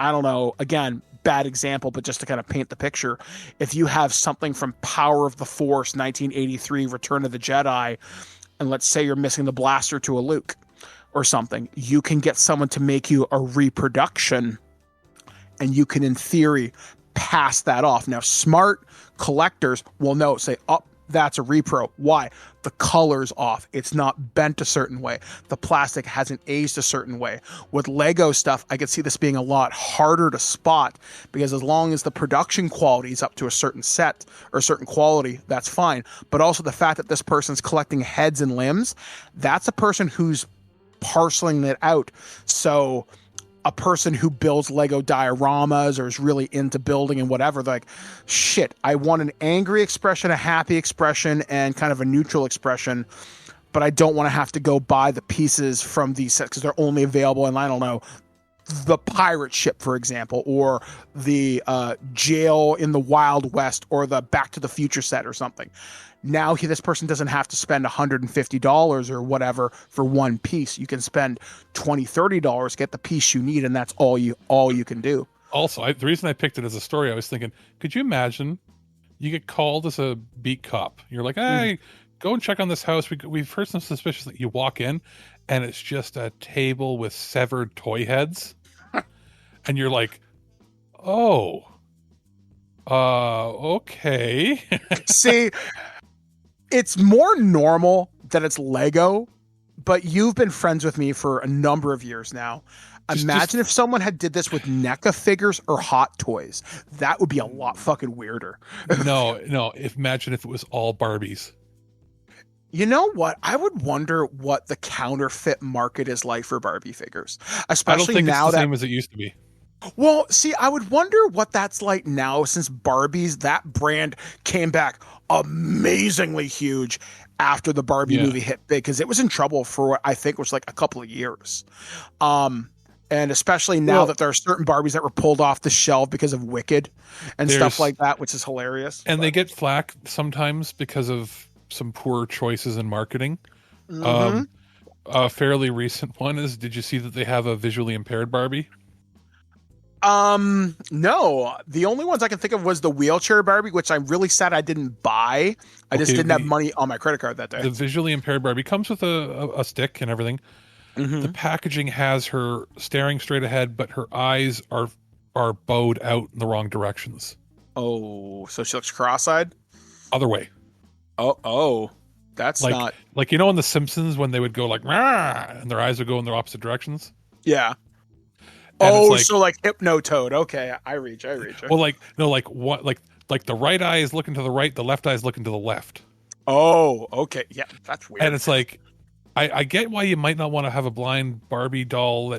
Speaker 2: don't know, again, bad example, but just to kind of paint the picture, if you have something from Power of the Force 1983 Return of the Jedi, and let's say you're missing the blaster to a Luke or something, you can get someone to make you a reproduction, and you can in theory pass that off. Now smart collectors will know, say, that's a repro. Why? The color's off. It's not bent a certain way. The plastic hasn't aged a certain way. With Lego stuff, I could see this being a lot harder to spot, because as long as the production quality is up to a certain set or a certain quality, that's fine. But also the fact that this person's collecting heads and limbs, that's a person who's parceling it out. So a person who builds Lego dioramas or is really into building and whatever, they're like, shit, I want an angry expression, a happy expression, and kind of a neutral expression, but I don't want to have to go buy the pieces from these sets because they're only available in, I don't know, the pirate ship, for example, or the jail in the Wild West, or the Back to the Future set or something. now this person doesn't have to spend $150 or whatever for one piece. You can spend $20-$30, get the piece you need, and that's all you can do.
Speaker 3: Also, the reason I picked it as a story, I was thinking, could you imagine you get called as a beat cop? You're like, hey, go and check on this house. We've heard some suspicious things. You walk in, and it's just a table with severed toy heads. And you're like, oh, okay.
Speaker 2: See, it's more normal that it's Lego, but you've been friends with me for a number of years now. Imagine if someone had did this with NECA figures or Hot Toys. That would be a lot fucking weirder.
Speaker 3: No. Imagine if it was all Barbies.
Speaker 2: You know what? I would wonder what the counterfeit market is like for Barbie figures, especially
Speaker 3: I don't think
Speaker 2: now
Speaker 3: it's the
Speaker 2: that
Speaker 3: same as it used to be.
Speaker 2: Well, see, I would wonder what that's like now since Barbie's, that brand came back amazingly huge after the Barbie movie hit big, because it was in trouble for what I think was like a couple of years. And especially now that there are certain Barbies that were pulled off the shelf because of Wicked and stuff like that, which is hilarious.
Speaker 3: And they get flack sometimes because of some poor choices in marketing. A fairly recent one is, did you see that they have a visually impaired Barbie?
Speaker 2: No. The only ones I can think of was the wheelchair Barbie, which I'm really sad I didn't buy. I just didn't have money on my credit card that day.
Speaker 3: The visually impaired Barbie comes with a stick and everything. The packaging has her staring straight ahead, but her eyes are bowed out in the wrong directions.
Speaker 2: Oh, so she looks cross-eyed?
Speaker 3: Other way.
Speaker 2: Oh, that's
Speaker 3: like,
Speaker 2: not...
Speaker 3: Like, you know in The Simpsons when they would go like, "Rah!" and their eyes would go in their opposite directions?
Speaker 2: Yeah.
Speaker 3: And
Speaker 2: so like Hypno-Toad. Okay, I reach.
Speaker 3: Well, like the right eye is looking to the right, the left eye is looking to the left.
Speaker 2: Oh, okay. Yeah, that's weird.
Speaker 3: And it's like, I get why you might not want to have a blind Barbie doll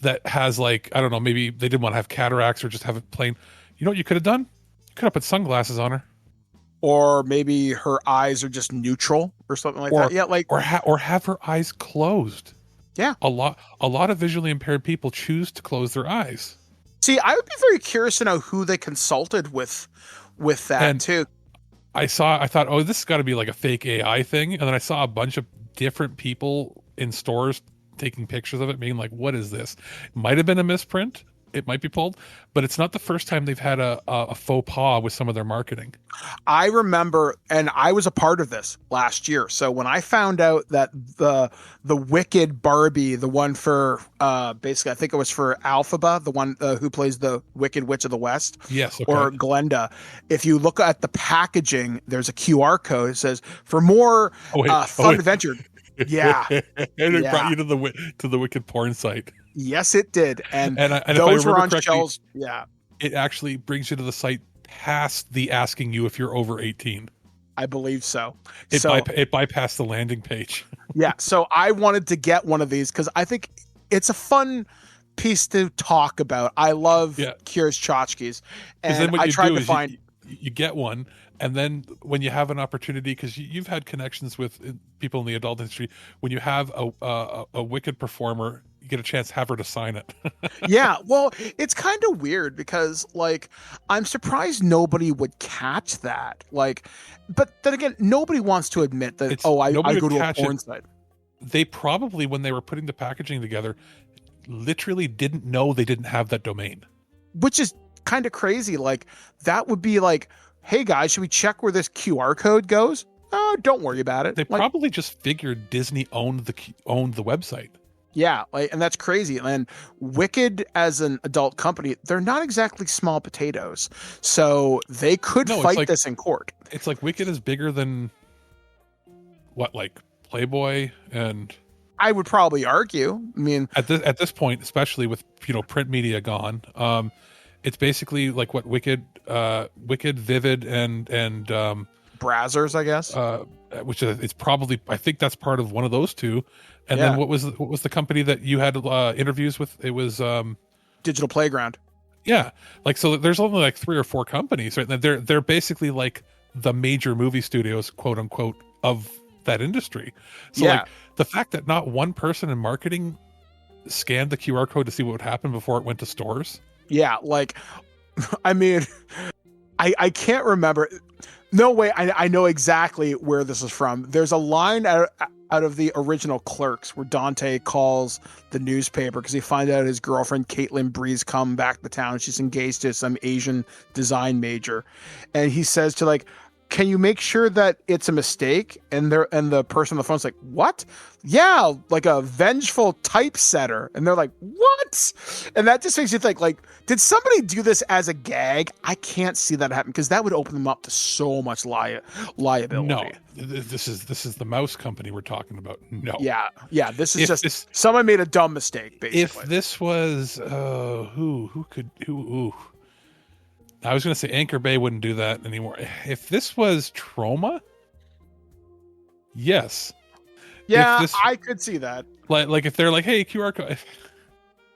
Speaker 3: that has like, I don't know, maybe they didn't want to have cataracts or just have it plain. You know what you could have done? You could have put sunglasses on her.
Speaker 2: Or maybe her eyes are just neutral or something like that. Yeah, like
Speaker 3: or have her eyes closed.
Speaker 2: Yeah.
Speaker 3: A lot of visually impaired people choose to close their eyes.
Speaker 2: See, I would be very curious to know who they consulted with that too.
Speaker 3: I thought, oh, this has got to be like a fake AI thing. And then I saw a bunch of different people in stores taking pictures of it, being like, what is this? It might have been a misprint. It might be pulled, but it's not the first time they've had a faux pas with some of their marketing.
Speaker 2: I remember, and I was a part of this last year. So when I found out that the Wicked Barbie, the one for basically, I think it was for Alphaba, the one who plays the Wicked Witch of the West,
Speaker 3: yes, okay.
Speaker 2: or Glenda. If you look at the packaging, there's a QR code. It says for more fun adventure. Yeah,
Speaker 3: and it brought you to the Wicked porn site.
Speaker 2: Yes, it did, and
Speaker 3: those
Speaker 2: were on shelves. Yeah,
Speaker 3: it actually brings you to the site past the asking you if you're over 18.
Speaker 2: I believe so.
Speaker 3: It bypassed the landing page.
Speaker 2: Yeah, so I wanted to get one of these because I think it's a fun piece to talk about. I love Curious Tchotchkes, and I tried to find.
Speaker 3: You get one, and then when you have an opportunity, because you've had connections with people in the adult industry, when you have a Wicked performer, you get a chance to have her to sign it.
Speaker 2: Yeah, well, it's kind of weird because, like, I'm surprised nobody would catch that. Like, but then again, nobody wants to admit that. I go to a porn site.
Speaker 3: They probably, when they were putting the packaging together, literally didn't know they didn't have that domain,
Speaker 2: which is kind of crazy. Like, that would be like, hey guys, should we check where this QR code goes? Oh, don't worry about it.
Speaker 3: They probably just figured Disney owned the website.
Speaker 2: Yeah, and that's crazy. And Wicked, as an adult company, they're not exactly small potatoes, so they could fight this in court.
Speaker 3: It's like Wicked is bigger than what, like Playboy, and
Speaker 2: I would probably argue. I mean,
Speaker 3: at this point, especially with print media gone, it's basically like what Wicked, Vivid, and
Speaker 2: Brazzers, I guess.
Speaker 3: Which is, it's probably, I think that's part of one of those two. And then what was the company that you had interviews with? It was
Speaker 2: Digital Playground.
Speaker 3: Yeah, like, so there's only like 3 or 4 companies, right? They're basically like the major movie studios, quote unquote, of that industry. So like the fact that not one person in marketing scanned the QR code to see what would happen before it went to stores.
Speaker 2: Yeah, like, I mean, I can't remember. No way. I know exactly where this is from. There's a line out of the original Clerks where Dante calls the newspaper because he finds out his girlfriend Caitlin Bree's come back to town. She's engaged to some Asian design major, and he says to like, "Can you make sure that it's a mistake?" And the person on the phone's like, "What? Yeah, like a vengeful typesetter." And they're like, "What?" And that just makes you think, like, did somebody do this as a gag? I can't see that happen because that would open them up to so much liability.
Speaker 3: No, this is the mouse company we're talking about. No.
Speaker 2: Yeah. This is someone made a dumb mistake. Basically,
Speaker 3: if this was who I was going to say Anchor Bay wouldn't do that anymore. If this was Trauma, yes.
Speaker 2: Yeah, I could see that.
Speaker 3: Like if they're like, hey, QR code.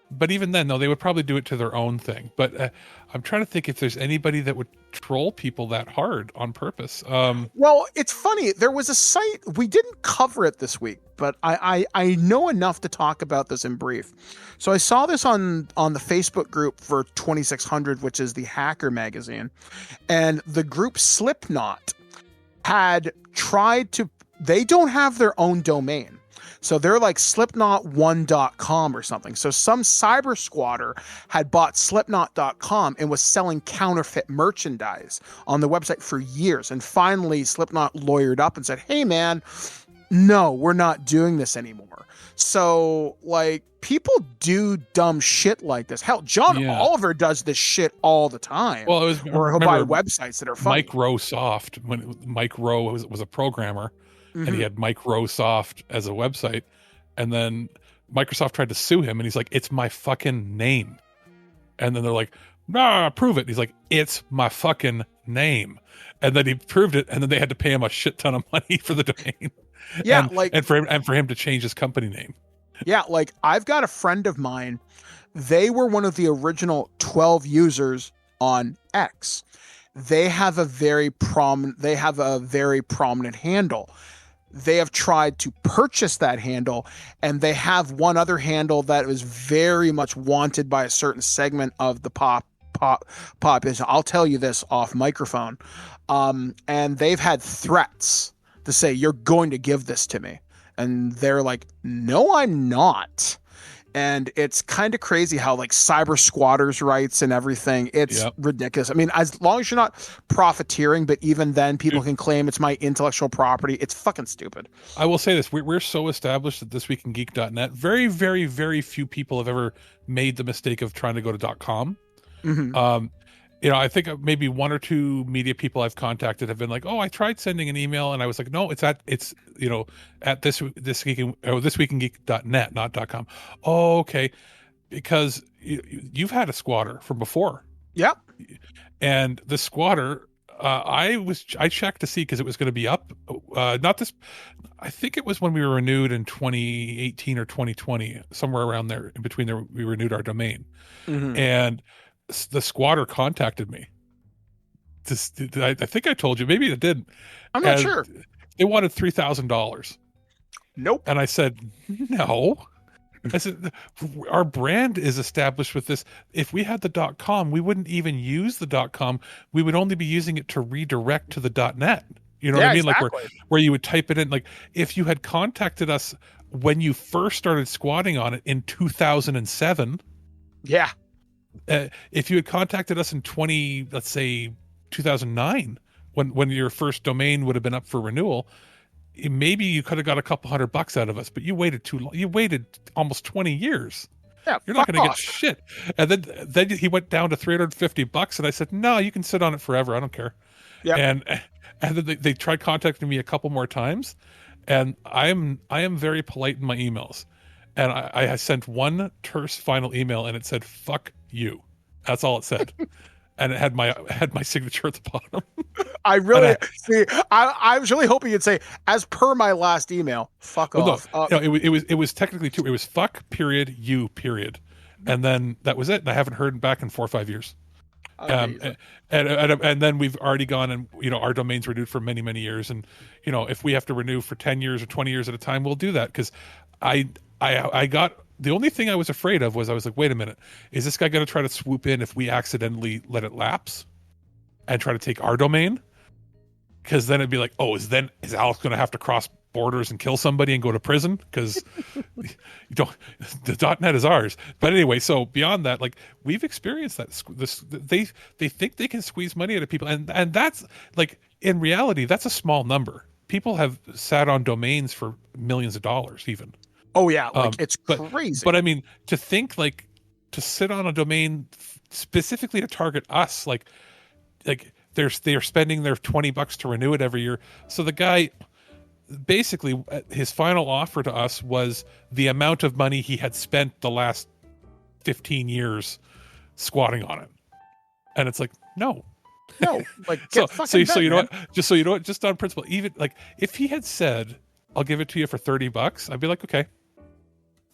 Speaker 3: But even then, no, they would probably do it to their own thing. But I'm trying to think if there's anybody that would troll people that hard on purpose.
Speaker 2: Well, it's funny. There was a site, we didn't cover it this week, but I know enough to talk about this in brief. So I saw this on the Facebook group for 2600, which is the hacker magazine. And the group Slipknot had tried to, they don't have their own domain. So they're like slipknot1.com or something. So some cyber squatter had bought slipknot.com and was selling counterfeit merchandise on the website for years. And finally, Slipknot lawyered up and said, hey, man, no, we're not doing this anymore. So, like, people do dumb shit like this. Hell, John Oliver does this shit all the time.
Speaker 3: Well,
Speaker 2: or he'll buy websites that are funny.
Speaker 3: Mike Rowe Soft, when Mike Rowe was a programmer, and he had Mike Rowe Soft as a website, and then Microsoft tried to sue him, and he's like, it's my fucking name. And then they're like, nah, prove it. He's like, it's my fucking name. And then he proved it, and then they had to pay him a shit ton of money for the domain.
Speaker 2: Yeah,
Speaker 3: and for him to change his company name.
Speaker 2: Yeah, like I've got a friend of mine. They were one of the original 12 users on X. They have a very prominent handle. They have tried to purchase that handle, and they have one other handle that was very much wanted by a certain segment of the population. I'll tell you this off microphone. And they've had threats to say, you're going to give this to me. And they're like, no, I'm not. And it's kind of crazy how like cyber squatters' rights and everything, it's ridiculous. I mean, as long as you're not profiteering, but even then people can claim it's my intellectual property. It's fucking stupid.
Speaker 3: I will say this. We're so established at thisweekingeek.net. Very, very, very few people have ever made the mistake of trying to go to .com. Mm-hmm. I think maybe one or two media people I've contacted have been like, "Oh, I tried sending an email," and I was like, "No, it's at thisweekingeek.net, not .com." Oh, okay, because you've had a squatter from before.
Speaker 2: Yep.
Speaker 3: And the squatter, I checked to see because it was going to be up. Not this. I think it was when we were renewed in 2018 or 2020, somewhere around there. In between there, we renewed our domain, and the squatter contacted me. I think I told you, maybe it didn't.
Speaker 2: I'm not sure.
Speaker 3: They wanted $3,000.
Speaker 2: Nope.
Speaker 3: And I said, no. I said, our brand is established with this. If we had the .com, we wouldn't even use the .com. We would only be using it to redirect to the .net. You know what I mean?
Speaker 2: Exactly.
Speaker 3: Like where you would type it in. Like if you had contacted us when you first started squatting on it in 2007.
Speaker 2: Yeah.
Speaker 3: If you had contacted us in 2009, when your first domain would have been up for renewal, maybe you could have got a couple $100 out of us, but you waited too long. You waited almost 20 years.
Speaker 2: Yeah,
Speaker 3: you're not going to get shit. And then he went down to $350, and I said, no, you can sit on it forever. I don't care. Yeah. And then they tried contacting me a couple more times, and I am very polite in my emails. And I sent one terse final email, and it said, fuck you. That's all it said. And it had my signature at the bottom. I
Speaker 2: was really hoping you'd say, as per my last email, fuck off.
Speaker 3: No, it was technically two. It was fuck, period, you, period. And then that was it. And I haven't heard back in 4 or 5 years. And then we've already gone and, our domain's renewed for many, many years. And, if we have to renew for 10 years or 20 years at a time, we'll do that. Because I got, the only thing I was afraid of was I was like, wait a minute, is this guy going to try to swoop in if we accidentally let it lapse and try to take our domain? because then it'd be like, oh, is Alex going to have to cross borders and kill somebody and go to prison? Because you don't, the .net is ours. But anyway, so beyond that, like, we've experienced that. They think they can squeeze money out of people, and that's like, in reality, that's a small number. People have sat on domains for millions of dollars, even.
Speaker 2: Oh yeah, like it's crazy.
Speaker 3: But I mean, to think, like, to sit on a domain specifically to target us, like they're spending their $20 to renew it every year. So the guy, basically, his final offer to us was the amount of money he had spent the last 15 years squatting on it, and it's like, no,
Speaker 2: like,
Speaker 3: so you know what? Just on principle, even like if he had said, "I'll give it to you for $30," I'd be like, okay.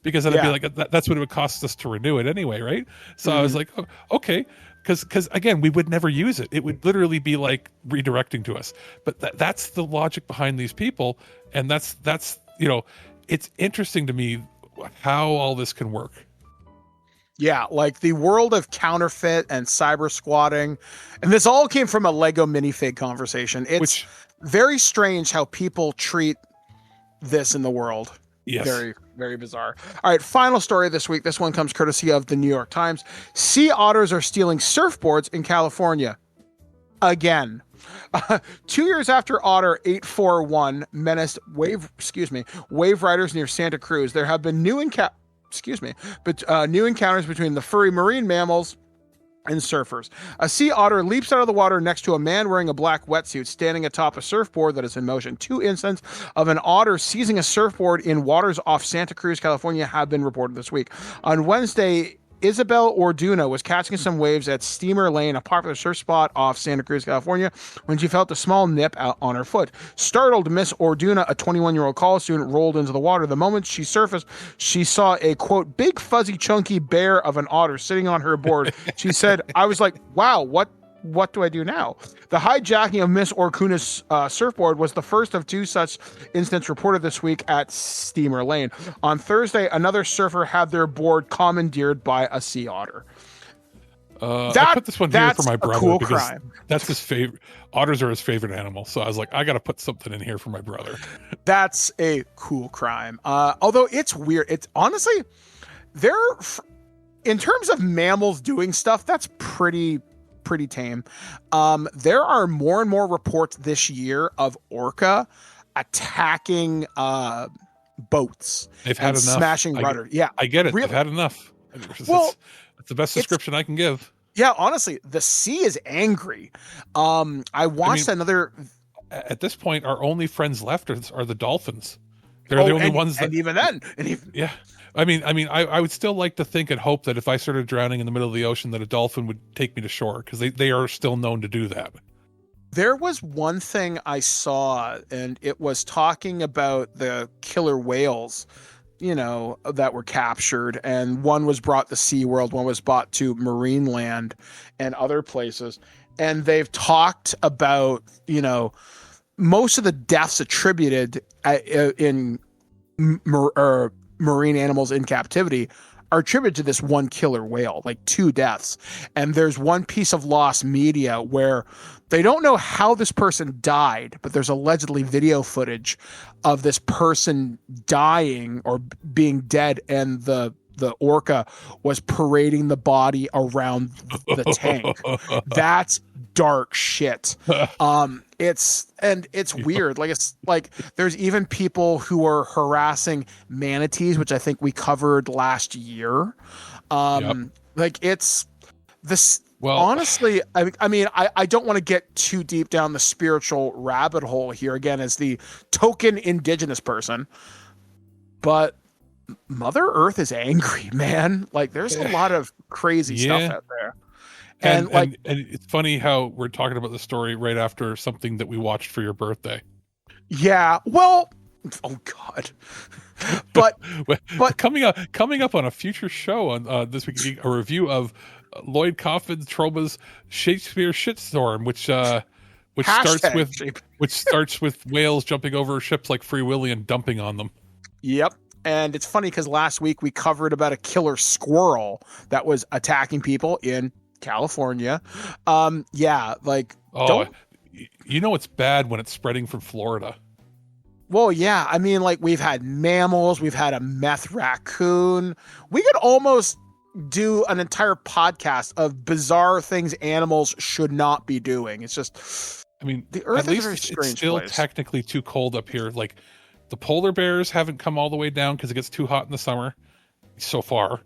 Speaker 3: Because then I'd be like, that's what it would cost us to renew it anyway, right? So I was like, oh, okay, because again, we would never use it. It would literally be like redirecting to us. But that's the logic behind these people, and that's it's interesting to me how all this can work.
Speaker 2: Yeah, like the world of counterfeit and cyber squatting, and this all came from a Lego minifig conversation. It's very strange how people treat this in the world.
Speaker 3: Yes.
Speaker 2: Very, very bizarre. All right, final story this week. This one comes courtesy of the New York Times. Sea otters are stealing surfboards in California. Again. 2 years after Otter 841 menaced wave riders near Santa Cruz, there have been new encounters between the furry marine mammals and surfers. A sea otter leaps out of the water next to a man wearing a black wetsuit standing atop a surfboard that is in motion. 2 incidents of an otter seizing a surfboard in waters off Santa Cruz, California have been reported this week. On Wednesday, Isabel Orduna was catching some waves at Steamer Lane, a popular surf spot off Santa Cruz, California, when she felt a small nip out on her foot. Startled, Miss Orduna, a 21-year-old college student, rolled into the water. The moment she surfaced, she saw a, quote, big, fuzzy, chunky bear of an otter sitting on her board. She said, I was like, wow, what do I do now? The hijacking of Miss Orkuna's surfboard was the first of 2 such incidents reported this week at Steamer Lane. On Thursday, another surfer had their board commandeered by a sea otter.
Speaker 3: I put this one here for my brother
Speaker 2: cool
Speaker 3: because
Speaker 2: crime.
Speaker 3: That's his favorite. Otters are his favorite animal, so I was like, I got to put something in here for my brother.
Speaker 2: That's a cool crime. Although it's weird. It's honestly, in terms of mammals doing stuff, that's pretty tame. There are more and more reports this year of orca attacking boats.
Speaker 3: They've had enough.
Speaker 2: Smashing rudder. Yeah,
Speaker 3: I get it.
Speaker 2: Really?
Speaker 3: They've had enough.
Speaker 2: Well,
Speaker 3: it's the best description I can give.
Speaker 2: Yeah, honestly, the sea is angry. I watched another.
Speaker 3: At this point, our only friends left are the dolphins. They're the only ones that.
Speaker 2: And even then,
Speaker 3: yeah. I mean, I would still like to think and hope that if I started drowning in the middle of the ocean, that a dolphin would take me to shore, because they are still known to do that.
Speaker 2: There was one thing I saw, and it was talking about the killer whales, that were captured, and one was brought to SeaWorld, one was brought to Marineland and other places. And they've talked about, most of the deaths attributed in marine animals in captivity are attributed to this one killer whale, like 2 deaths. And there's one piece of lost media where they don't know how this person died, but there's allegedly video footage of this person dying or being dead, and the orca was parading the body around the tank. That's dark shit. It's weird. Like, it's like there's even people who are harassing manatees, which I think we covered last year. Like, it's this. Well, honestly, I mean, I don't want to get too deep down the spiritual rabbit hole here again as the token indigenous person, but Mother Earth is angry, man. Like, there's a lot of crazy stuff out there. And it's funny how we're talking about the story right after something that we watched for your birthday. Yeah. Well, oh God. But coming up on a future show on this week, a review of Lloyd Kaufman Troma's Shakespeare Shitstorm, which starts with whales jumping over ships like Free Willy and dumping on them. Yep. And it's funny because last week we covered about a killer squirrel that was attacking people in California.
Speaker 3: You know it's bad when it's spreading from Florida.
Speaker 2: Well, yeah. I mean, like we've had mammals, we've had a meth raccoon. We could almost do an entire podcast of bizarre things animals should not be doing. It's just,
Speaker 3: I mean,
Speaker 2: the Earth
Speaker 3: at
Speaker 2: is a
Speaker 3: least
Speaker 2: very
Speaker 3: it's
Speaker 2: strange
Speaker 3: still
Speaker 2: place.
Speaker 3: technically too cold up here. Like the polar bears haven't come all the way down because it gets too hot in the summer so far.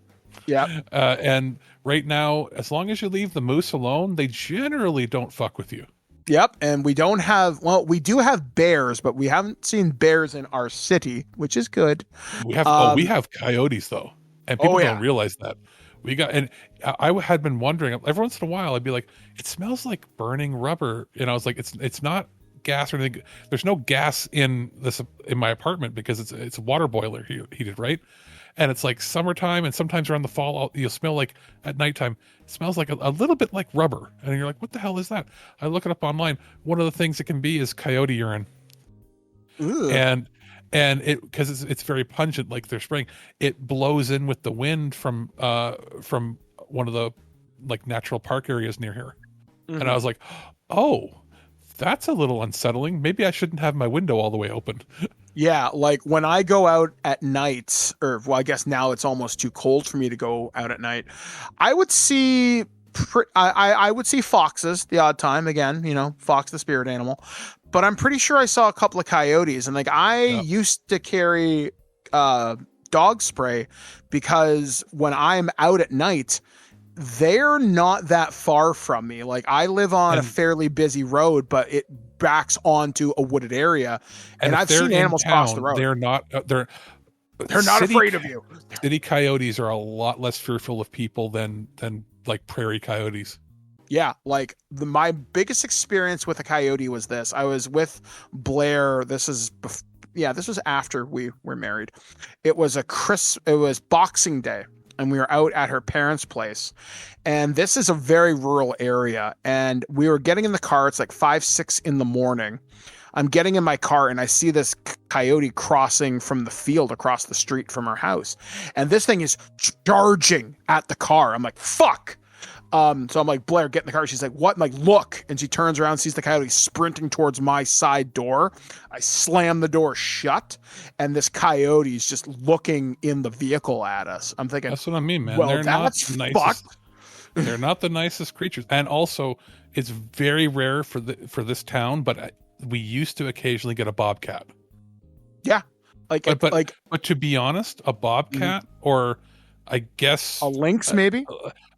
Speaker 2: Yeah.
Speaker 3: And right now, as long as you leave the moose alone, they generally don't fuck with you.
Speaker 2: Yep. And we don't have, well, we do have bears, but we haven't seen bears in our city, which is good.
Speaker 3: We have we have coyotes though, and people don't realize that. We got, and I had been wondering every once in a while, I'd be like, it smells like burning rubber, and I was like, it's not gas or anything. There's no gas in my apartment because it's a water boiler heated, right? And it's like summertime, and sometimes around the fall, you'll smell like at nighttime, it smells like a little bit like rubber. And you're like, what the hell is that? I look it up online. One of the things it can be is coyote urine.
Speaker 2: Ugh.
Speaker 3: And it, because it's very pungent, like they're spraying, it blows in with the wind from one of the like natural park areas near here.
Speaker 2: Mm-hmm.
Speaker 3: And I was like, oh, that's a little unsettling. Maybe I shouldn't have my window all the way open.
Speaker 2: Yeah, like when I go out at night, or well, I guess now it's almost too cold for me to go out at night. I would see, I would see foxes the odd time. Again, you know, fox the spirit animal. But I'm pretty sure I saw a couple of coyotes, and like I used to carry dog spray because when I'm out at night, they're not that far from me. Like I live on a fairly busy road, but it backs onto a wooded area, and I've seen animals cross the road.
Speaker 3: They're not
Speaker 2: not afraid of you.
Speaker 3: City coyotes are a lot less fearful of people than like prairie coyotes.
Speaker 2: Yeah, like my biggest experience with a coyote was this. I was with Blair. This was after we were married. It was Boxing Day, and we were out at her parents' place. And this is a very rural area. And we were getting in the car. It's like 5, 6 in the morning. I'm getting in my car and I see this coyote crossing from the field across the street from our house. And this thing is charging at the car. I'm like, fuck. So I'm like, Blair, get in the car. She's like, what? I'm like, look. And she turns around, sees the coyote sprinting towards my side door. I slam the door shut, and this coyote is just looking in the vehicle at us. I'm thinking,
Speaker 3: that's what I mean, man.
Speaker 2: Well,
Speaker 3: they're not
Speaker 2: that's
Speaker 3: the nicest. They're not the nicest creatures. And also, it's very rare for this town, but we used to occasionally get a bobcat.
Speaker 2: Yeah.
Speaker 3: But to be honest, a bobcat or I guess
Speaker 2: a lynx, maybe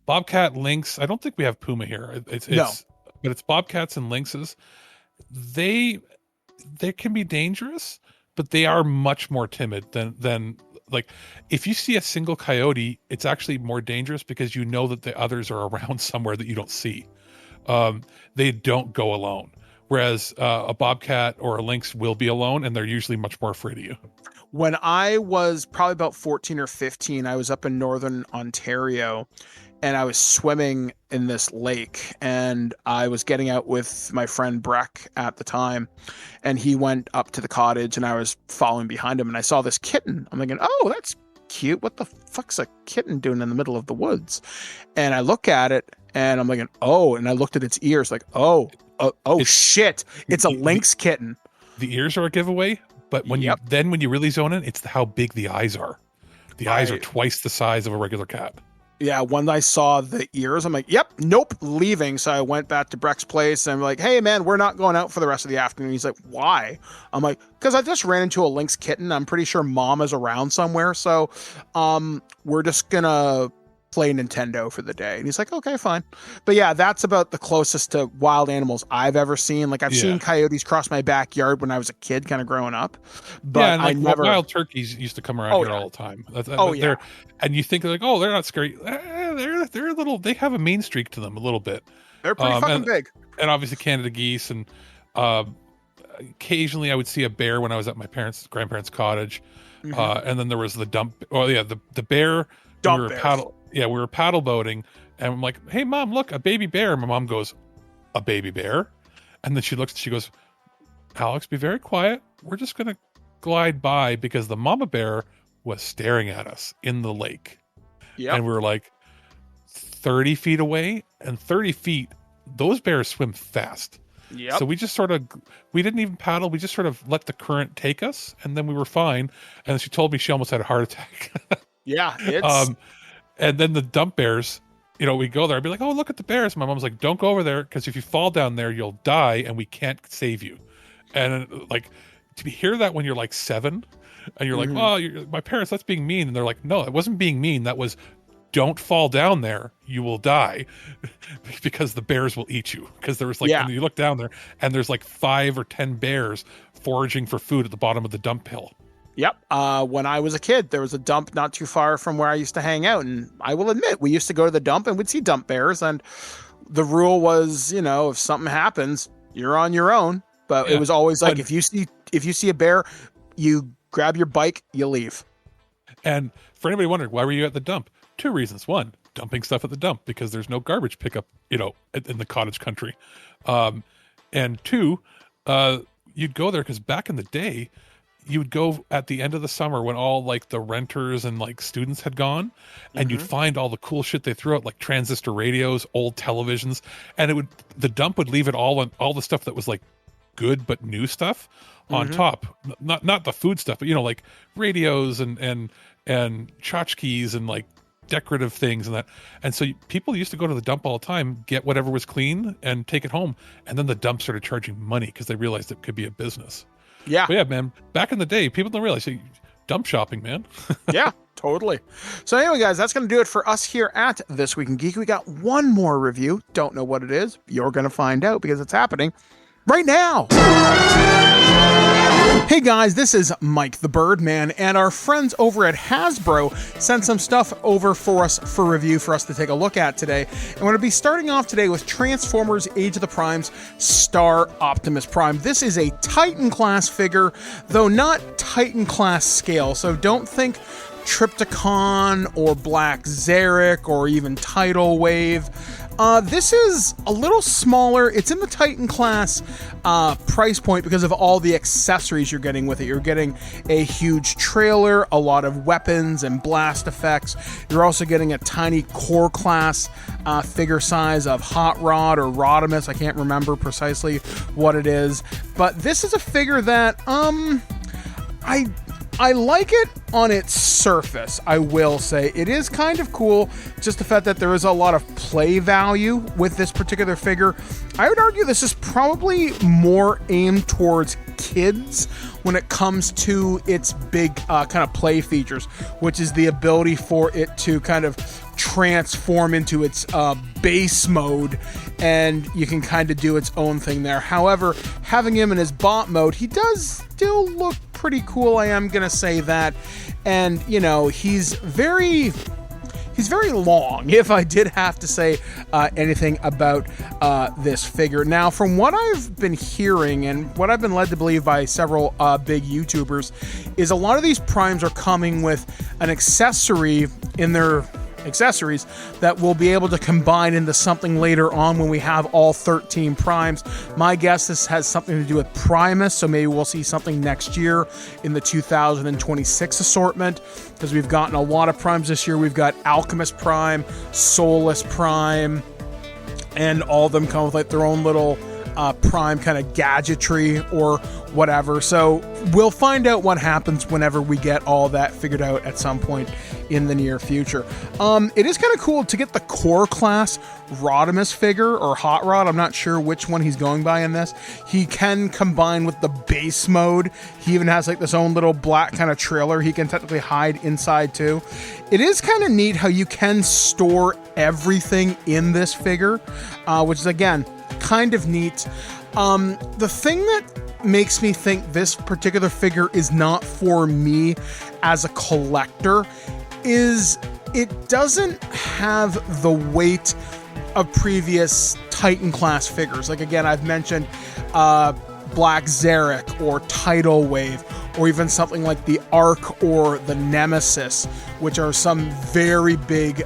Speaker 3: bobcat, lynx. I don't think we have puma here. But it's bobcats and lynxes. They can be dangerous, but they are much more timid than like if you see a single coyote, it's actually more dangerous because you know that the others are around somewhere that you don't see. They don't go alone. Whereas a bobcat or a lynx will be alone, and they're usually much more afraid of you.
Speaker 2: When I was probably about 14 or 15, I was up in northern Ontario, and I was swimming in this lake, and I was getting out with my friend Breck at the time, and he went up to the cottage, and I was following behind him, and I saw this kitten. I'm thinking, oh, that's cute. What the fuck's a kitten doing in the middle of the woods? And I look at it, and I'm thinking, oh, and I looked at its ears, like, oh shit, it's a lynx kitten.
Speaker 3: The ears are a giveaway, but when you really zone in, it's how big the eyes are. The eyes are twice the size of a regular cat.
Speaker 2: Yeah, when I saw the ears, I'm like, yep, nope, leaving. So I went back to Breck's place, and I'm like, hey, man, we're not going out for the rest of the afternoon. He's like, why? I'm like, because I just ran into a lynx kitten. I'm pretty sure mom is around somewhere. So we're just going to play Nintendo for the day. And he's like, okay, fine. But yeah, that's about the closest to wild animals I've ever seen. Like I've seen coyotes cross my backyard when I was a kid, kind of growing up. But
Speaker 3: yeah, and like
Speaker 2: I never...
Speaker 3: wild turkeys used to come around here all the time. And you think like, oh, they're not scary. They're a little. They have a mean streak to them a little bit.
Speaker 2: They're pretty fucking big.
Speaker 3: And obviously Canada geese, and occasionally I would see a bear when I was at my grandparents' cottage. And then there was the the bear.
Speaker 2: Dump bears.
Speaker 3: We were paddle boating, and I'm like, hey, Mom, look, a baby bear. My mom goes, a baby bear? And then she looks, she goes, Alex, be very quiet. We're just going to glide by because the mama bear was staring at us in the lake. Yeah. And we were like 30 feet away, and 30 feet, those bears swim fast.
Speaker 2: Yep.
Speaker 3: So we didn't even paddle. We just sort of let the current take us, and then we were fine. And she told me she almost had a heart attack.
Speaker 2: Yeah, it's
Speaker 3: and then the dump bears, we go there. I'd be like, oh, look at the bears. My mom's like, don't go over there, because if you fall down there, you'll die, and we can't save you. And like, to hear that when you're like 7, and you're like, oh, my parents, that's being mean. And they're like, no, it wasn't being mean. That was, don't fall down there, you will die, because the bears will eat you. Because there was like, and you look down there, and there's like 5 or 10 bears foraging for food at the bottom of the dump hill.
Speaker 2: Yep. When I was a kid, there was a dump not too far from where I used to hang out. And I will admit, we used to go to the dump and we'd see dump bears. And the rule was, if something happens, you're on your own. But it was always like, if you see a bear, you grab your bike, you leave. And
Speaker 3: for anybody wondering, why were you at the dump? 2 reasons. 1, dumping stuff at the dump, because there's no garbage pickup, in the cottage country. And 2, you'd go there because back in the day, you would go at the end of the summer when all like the renters and like students had gone, and you'd find all the cool shit they threw out, like transistor radios, old televisions, and the dump would leave it all the stuff that was like good but new stuff on top, not the food stuff, but like radios and tchotchkes and like decorative things and that. And so people used to go to the dump all the time, get whatever was clean and take it home, and then the dump started charging money because they realized it could be a business.
Speaker 2: Yeah.
Speaker 3: But yeah, man, back in the day, people don't realize, dump shopping, man.
Speaker 2: Yeah, totally. So anyway, guys, that's going to do it for us here at This Week in Geek. We got one more review. Don't know what it is. You're going to find out because it's happening right now. Hey guys, this is Mike the Birdman, and our friends over at Hasbro sent some stuff over for us for review for us to take a look at today. And we're going to be starting off today with Transformers Age of the Primes Star Optimus Prime. This is a Titan class figure, though not Titan class scale, so don't think Trypticon or Black Zarek or even Tidal Wave. This is a little smaller. It's in the Titan class price point because of all the accessories you're getting with it. You're getting a huge trailer, a lot of weapons and blast effects. You're also getting a tiny core class figure size of Hot Rod or Rodimus. I can't remember precisely what it is. But this is a figure that I like it on its surface, I will say. It is kind of cool, just the fact that there is a lot of play value with this particular figure. I would argue this is probably more aimed towards kids when it comes to its big kind of play features, which is the ability for it to kind of transform into its base mode, and you can kind of do its own thing there. However, having him in his bot mode, he does still look pretty cool, I am gonna say that. And he's very long, if I did have to say anything about this figure. Now, from what I've been hearing and what I've been led to believe by several big YouTubers, is a lot of these primes are coming with an accessory in their accessories that we'll be able to combine into something later on when we have all 13 primes. My guess this has something to do with Primus, so maybe we'll see something next year in the 2026 assortment, because we've gotten a lot of primes this year. We've got Alchemist Prime, Soulless Prime, and all of them come with like their own little prime kind of gadgetry or whatever. So we'll find out what happens whenever we get all that figured out at some point in the near future. It is kind of cool to get the core class Rodimus figure, or Hot Rod. I'm not sure which one he's going by in this. He can combine with the base mode. He even has like this own little black kind of trailer he can technically hide inside too. It is kind of neat how you can store everything in this figure, which is again kind of neat. The thing that makes me think this particular figure is not for me as a collector is it doesn't have the weight of previous Titan class figures. Like again, I've mentioned Black Zarek or Tidal Wave, or even something like the Ark or the Nemesis, which are some very big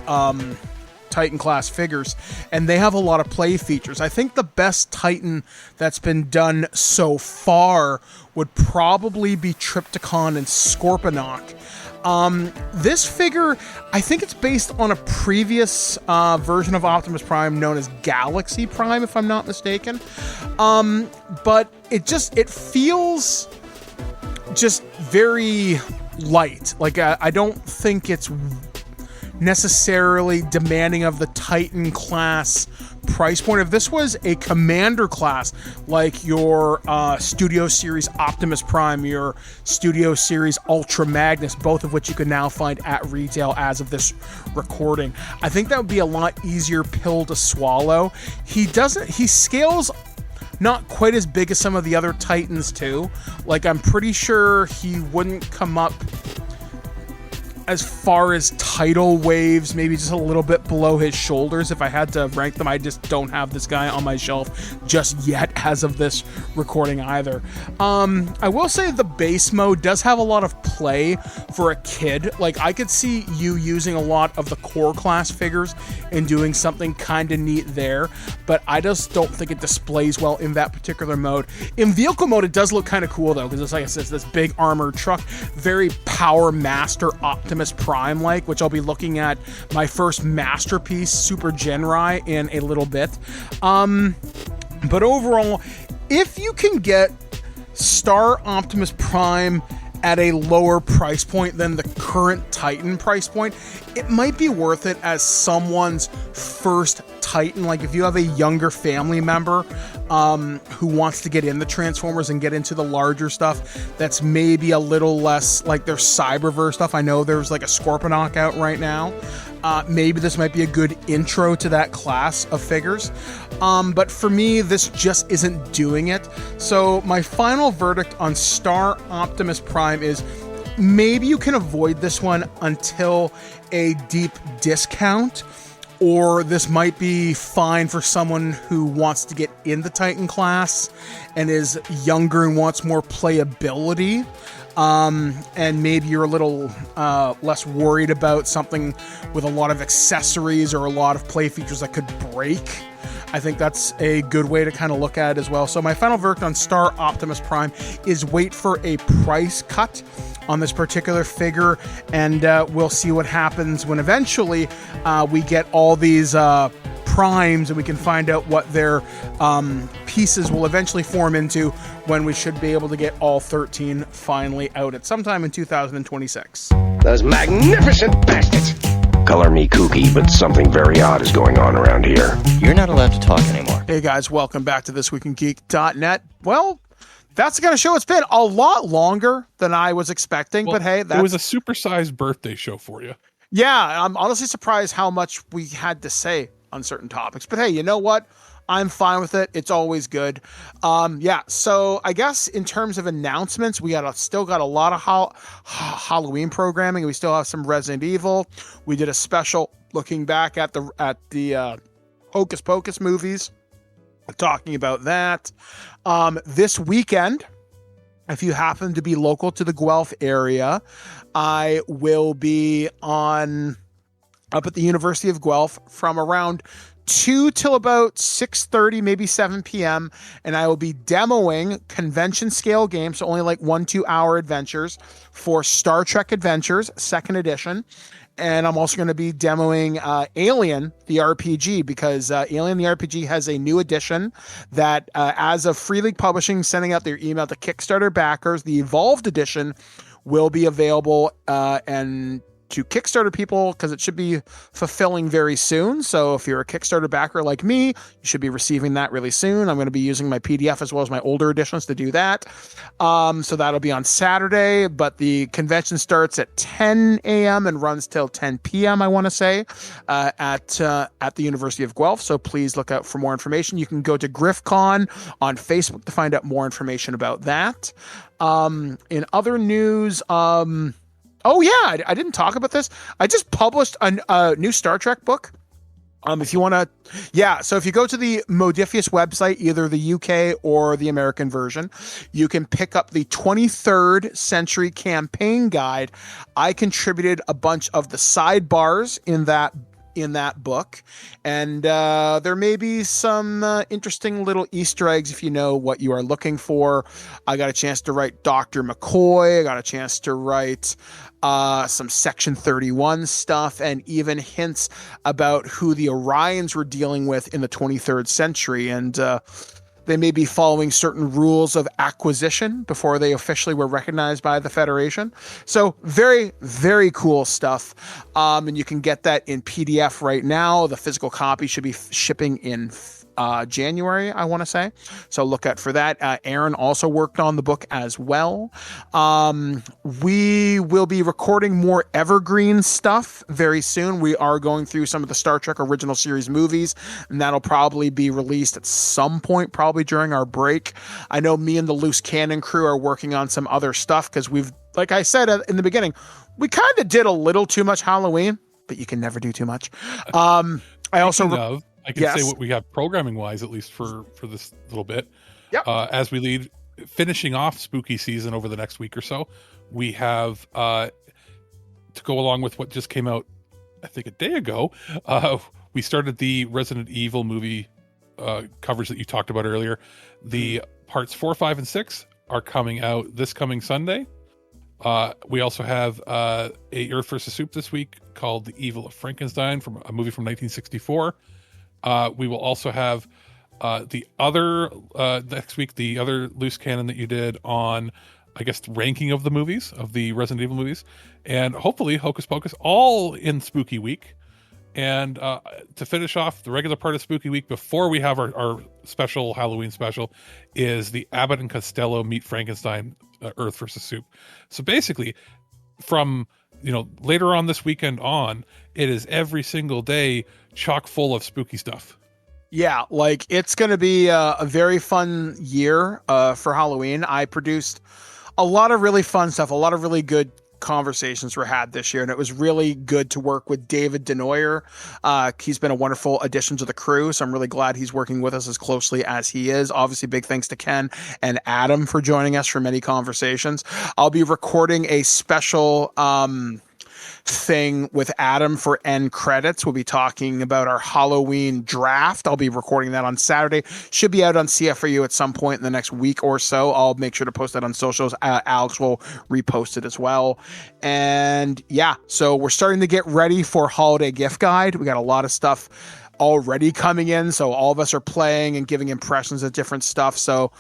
Speaker 2: Titan class figures, and they have a lot of play features. I think the best Titan that's been done so far would probably be Trypticon and Scorponok. This figure, I think it's based on a previous version of Optimus Prime known as Galaxy Prime, if I'm not mistaken. But it feels just very light. Like, I don't think it's necessarily demanding of the Titan class price point. If this was a Commander class, like your Studio Series Optimus Prime, your Studio Series Ultra Magnus, both of which you can now find at retail as of this recording, I think that would be a lot easier pill to swallow. He scales not quite as big as some of the other Titans too. Like, I'm pretty sure he wouldn't come up as far as tidal waves, maybe just a little bit below his shoulders. If I had to rank them, I just don't have this guy on my shelf just yet as of this recording either. I will say the base mode does have a lot of play for a kid. Like, I could see you using a lot of the core class figures and doing something kind of neat there, but I just don't think it displays well in that particular mode. In vehicle mode, it does look kind of cool though, because it's, like I said, it's this big armored truck, very Power Master Optimus Prime like, which I'll be looking at my first masterpiece, Super Genrai, in a little bit. But overall, if you can get Star Optimus Prime at a lower price point than the current Titan price point, it might be worth it as someone's first Titan. Like, if you have a younger family member who wants to get into Transformers and get into the larger stuff that's maybe a little less like their Cyberverse stuff. I know there's like a Scorponok out right now. Maybe this might be a good intro to that class of figures. But for me, this just isn't doing it. So my final verdict on Star Optimus Prime is maybe you can avoid this one until a deep discount, or this might be fine for someone who wants to get in the Titan class and is younger and wants more playability. And maybe you're a little less worried about something with a lot of accessories or a lot of play features that could break. I think that's a good way to kind of look at it as well. So my final verdict on Star Optimus Prime is wait for a price cut on this particular figure, and we'll see what happens when eventually we get all these primes and we can find out what their pieces will eventually form into, when we should be able to get all 13 finally out at sometime in 2026.
Speaker 7: Those magnificent bastards! Color me kooky, but something very odd is going on around here.
Speaker 8: You're not allowed to talk anymore.
Speaker 2: Hey guys, welcome back to This Week in Geek.net. Well, that's the kind of show it's been. A lot longer than I was expecting,
Speaker 3: Well,
Speaker 2: but hey,
Speaker 3: it was a supersized birthday show for you.
Speaker 2: Yeah, I'm honestly surprised how much we had to say on certain topics. But hey, you know what? I'm fine with it. It's always good. Yeah, so I guess in terms of announcements, we still got a lot of Halloween programming. We still have some Resident Evil. We did a special looking back at the Hocus Pocus movies, talking about that. This weekend, if you happen to be local to the Guelph area, I will be up at the University of Guelph from around 2 till about 6:30, maybe 7 p.m. And I will be demoing convention scale games, so only like 1-2 hour adventures for Star Trek Adventures 2nd edition. And I'm also going to be demoing Alien, the RPG, because Alien, the RPG has a new edition that, as of Free League Publishing sending out their email to Kickstarter backers, the Evolved edition will be available and to Kickstarter people, because it should be fulfilling very soon. So if you're a Kickstarter backer like me, you should be receiving that really soon. I'm going to be using my PDF as well as my older editions to do that. So that'll be on Saturday, but the convention starts at 10 a.m. and runs till 10 p.m. I want to say at the University of Guelph. So please look out for more information. You can go to GriffCon on Facebook to find out more information about that. In other news, oh yeah, I didn't talk about this. I just published a new Star Trek book. If you want to, so if you go to the Modifius website, either the UK or the American version, you can pick up the 23rd Century Campaign Guide. I contributed a bunch of the sidebars in that in that book. And there may be some interesting little Easter eggs if you know what you are looking for. I got a chance to write Dr. McCoy. I got a chance to write some Section 31 stuff, and even hints about who the Orions were dealing with in the 23rd century. And they may be following certain rules of acquisition before they officially were recognized by the Federation. So very, very cool stuff. And you can get that in PDF right now. The physical copy should be shipping in January, I want to say. So look out for that. Aaron also worked on the book as well. We will be recording more evergreen stuff very soon. We are going through some of the Star Trek original series movies, and that'll probably be released at some point, probably during our break. I know me and the Loose Cannon crew are working on some other stuff because we've, like I said in the beginning, we kind of did a little too much Halloween, but you can never do too much.
Speaker 3: I can say what we have programming wise, at least for this little bit.
Speaker 2: Yep.
Speaker 3: As we lead, finishing off spooky season over the next week or so, we have to go along with what just came out, I think a day ago. We started the Resident Evil movie covers that you talked about earlier. The parts 4, 5, and 6 are coming out this coming Sunday. We also have a Earth vs. Soup this week called The Evil of Frankenstein, from a movie from 1964. We will also have the other next week, the other loose cannon that you did on, I guess, the ranking of the movies, of the Resident Evil movies, and hopefully Hocus Pocus, all in Spooky Week. And to finish off the regular part of Spooky Week before we have our special Halloween special is the Abbott and Costello Meet Frankenstein Earth vs. Soup. So basically, from later on this weekend on, it is every single day chock full of spooky stuff.
Speaker 2: Yeah, like it's going to be a very fun year for Halloween. I produced a lot of really fun stuff, a lot of really good conversations were had this year, and it was really good to work with David Denoyer. He's been a wonderful addition to the crew, so I'm really glad he's working with us as closely as he is. Obviously, big thanks to Ken and Adam for joining us for many conversations. I'll be recording a special thing with Adam for end credits. We'll be talking about our Halloween draft. I'll be recording that on Saturday. Should be out on CFRU at some point in the next week or so. I'll make sure to post that on socials. Alex will repost it as well. And yeah, so we're starting to get ready for Holiday Gift Guide. We got a lot of stuff already coming in. So all of us are playing and giving impressions of different stuff. So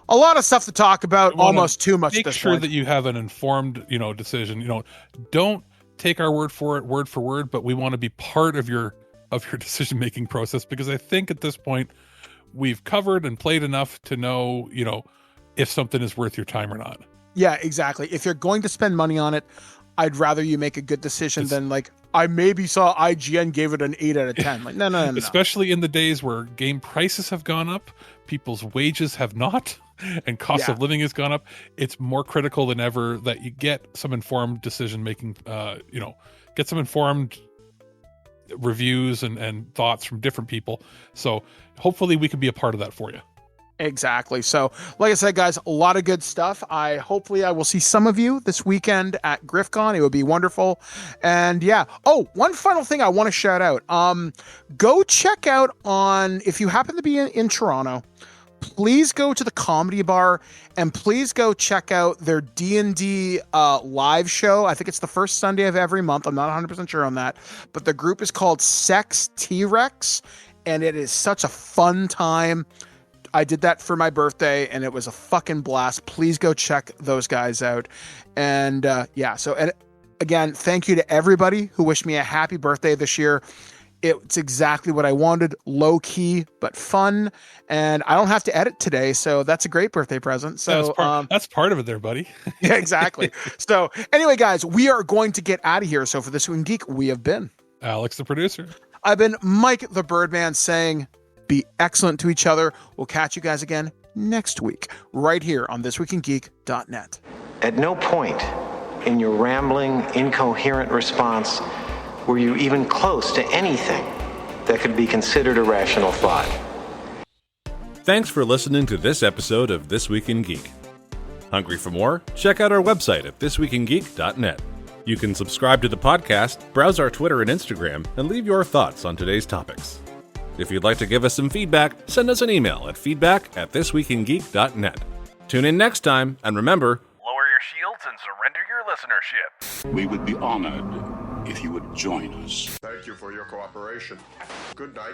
Speaker 2: a lot of stuff to talk about, almost too much.
Speaker 3: Make sure that you have an informed, decision. Don't take our word for it, word for word, but we want to be part of your decision-making process, because I think at this point we've covered and played enough to know, if something is worth your time or not. Yeah,
Speaker 2: exactly. If you're going to spend money on it, I'd rather you make a good decision than I maybe saw IGN gave it an 8 out of 10. Like, no.
Speaker 3: Especially in the days where game prices have gone up, people's wages have not, and cost of living has gone up. It's more critical than ever that you get some informed decision making, get some informed reviews and thoughts from different people. So hopefully we can be a part of that for you.
Speaker 2: Exactly. So like I said, guys, a lot of good stuff. Hopefully I will see some of you this weekend at GriffCon. It would be wonderful. And yeah. Oh, one final thing I want to shout out. Go check out if you happen to be in Toronto, please go to the Comedy Bar and please go check out their D&D live show. I think it's the first Sunday of every month. I'm not 100% sure on that, but the group is called Sex T-Rex, and it is such a fun time. I did that for my birthday, and it was a fucking blast. Please go check those guys out. And and again, thank you to everybody who wished me a happy birthday this year. It's exactly what I wanted, low key, but fun. And I don't have to edit today, so that's a great birthday present. So
Speaker 3: that's part of it there, buddy.
Speaker 2: Yeah, exactly. So anyway, guys, we are going to get out of here. So for This Week in Geek, we have been
Speaker 3: Alex, the producer.
Speaker 2: I've been Mike, the Birdman, saying be excellent to each other. We'll catch you guys again next week, right here on thisweekingeek.net.
Speaker 9: At no point in your rambling, incoherent response were you even close to anything that could be considered a rational thought.
Speaker 10: Thanks for listening to this episode of This Week in Geek. Hungry for more? Check out our website at thisweekingeek.net. You can subscribe to the podcast, browse our Twitter and Instagram, and leave your thoughts on today's topics. If you'd like to give us some feedback, send us an email at feedback@thisweekingeek.net. Tune in next time, and remember,
Speaker 1: Lower your shields and surrender your listenership.
Speaker 11: We would be honored if you would join us.
Speaker 12: Thank you for your cooperation. Good night.